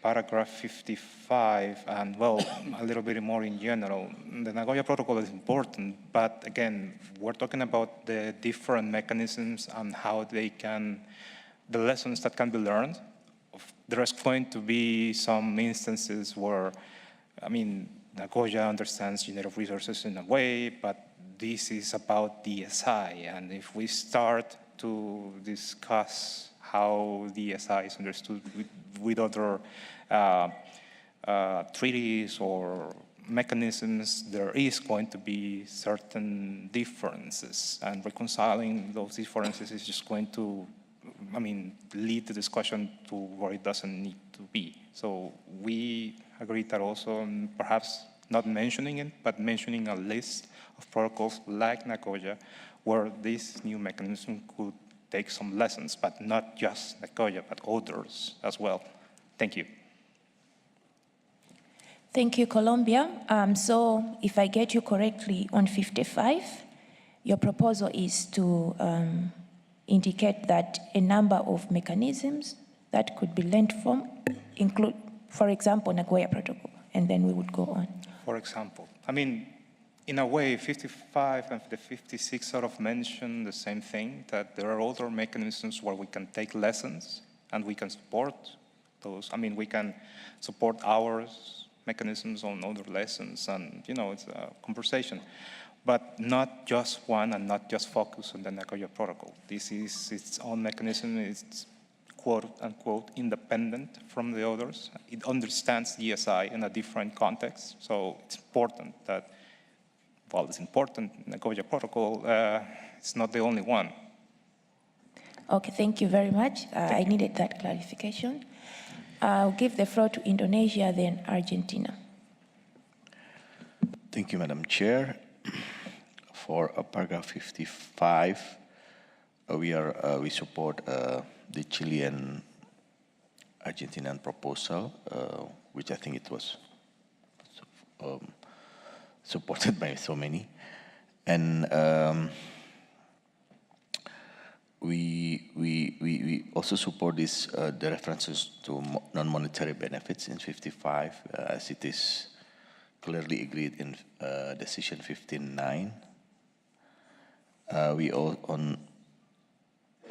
paragraph 55, and well, a little bit more in general. The Nagoya Protocol is important, but again, we're talking about the different mechanisms and how they can, the lessons that can be learned. There's going to be some instances where, I mean, Nagoya understands generative resources in a way, but this is about DSI, and if we start to discuss how DSI is understood with other treaties or mechanisms, there is going to be certain differences, and reconciling those differences is just going to, I mean, lead the discussion to where it doesn't need to be. So we agree that also perhaps not mentioning it, but mentioning a list of protocols like Nagoya, where this new mechanism could take some lessons, but not just Nagoya, but others as well. Thank you. Thank you, Colombia. So if I get you correctly, on 55, your proposal is to indicate that a number of mechanisms that could be learned from include, for example, Nagoya Protocol, and then we would go on. For example, I mean, in a way, 55 and the 56 sort of mention the same thing, that there are other mechanisms where we can take lessons and we can support those. I mean, we can support our mechanisms on other lessons, and, you know, it's a conversation. But not just one and not just focus on the Nagoya Protocol. This is its own mechanism. It's quote-unquote independent from the others. It understands DSI in a different context. So it's important that, well, it's important, Nagoya Protocol, it's not the only one. Okay, thank you very much. I needed that clarification. I'll give the floor to Indonesia, then Argentina. Thank you, Madam Chair. For paragraph 55, we support the Chilean Argentinian proposal, which I think it was supported by so many. And we also support this, the references to non-monetary benefits in 55, as it is clearly agreed in decision 15.9. We all,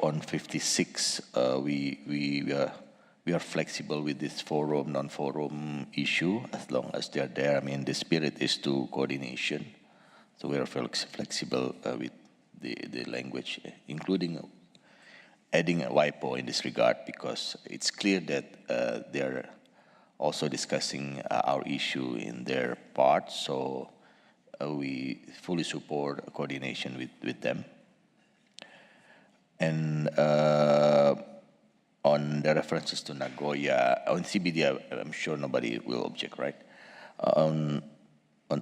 on 56, we are flexible with this forum, non-forum issue, as long as they are there. I mean, the spirit is to coordination. So we are flexible with the language, including adding a WIPO in this regard, because it's clear that they're also discussing our issue in their part. So we fully support coordination with them. And on the references to Nagoya, on CBD, I'm sure nobody will object, right?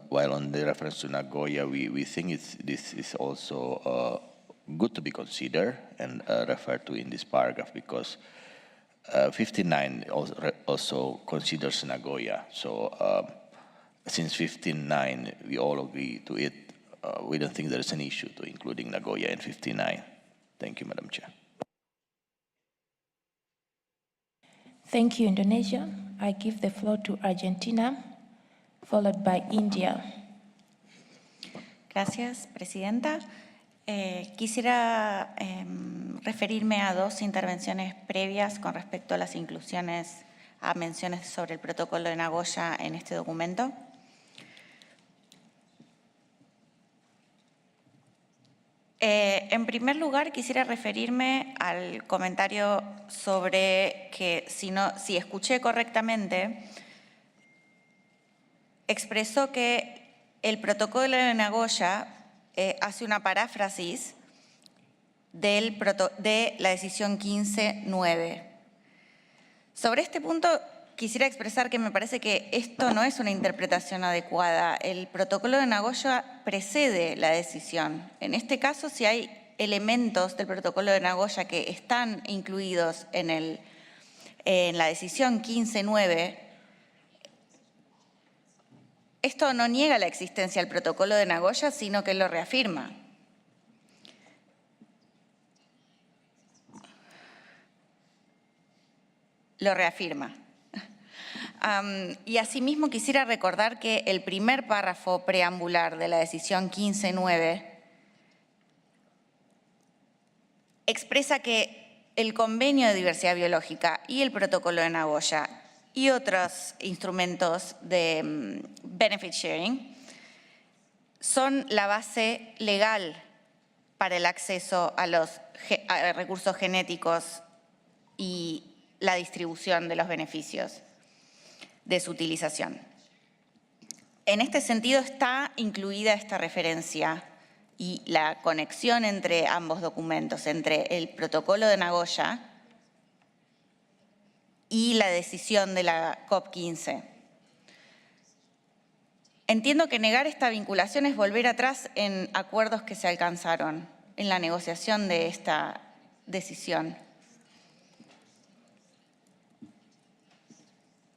While on the reference to Nagoya, we think this is also good to be considered and referred to in this paragraph, because 59 also considers Nagoya. So since 15.9, we all agree to it, we don't think there is an issue to including Nagoya in 59. Thank you, Madam Chair. Thank you, Indonesia. I give the floor to Argentina, followed by India. Gracias, Presidenta. Quisiera referirme a dos intervenciones previas con respecto a las inclusiones, a menciones sobre el protocolo de Nagoya en este documento. En primer lugar, quisiera referirme al comentario sobre que, si escuché correctamente, expresó que el protocolo de Nagoya hace una paráfrasis de la decisión 15.9. Sobre este punto, quisiera expresar que me parece que esto no es una interpretación adecuada. El protocolo de Nagoya precede la decisión. En este caso, si hay elementos del protocolo de Nagoya que están incluidos en la decisión 15.9, esto no niega la existencia del protocolo de Nagoya, sino que lo reafirma. Lo reafirma. Y asimismo quisiera recordar que el primer párrafo preambular de la decisión 15.9 expresa que el convenio de diversidad biológica y el protocolo de Nagoya y otros instrumentos de benefit sharing son la base legal para el acceso a los recursos genéticos y la distribución de los beneficios de su utilización. En este sentido está incluida esta referencia y la conexión entre ambos documentos, entre el protocolo de Nagoya y la decisión de la COP15. Entiendo que negar esta vinculación es volver atrás en acuerdos que se alcanzaron en la negociación de esta decisión.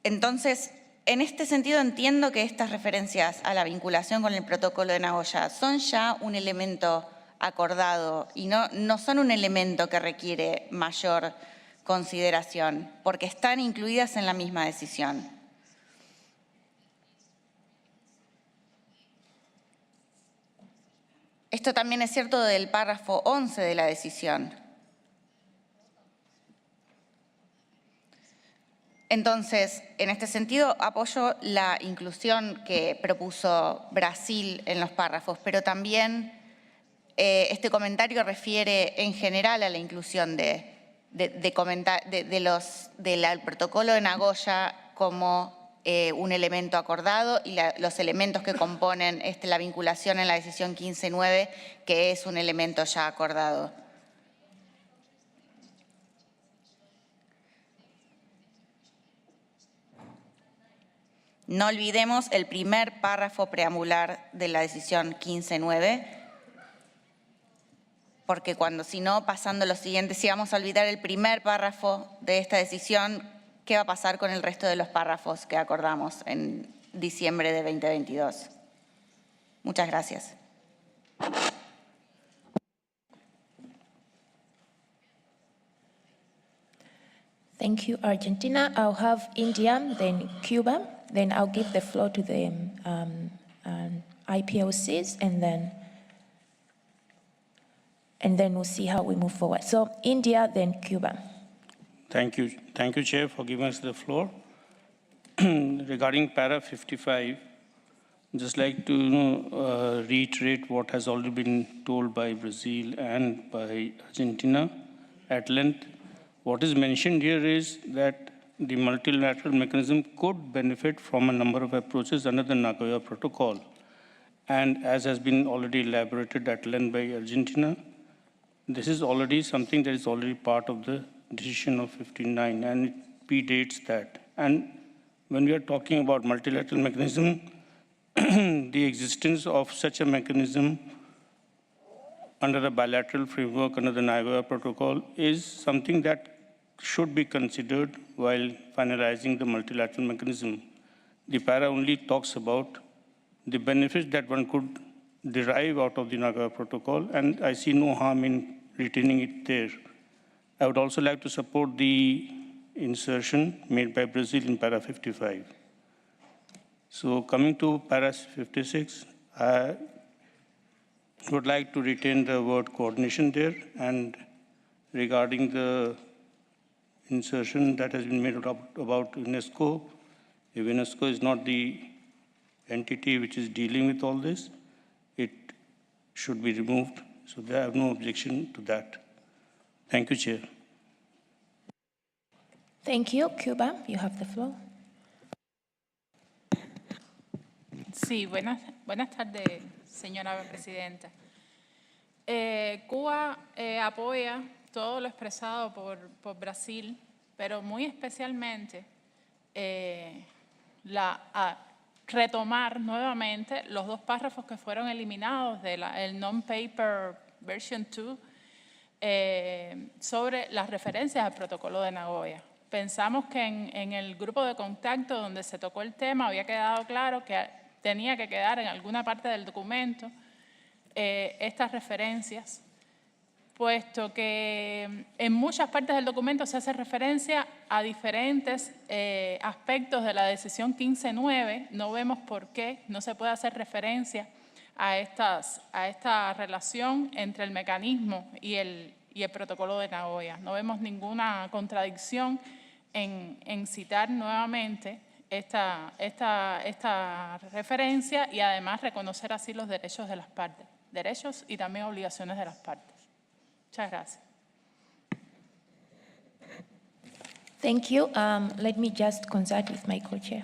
Entonces, en este sentido entiendo que estas referencias a la vinculación con el protocolo de Nagoya son ya un elemento acordado y no son un elemento que requiere mayor consideración, porque están incluidas en la misma decisión. Esto también es cierto del párrafo 11 de la decisión. Entonces, en este sentido, apoyo la inclusión que propuso Brasil en los párrafos, pero también este comentario refiere en general a la inclusión del protocolo de Nagoya como un elemento acordado y los elementos que componen la vinculación en la decisión 15.9, que es un elemento ya acordado. No olvidemos el primer párrafo preambular de la decisión 15.9, porque si no, pasando lo siguiente, si vamos a olvidar el primer párrafo de esta decisión, ¿qué va a pasar con el resto de los párrafos que acordamos en diciembre de 2022? Muchas gracias. Thank you, Argentina. I'll have India, then Cuba, then I'll give the floor to the IPOCs, and then we'll see how we move forward. So India, then Cuba. Thank you, Chair, for giving us the floor. Regarding para 55, just like to reiterate what has already been told by Brazil and by Argentina at length. What is mentioned here is that the multilateral mechanism could benefit from a number of approaches under the Nagoya Protocol. And as has been already elaborated at length by Argentina, this is already something that is already part of the decision of 59, and it predates that. And when we are talking about multilateral mechanism, the existence of such a mechanism under the bilateral framework under the Nagoya Protocol is something that should be considered while finalizing the multilateral mechanism. The para only talks about the benefits that one could derive out of the Nagoya Protocol, and I see no harm in retaining it there. I would also like to support the insertion made by Brazil in para 55. So coming to para 56, I would like to retain the word coordination there, and regarding the insertion that has been made about UNESCO, if UNESCO is not the entity which is dealing with all this, it should be removed. So I have no objection to that. Thank you, Chair. Thank you. Cuba, you have the floor. Sí, buenas tardes, señora presidenta. Cuba apoya todo lo expresado por Brasil, pero muy especialmente retomar nuevamente los dos párrafos que fueron eliminados del non-paper version 2 sobre las referencias al protocolo de Nagoya. Pensamos que en el grupo de contacto donde se tocó el tema había quedado claro que tenía que quedar en alguna parte del documento estas referencias puesto que en muchas partes del documento se hace referencia a diferentes aspectos de la decisión 15.9, no vemos por qué no se puede hacer referencia a esta relación entre el mecanismo y el protocolo de Nagoya. No vemos ninguna contradicción en citar nuevamente esta referencia y además reconocer así los derechos de las partes, derechos y también obligaciones de las partes. Muchas gracias. Thank you. Let me just consult with my co-chair.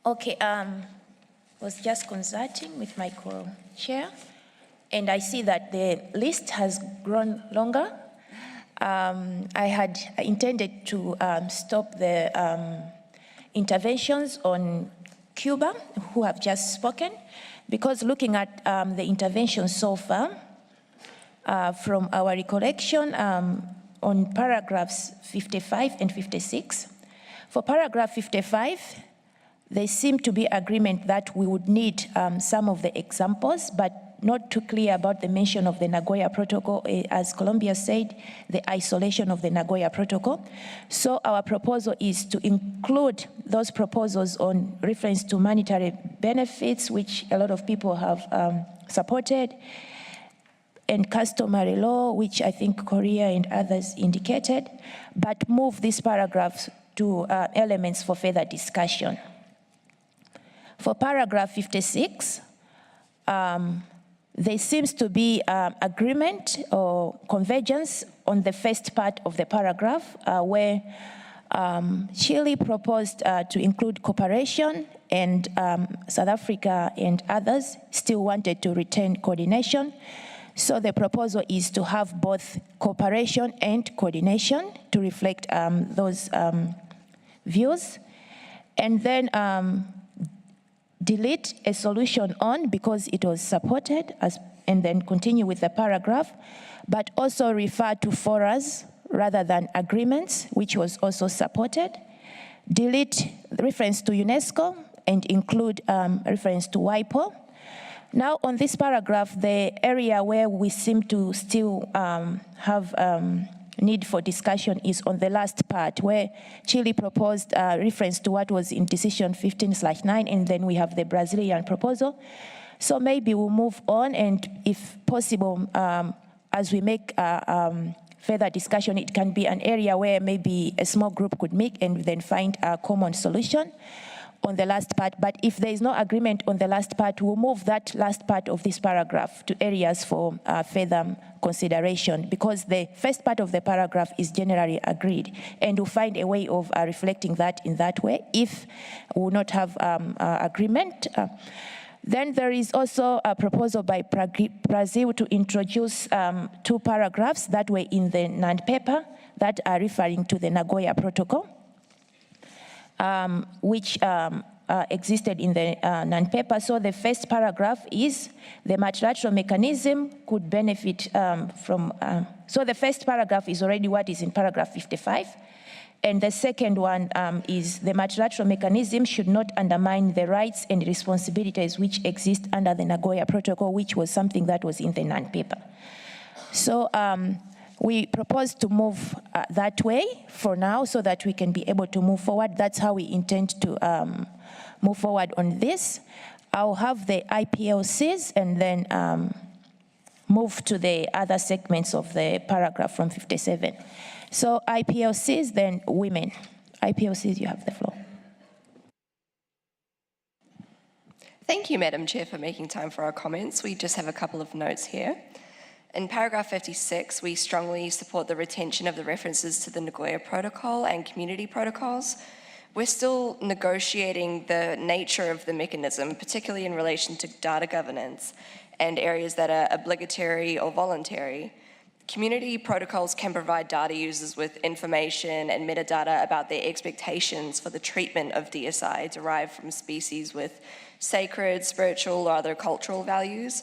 Okay, was just consulting with my co-chair, and I see that the list has grown longer. I had intended to stop the interventions on Cuba, who have just spoken, because looking at the interventions so far, from our recollection on paragraphs 55 and 56, for paragraph 55, there seemed to be agreement that we would need some of the examples, but not too clear about the mention of the Nagoya Protocol, as Colombia said, the isolation of the Nagoya Protocol. So our proposal is to include those proposals on reference to monetary benefits, which a lot of people have supported, and customary law, which I think Korea and others indicated, but move these paragraphs to elements for further discussion. For paragraph 56, there seems to be agreement or convergence on the first part of the paragraph, where Chile proposed to include cooperation, and South Africa and others still wanted to retain coordination. So the proposal is to have both cooperation and coordination to reflect those views. And then delete a solution on because it was supported, and then continue with the paragraph, but also refer to forums rather than agreements, which was also supported. Delete reference to UNESCO and include reference to WIPO. Now on this paragraph, the area where we seem to still have need for discussion is on the last part, where Chile proposed reference to what was in decision 15/9, and then we have the Brazilian proposal. So maybe we'll move on, and if possible, as we make further discussion, it can be an area where maybe a small group could meet and then find a common solution on the last part. But if there is no agreement on the last part, we'll move that last part of this paragraph to areas for further consideration, because the first part of the paragraph is generally agreed, and we'll find a way of reflecting that in that way if we will not have agreement. Then there is also a proposal by Brazil to introduce 2 paragraphs that were in the non-paper that are referring to the Nagoya Protocol, which existed in the non-paper. So the first paragraph is the multilateral mechanism could benefit from, so the first paragraph is already what is in paragraph 55. And the second one is the multilateral mechanism should not undermine the rights and responsibilities which exist under the Nagoya Protocol, which was something that was in the non-paper. So we propose to move that way for now so that we can be able to move forward. That's how we intend to move forward on this. I'll have the IPLCs and then move to the other segments of the paragraph from 57. So IPLCs, then women. IPLCs, you have the floor. Thank you, Madam Chair, for making time for our comments. We just have a couple of notes here. In paragraph 56, we strongly support the retention of the references to the Nagoya Protocol and community protocols. We're still negotiating the nature of the mechanism, particularly in relation to data governance and areas that are obligatory or voluntary. Community protocols can provide data users with information and metadata about their expectations for the treatment of DSI derived from species with sacred, spiritual, or other cultural values.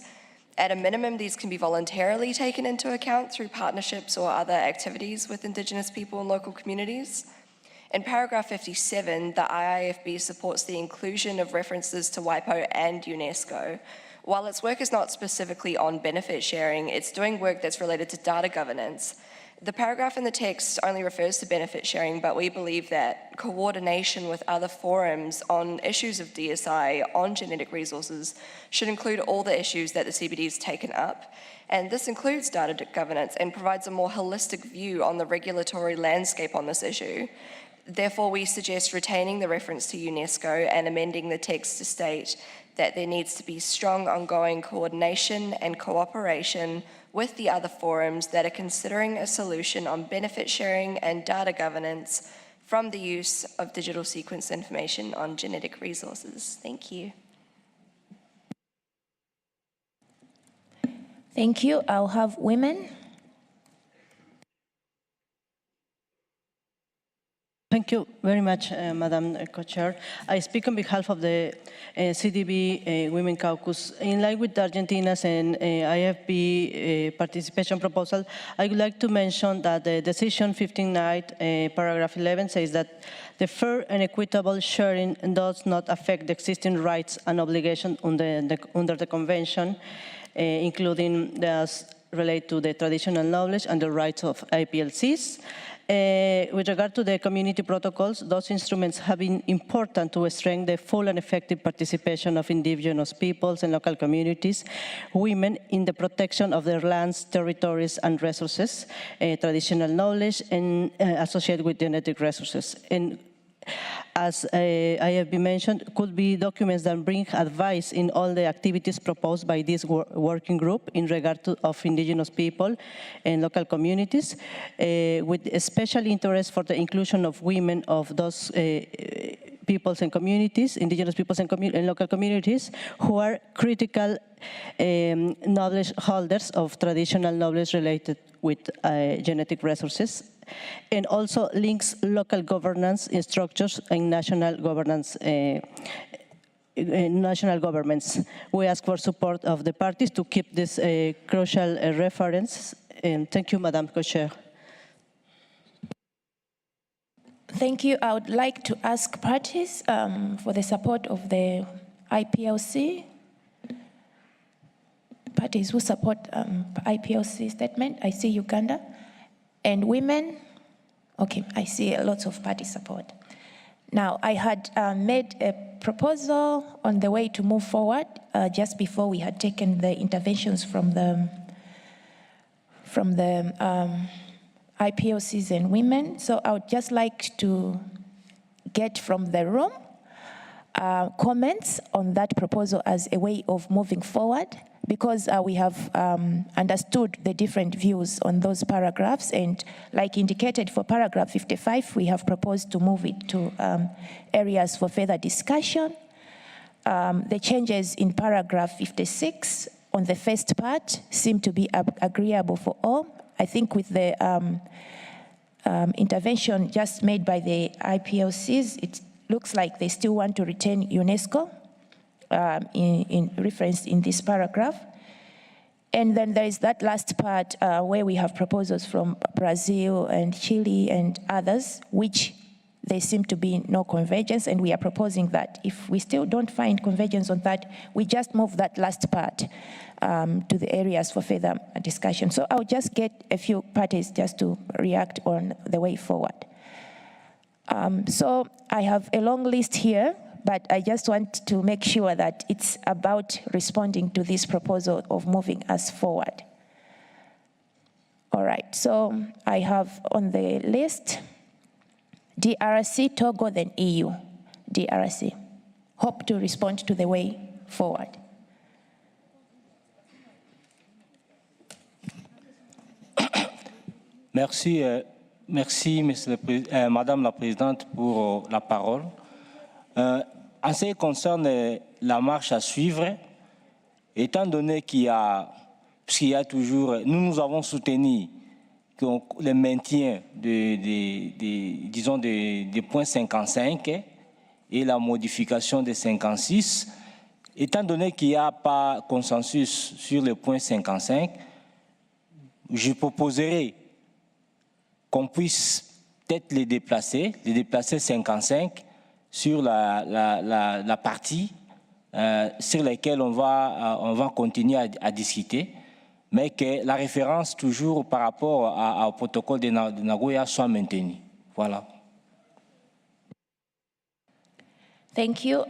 At a minimum, these can be voluntarily taken into account through partnerships or other activities with Indigenous people and local communities. In paragraph 57, the IIFB supports the inclusion of references to WIPO and UNESCO. While its work is not specifically on benefit sharing, it's doing work that's related to data governance. The paragraph in the text only refers to benefit sharing, but we believe that coordination with other forums on issues of DSI, on genetic resources, should include all the issues that the CBD has taken up. And this includes data governance and provides a more holistic view on the regulatory landscape on this issue. Therefore, we suggest retaining the reference to UNESCO and amending the text to state that there needs to be strong ongoing coordination and cooperation with the other forums that are considering a solution on benefit sharing and data governance from the use of digital sequence information on genetic resources. Thank you. Thank you. I'll have women. Thank you very much, Madam Co-Chair. I speak on behalf of the CDB Women Caucus. In line with Argentina's and IFB participation proposal, I would like to mention that the decision 15.9, paragraph 11 says that the fair and equitable sharing does not affect the existing rights and obligations under the Convention, including those related to the traditional knowledge and the rights of IPLCs. With regard to the community protocols, those instruments have been important to strengthen the full and effective participation of indigenous peoples and local communities, women in the protection of their lands, territories, and resources, traditional knowledge, and associated with genetic resources. And as I have been mentioned, could be documents that bring advice in all the activities proposed by this working group in regard to of indigenous people and local communities, with special interest for the inclusion of women of those peoples and communities, indigenous peoples and local communities, who are critical knowledge holders of traditional knowledge related with genetic resources, and also links local governance structures and national governance national governments. We ask for support of the parties to keep this crucial reference. And thank you, Madam Co-Chair. Thank you. I would like to ask parties for the support of the IPLC. Parties who support IPLC statement. I see Uganda. And women, okay, I see lots of party support. Now, I had made a proposal on the way to move forward just before we had taken the interventions from the IPOCs and women. So I would just like to get from the room comments on that proposal as a way of moving forward, because we have understood the different views on those paragraphs, and like indicated for paragraph 55, we have proposed to move it to areas for further discussion. The changes in paragraph 56 on the first part seem to be agreeable for all. I think with the intervention just made by the IPLCs, it looks like they still want to retain UNESCO in reference in this paragraph. And then there is that last part where we have proposals from Brazil and Chile and others, which there seem to be no convergence, and we are proposing that if we still don't find convergence on that, we just move that last part to the areas for further discussion. So I'll just get a few parties just to react on the way forward. So I have a long list here, but I just want to make sure that it's about responding to this proposal of moving us forward. All right, so I have on the list, DRC, Togo, then EU. DRC. Hope to respond to the way forward. Merci, merci Madame la Présidente pour la parole. En ce qui concerne la marche à suivre, étant donné qu'il y a toujours, nous avons soutenu le maintien disons des points 55 et la modification des 56, étant donné qu'il n'y a pas consensus sur le point 55, je proposerai qu'on puisse peut-être les déplacer 55 sur la partie sur laquelle on va continuer à discuter, mais que la référence toujours par rapport au protocole de Nagoya soit maintenue. Voilà. Thank you.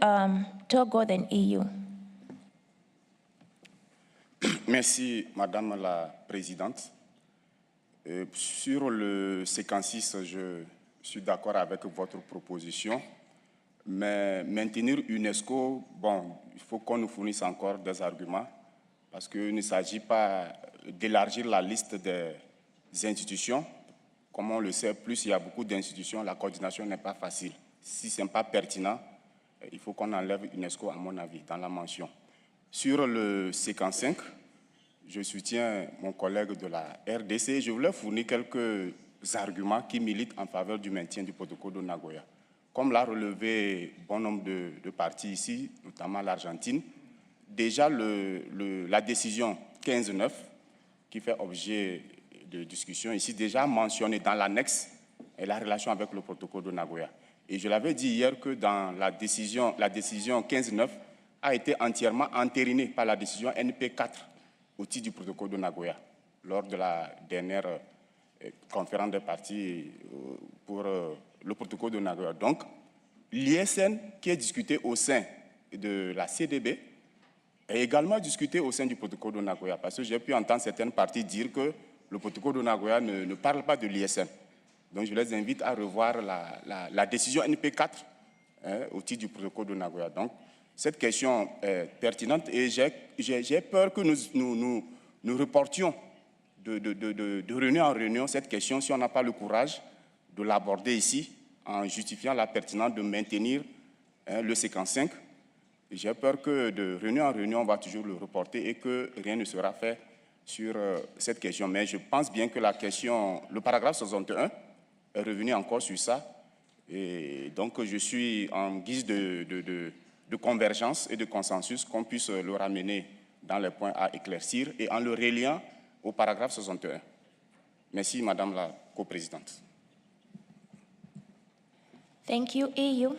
Togo, then EU. Merci, Madame la Présidente. Sur le 56, je suis d'accord avec votre proposition, mais maintenir UNESCO, bon, il faut qu'on nous fournisse encore des arguments, parce qu'il ne s'agit pas d'élargir la liste des institutions. Comme on le sait, plus il y a beaucoup d'institutions, la coordination n'est pas facile. Si ce n'est pas pertinent, il faut qu'on enlève UNESCO, à mon avis, dans la mention. Sur le 55, je soutiens mon collègue de la RDC. Je voulais fournir quelques arguments qui militent en faveur du maintien du protocole de Nagoya. Comme l'a relevé bon nombre de partis ici, notamment l'Argentine, déjà la décision 15-9, qui fait objet de discussion ici, déjà mentionnée dans l'annexe et la relation avec le protocole de Nagoya. Et je l'avais dit hier que dans la décision 15-9 a été entièrement entérinée par la décision NP4 au titre du protocole de Nagoya, lors de la dernière conférence des partis pour le protocole de Nagoya. Donc, l'ISN qui est discuté au sein de la CDB est également discuté au sein du protocole de Nagoya, parce que j'ai pu entendre certaines parties dire que le protocole de Nagoya ne parle pas de l'ISN. Donc, je les invite à revoir la décision NP4 au titre du protocole de Nagoya. Donc, cette question est pertinente et j'ai peur que nous reportions de réunion en réunion cette question si on n'a pas le courage de l'aborder ici en justifiant la pertinence de maintenir le 55. J'ai peur que de réunion en réunion, on va toujours le reporter et que rien ne sera fait sur cette question. Mais je pense bien que la question, le paragraphe 61 est revenu encore sur ça. Et donc, je suis en guise de convergence et de consensus qu'on puisse le ramener dans les points à éclaircir et en le reliant au paragraphe 61. Merci, Madame la coprésidente. Thank you. EU.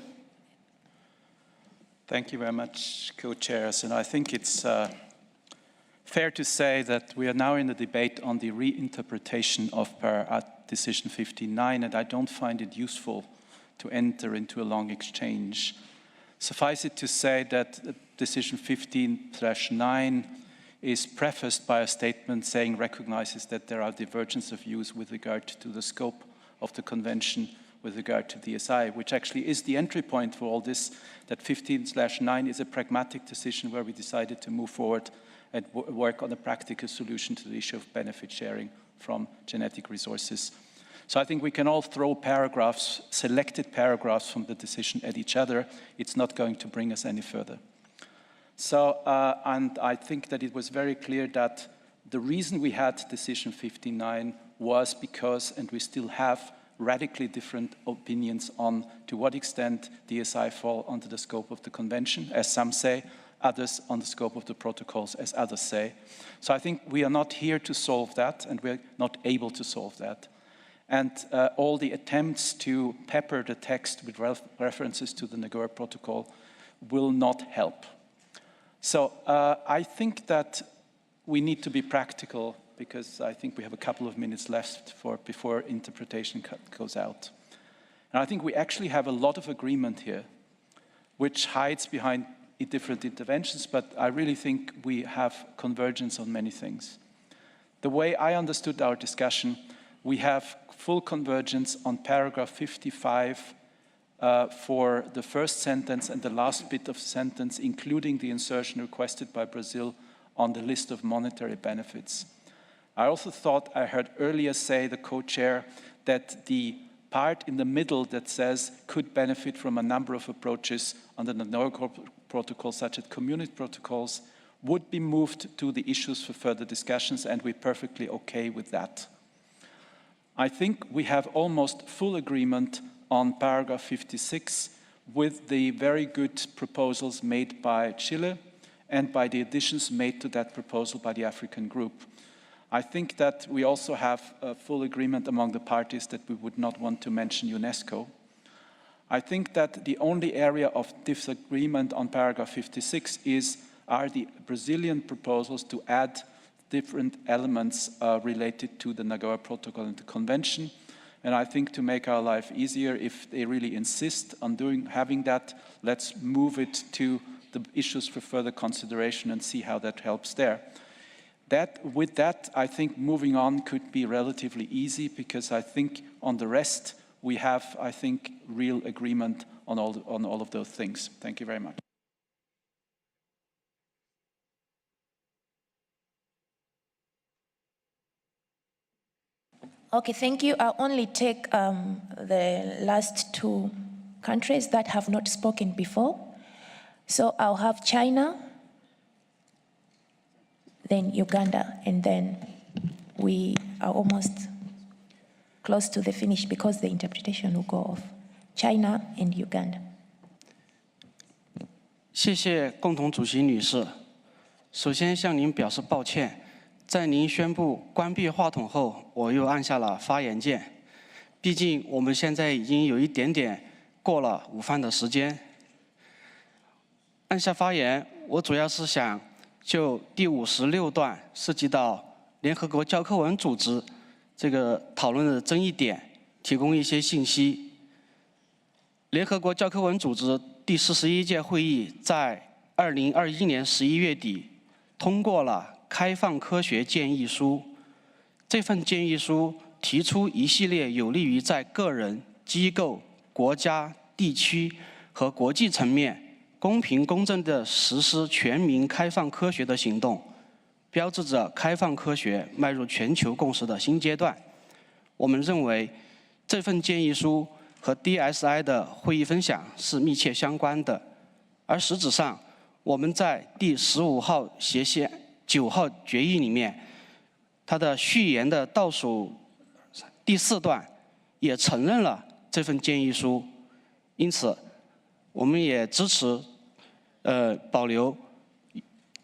Thank you very much, co-chairs. And I think it's fair to say that we are now in a debate on the reinterpretation of Decision 59, and I don't find it useful to enter into a long exchange. Suffice it to say that Decision 15/9 is prefaced by a statement saying recognizes that there are divergences of views with regard to the scope of the convention with regard to DSI, which actually is the entry point for all this, that 15/9 is a pragmatic decision where we decided to move forward and work on a practical solution to the issue of benefit sharing from genetic resources. So I think we can all throw paragraphs, selected paragraphs from the decision at each other. It's not going to bring us any further. So, and I think that it was very clear that the reason we had decision 59 was because, and we still have, radically different opinions on to what extent DSI fall under the scope of the convention, as some say, others on the scope of the protocols, as others say. So I think we are not here to solve that, and we're not able to solve that. And all the attempts to pepper the text with references to the Nagoya Protocol will not help. So I think that we need to be practical, because I think we have a couple of minutes left before interpretation goes out. And I think we actually have a lot of agreement here, which hides behind different interventions, but I really think we have convergence on many things. The way I understood our discussion, we have full convergence on paragraph 55 for the first sentence and the last bit of sentence, including the insertion requested by Brazil on the list of monetary benefits. I also thought I heard earlier say, the co-chair, that the part in the middle that says could benefit from a number of approaches under the Nagoya Protocol, such as community protocols, would be moved to the issues for further discussions, and we're perfectly okay with that. I think we have almost full agreement on paragraph 56 with the very good proposals made by Chile and by the additions made to that proposal by the African group. I think that we also have a full agreement among the parties that we would not want to mention UNESCO. I think that the only area of disagreement on paragraph 56 are the Brazilian proposals to add different elements related to the Nagoya Protocol and the Convention. And I think to make our life easier, if they really insist on having that, let's move it to the issues for further consideration and see how that helps there. With that, I think moving on could be relatively easy, because I think on the rest, we have, I think, real agreement on all of those things. Thank you very much. Okay, thank you. I'll only take the last two countries that have not spoken before. So I'll have China, then Uganda, and then we are almost close to the finish because the interpretation will go off. China and Uganda. 谢谢共同主席女士。首先向您表示抱歉，在您宣布关闭话筒后，我又按下了发言键。毕竟我们现在已经有一点点过了午饭的时间。按下发言，我主要是想就第56段涉及到联合国教科文组织这个讨论的争议点提供一些信息。联合国教科文组织第41届会议在2021年11月底通过了开放科学建议书。这份建议书提出一系列有利于在个人、机构、国家、地区和国际层面公平公正地实施全民开放科学的行动，标志着开放科学迈入全球共识的新阶段。我们认为这份建议书和 DSI 的会议分享是密切相关的，而实质上我们在第15号协议9号决议里面，它的序言的倒数第4段也承认了这份建议书，因此我们也支持保留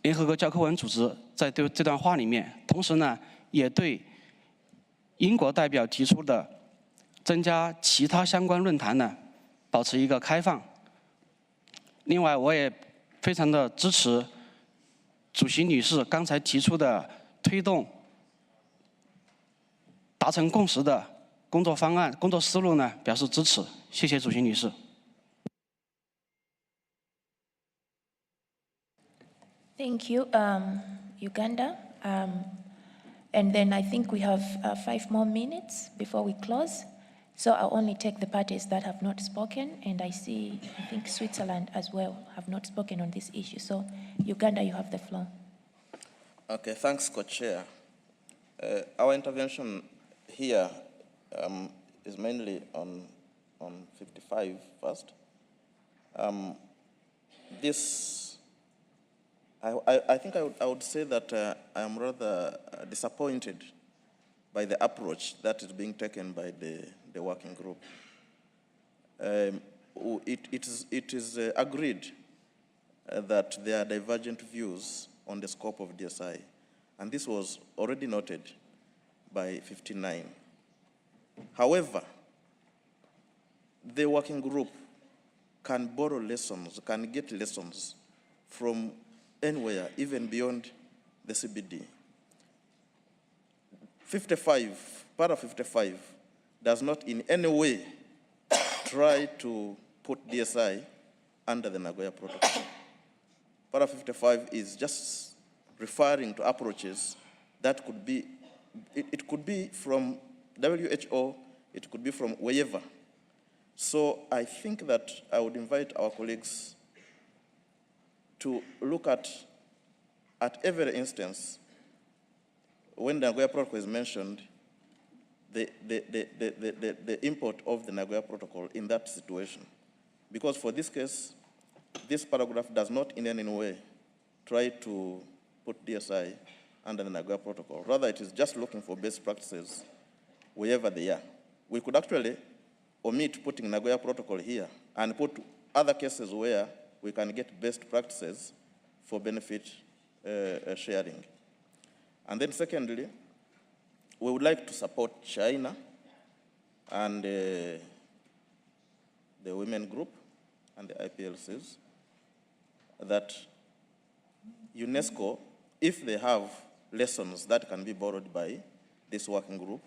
联合国教科文组织在这段话里面，同时呢，也对英国代表提出的增加其他相关论坛呢，保持一个开放。另外，我也非常的支持主席女士刚才提出的推动达成共识的工作方案、工作思路呢，表示支持。谢谢主席女士。Thank you, Uganda. And then I think we have 5 more minutes before we close. So I'll only take the parties that have not spoken. And I think Switzerland as well have not spoken on this issue. So Uganda, you have the floor. Okay, thanks, Co-Chair. Our intervention here is mainly on 55 first. This I think I would say that I am rather disappointed by the approach that is being taken by the working group. It is agreed that there are divergent views on the scope of DSI, and this was already noted by 59. However, the working group can borrow lessons, can get lessons from anywhere, even beyond the CBD. 55, para 55, does not in any way try to put DSI under the Nagoya Protocol. Para 55 is just referring to approaches that could be, it could be from WHO, it could be from wherever. So I think that I would invite our colleagues to look at every instance when the Nagoya Protocol is mentioned, the import of the Nagoya Protocol in that situation. Because for this case, this paragraph does not in any way try to put DSI under the Nagoya Protocol. Rather, it is just looking for best practices wherever they are. We could actually omit putting Nagoya Protocol here and put other cases where we can get best practices for benefit sharing. And then secondly, we would like to support China and the women group and the IPLCs that UNESCO, if they have lessons that can be borrowed by this working group,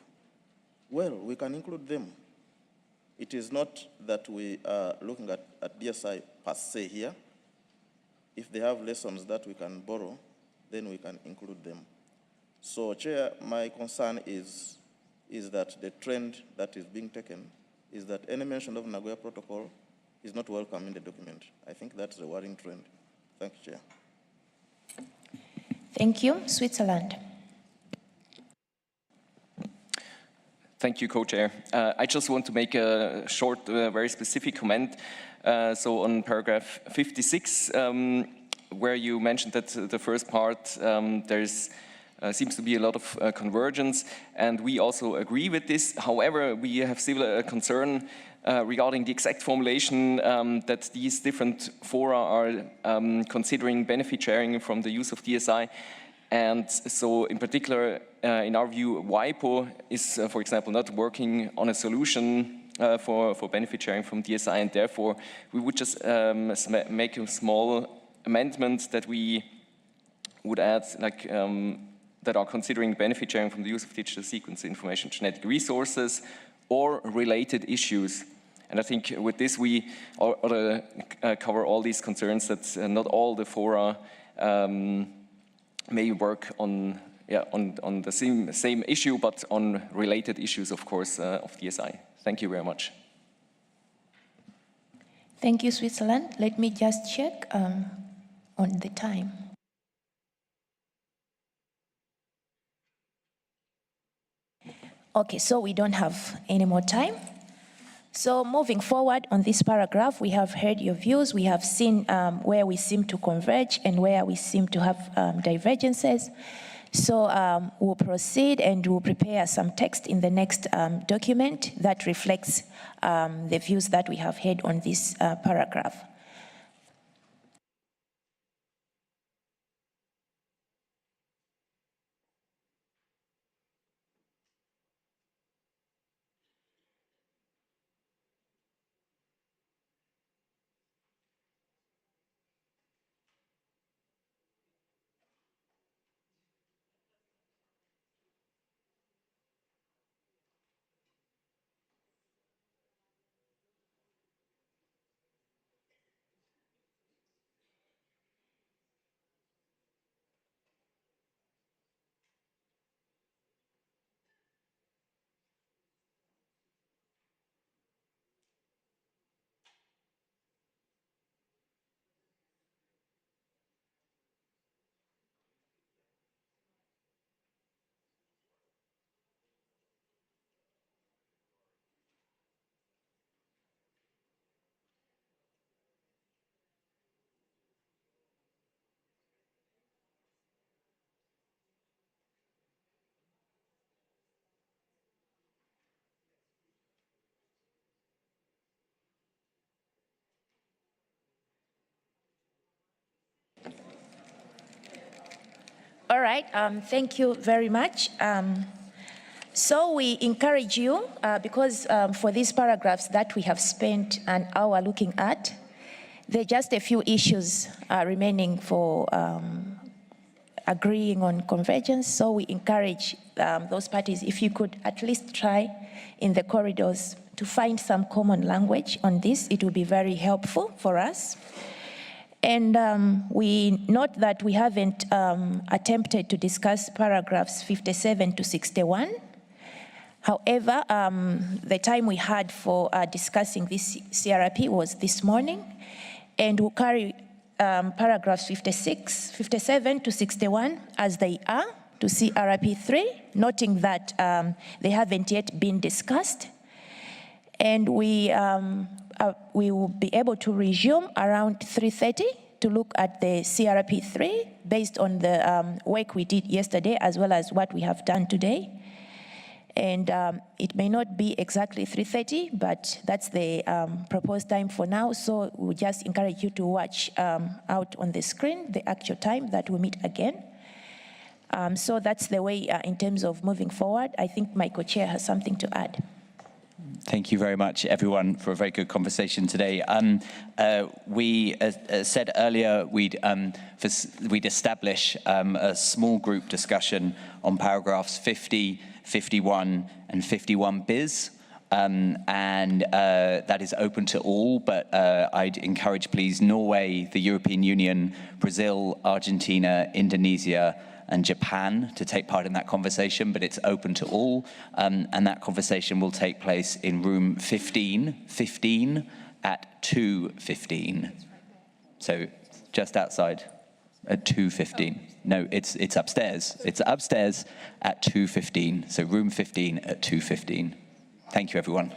well, we can include them. It is not that we are looking at DSI per se here. If they have lessons that we can borrow, then we can include them. So, Chair, my concern is that the trend that is being taken is that any mention of Nagoya Protocol is not welcome in the document. I think that's a worrying trend. Thank you, Chair. Thank you. Switzerland. Thank you, Co-Chair. I just want to make a short, very specific comment. So on paragraph 56, where you mentioned that the first part, there's seems to be a lot of convergence, and we also agree with this. However, we have still a concern regarding the exact formulation that these different fora are considering benefit sharing from the use of DSI. And so in particular, in our view, WIPO is, for example, not working on a solution for benefit sharing from DSI, and therefore we would just make a small amendment that we would add, like, that are considering benefit sharing from the use of digital sequence information, genetic resources, or related issues. And I think with this we cover all these concerns that not all the fora may work on the same issue, but on related issues, of course, of DSI. Thank you very much. Thank you, Switzerland. Let me just check on the time. Okay, so we don't have any more time. So moving forward on this paragraph, we have heard your views. We have seen where we seem to converge and where we seem to have divergences. So we'll proceed and we'll prepare some text in the next document that reflects the views that we have heard on this paragraph. All right, thank you very much. So we encourage you, because for these paragraphs that we have spent an hour looking at, there are just a few issues remaining for agreeing on convergence. So we encourage those parties, if you could at least try in the corridors to find some common language on this, it would be very helpful for us. And we note that we haven't attempted to discuss paragraphs 57 to 61. However, the time we had for discussing this CRP was this morning, and we'll carry paragraphs 57 to 61 as they are to CRP 3, noting that they haven't yet been discussed. And we will be able to resume around 3:30 to look at the CRP 3 based on the work we did yesterday as well as what we have done today. And it may not be exactly 3:30, but that's the proposed time for now. So we just encourage you to watch out on the screen the actual time that we meet again. So that's the way in terms of moving forward. I think my co-chair has something to add. Thank you very much, everyone, for a very good conversation today. We said earlier we'd establish a small group discussion on paragraphs 50, 51, and 51 bis. And that is open to all, but I'd encourage, please, Norway, the European Union, Brazil, Argentina, Indonesia, and Japan to take part in that conversation, but it's open to all. And that conversation will take place in room 15 at 2:15. So just outside at 2:15. No, it's upstairs. It's upstairs at 2:15. So room 15 at 2:15. Thank you, everyone.